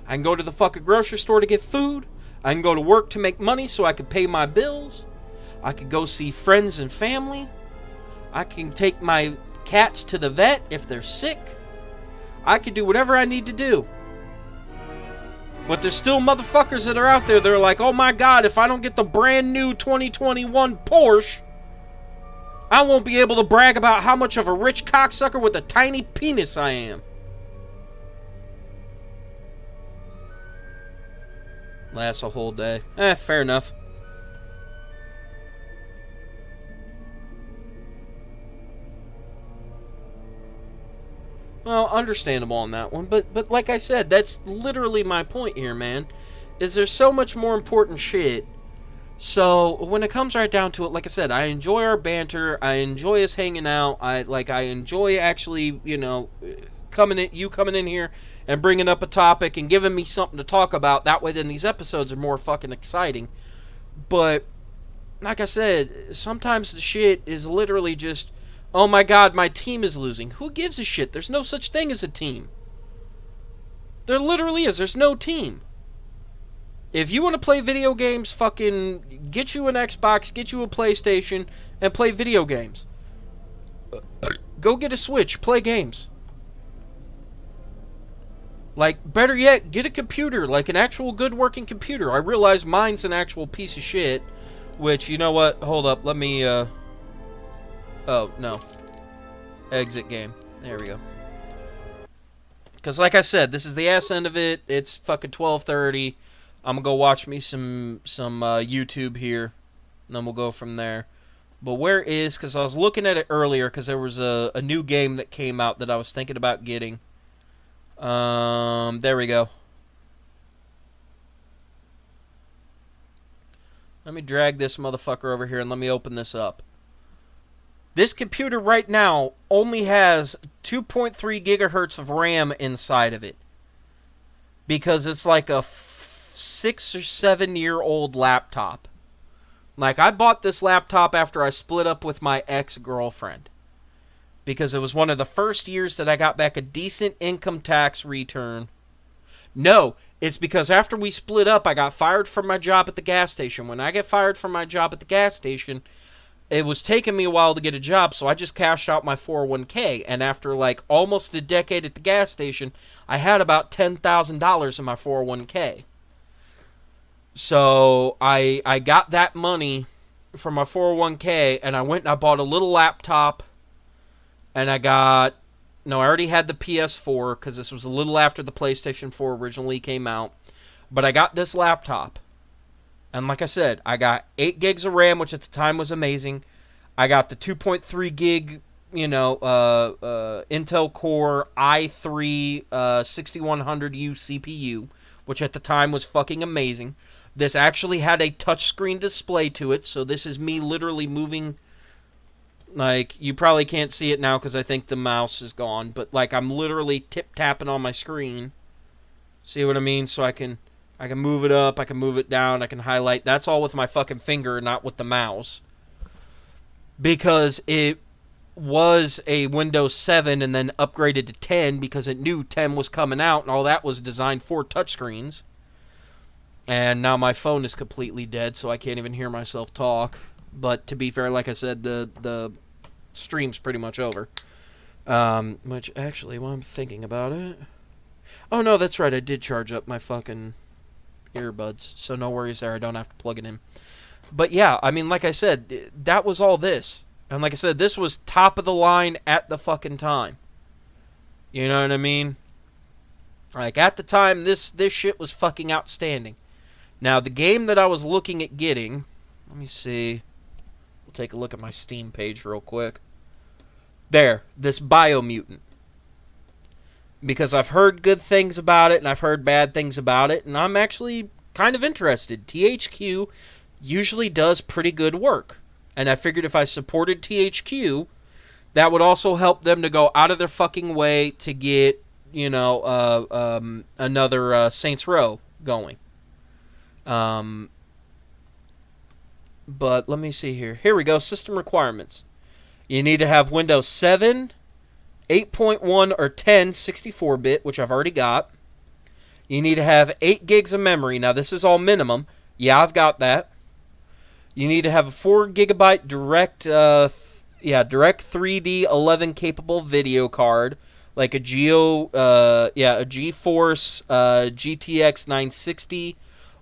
Speaker 1: I can go to the fucking grocery store to get food. I can go to work to make money so I can pay my bills. I could go see friends and family. I can take my cats to the vet if they're sick. I can do whatever I need to do. But there's still motherfuckers that are out there that are like, oh my God, if I don't get the brand new 2021 Porsche, I won't be able to brag about how much of a rich cocksucker with a tiny penis I am. Lasts a whole day. Fair enough. Well, understandable on that one, but like I said, that's literally my point here, man. Is there's so much more important shit. So when it comes right down to it, like I said, I enjoy our banter. I enjoy us hanging out. I enjoy actually, you know, coming in here and bringing up a topic and giving me something to talk about. That way, then these episodes are more fucking exciting. But like I said, sometimes the shit is literally just, oh my God, my team is losing. Who gives a shit? There's no such thing as a team. There literally is. There's no team. If you want to play video games, fucking get you an Xbox, get you a PlayStation, and play video games. Go get a Switch, play games. Like, better yet, get a computer, like an actual good working computer. I realize mine's an actual piece of shit, which, you know what? Hold up, let me, oh, no. Exit game. There we go. Because, like I said, this is the ass end of it. It's fucking 12:30. I'm gonna go watch me some YouTube here, and then we'll go from there. But where is, because I was looking at it earlier, because there was a new game that came out that I was thinking about getting. There we go. Let me drag this motherfucker over here and let me open this up. This computer right now only has 2.3 gigahertz of RAM inside of it. Because it's like a 6 or 7 year old laptop. Like, I bought this laptop after I split up with my ex-girlfriend. Because it was one of the first years that I got back a decent income tax return. No, it's because after we split up, I got fired from my job at the gas station. When I get fired from my job at the gas station, it was taking me a while to get a job, so I just cashed out my 401k. And after like almost a decade at the gas station, I had about $10,000 in my 401k. So I got that money from my 401k, and I went and I bought a little laptop. And I already had the PS4, because this was a little after the PlayStation 4 originally came out. But I got this laptop. And like I said, I got 8 gigs of RAM, which at the time was amazing. I got the 2.3 gig, Intel Core i3 6100U CPU, which at the time was fucking amazing. This actually had a touchscreen display to it, so this is me literally moving. Like, you probably can't see it now because I think the mouse is gone. But, like, I'm literally tip-tapping on my screen. See what I mean? So I can move it up, I can move it down, I can highlight. That's all with my fucking finger, not with the mouse. Because it was a Windows 7 and then upgraded to 10 because it knew 10 was coming out. And all that was designed for touchscreens. And now my phone is completely dead, so I can't even hear myself talk. But to be fair, like I said, the stream's pretty much over. Which, actually, while I'm thinking about it... Oh, no, that's right. I did charge up my fucking earbuds. So no worries there. I don't have to plug it in. But yeah, I mean, like I said, that was all this. And like I said, this was top of the line at the fucking time. You know what I mean? Like, at the time, this shit was fucking outstanding. Now, the game that I was looking at getting... Let me see. We'll take a look at my Steam page real quick. There. This Biomutant. Because I've heard good things about it, and I've heard bad things about it, and I'm actually kind of interested. THQ usually does pretty good work. And I figured if I supported THQ, that would also help them to go out of their fucking way to get, you know, another Saints Row going. But let me see here. Here we go. System requirements. You need to have Windows 7, 8.1 or 10 64-bit, which I've already got. You need to have 8 gigs of memory. Now, this is all minimum. Yeah, I've got that. You need to have a 4 gigabyte direct 3D 11 capable video card, like a GeForce GTX 960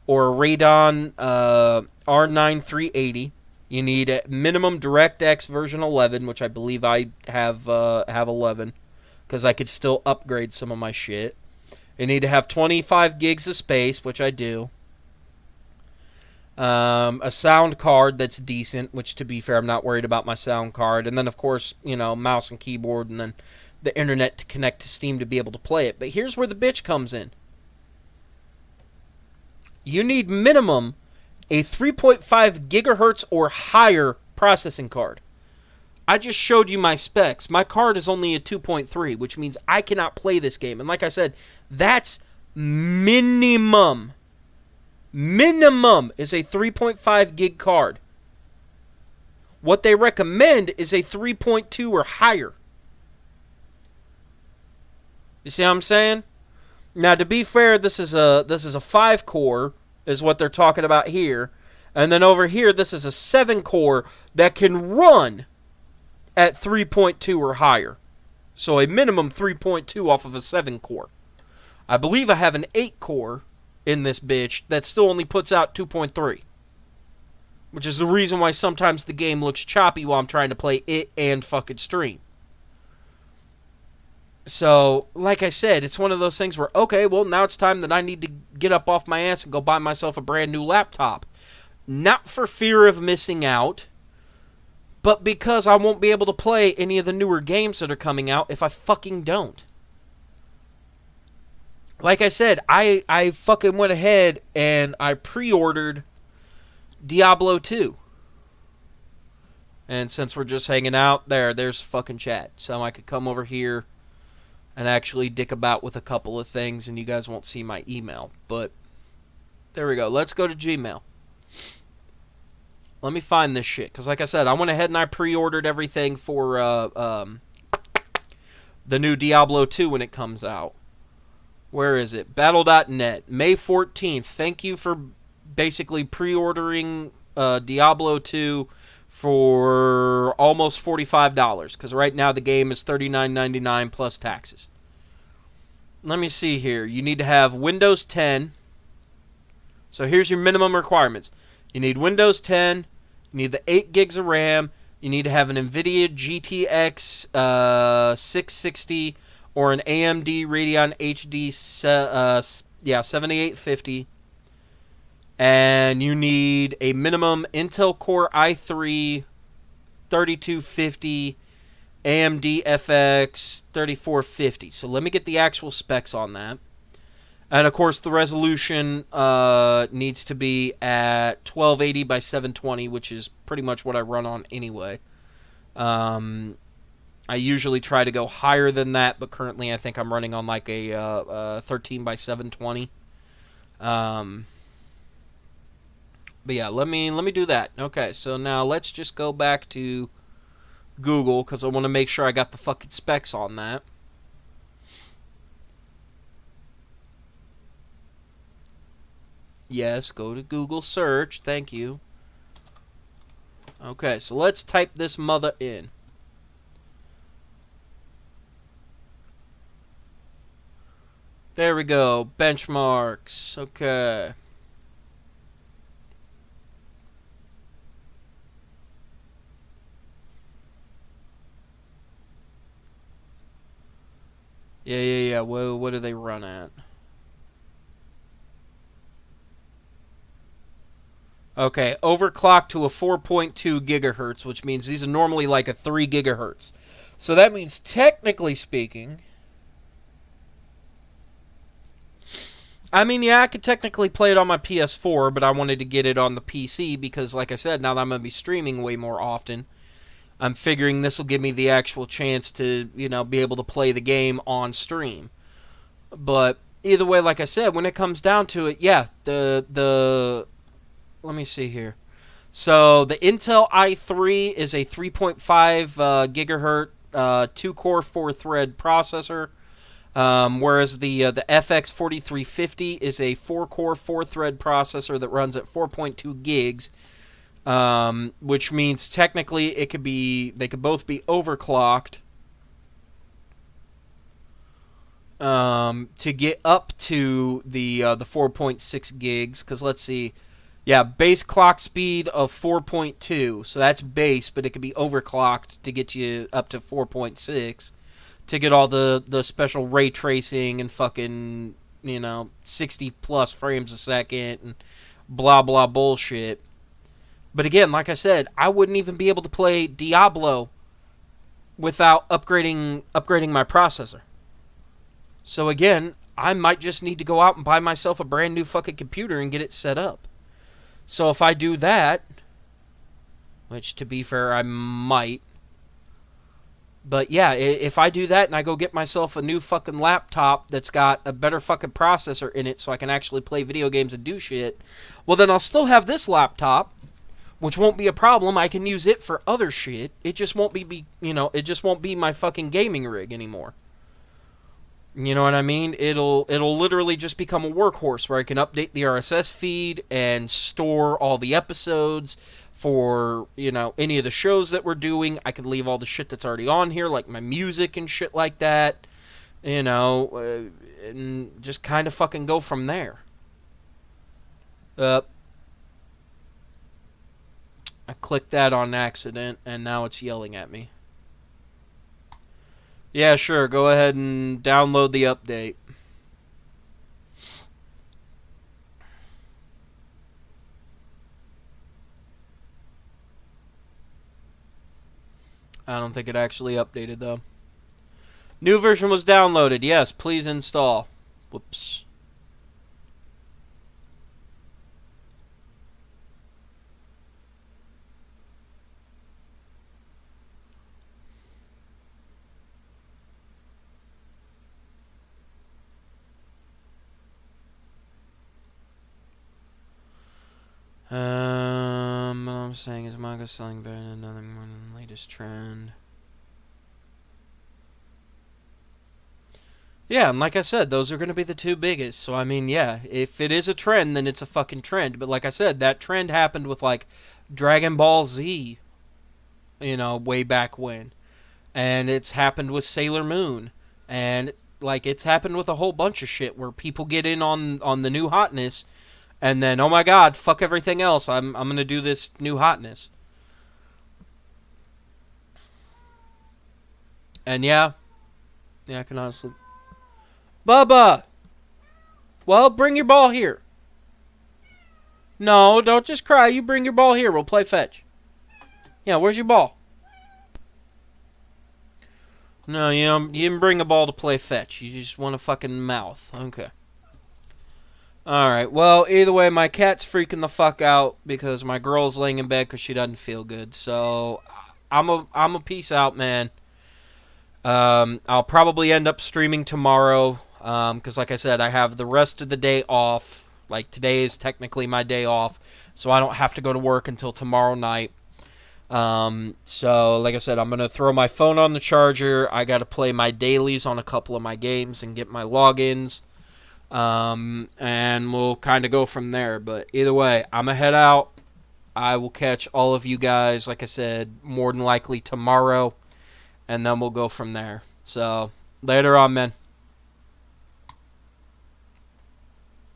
Speaker 1: or a Radeon R9 380. You need a minimum DirectX version 11, which I believe I have 11, because I could still upgrade some of my shit. You need to have 25 gigs of space, which I do. A sound card that's decent, which, to be fair, I'm not worried about my sound card. And then, of course, you know, mouse and keyboard, and then the internet to connect to Steam to be able to play it. But here's where the bitch comes in. You need minimum a 3.5 gigahertz or higher processing card. I just showed you my specs. My card is only a 2.3, which means I cannot play this game. And like I said, that's minimum. Minimum is a 3.5 gig card. What they recommend is a 3.2 or higher. You see what I'm saying? Now, to be fair, this is a 5-core, is what they're talking about here. And then over here, this is a 7-core that can run at 3.2 or higher. So a minimum 3.2 off of a 7-core. I believe I have an 8-core in this bitch that still only puts out 2.3. Which is the reason why sometimes the game looks choppy while I'm trying to play it and fucking stream. So, like I said, it's one of those things where, okay, well, now it's time that I need to get up off my ass and go buy myself a brand new laptop. Not for fear of missing out, but because I won't be able to play any of the newer games that are coming out if I fucking don't. Like I said, I fucking went ahead and I pre-ordered Diablo 2. And since we're just hanging out, there's fucking chat. So I could come over here and actually dick about with a couple of things, and you guys won't see my email. But there we go. Let's go to Gmail. Let me find this shit. Because like I said, I went ahead and I pre-ordered everything for the new Diablo 2 when it comes out. Where is it? Battle.net. May 14th. Thank you for basically pre-ordering Diablo 2 for almost $45. Because right now the game is $39.99 plus taxes. Let me see here. You need to have Windows 10. So here's your minimum requirements. You need Windows 10. You need the 8 gigs of RAM. You need to have an NVIDIA GTX 660 or an AMD Radeon HD 7850. And you need a minimum Intel Core i3 3250 AMD FX 3450. So let me get the actual specs on that. And of course the resolution needs to be at 1280 by 720, which is pretty much what I run on anyway. I usually try to go higher than that, but currently I think I'm running on like a 13 by 720. But yeah, let me do that. Okay, so now let's just go back to Google, because I want to make sure I got the fucking specs on that. Yes, go to Google search. Thank you. Okay, so let's type this mother in. There we go. Benchmarks. Okay. Yeah. Well, what do they run at? Okay, overclocked to a 4.2 gigahertz, which means these are normally like a 3 gigahertz. So that means, technically speaking, I mean, yeah, I could technically play it on my PS4, but I wanted to get it on the PC because, like I said, now that I'm going to be streaming way more often, I'm figuring this will give me the actual chance to, you know, be able to play the game on stream. But either way, like I said, when it comes down to it, yeah, let me see here. So the Intel i3 is a 3.5 gigahertz 2-core 4-thread processor, whereas the FX 4350 is a 4-core 4-thread processor that runs at 4.2 gigs, which means technically they could both be overclocked to get up to the 4.6 gigs. Because let's see. Yeah, base clock speed of 4.2, so that's base, but it could be overclocked to get you up to 4.6 to get all the special ray tracing and fucking, 60 plus frames a second and blah blah bullshit. But again, like I said, I wouldn't even be able to play Diablo without upgrading my processor. So again, I might just need to go out and buy myself a brand new fucking computer and get it set up. So if I do that, which to be fair, I might. But yeah, if I do that and I go get myself a new fucking laptop that's got a better fucking processor in it so I can actually play video games and do shit, well then I'll still have this laptop, which won't be a problem. I can use it for other shit. It just won't be it just won't be my fucking gaming rig anymore. You know what I mean? It'll literally just become a workhorse where I can update the RSS feed and store all the episodes for, any of the shows that we're doing. I could leave all the shit that's already on here, like my music and shit like that, and just kind of fucking go from there. I clicked that on accident, and now it's yelling at me. Yeah, sure. Go ahead and download the update. I don't think it actually updated, though. New version was downloaded. Yes, please install. Whoops. What I'm saying is manga selling better than nothing more than the latest trend. Yeah, and like I said, those are going to be the two biggest. So, I mean, yeah, if it is a trend, then it's a fucking trend. But like I said, that trend happened with, like, Dragon Ball Z, way back when. And it's happened with Sailor Moon. And, like, it's happened with a whole bunch of shit where people get in on the new hotness. And then, oh my god, fuck everything else. I'm going to do this new hotness. And yeah, I can honestly... Bubba! Well, bring your ball here. No, don't just cry. You bring your ball here. We'll play fetch. Yeah, where's your ball? No, you didn't bring a ball to play fetch. You just want a fucking mouth. Okay. Alright, well, either way, my cat's freaking the fuck out because my girl's laying in bed because she doesn't feel good. So, I'm a peace out, man. I'll probably end up streaming tomorrow because, like I said, I have the rest of the day off. Like, today is technically my day off, so I don't have to go to work until tomorrow night. So, like I said, I'm going to throw my phone on the charger. I got to play my dailies on a couple of my games and get my logins. And we'll kind of go from there. But either way, I'm going to head out. I will catch all of you guys, like I said, more than likely tomorrow. And then we'll go from there. So, later on, man.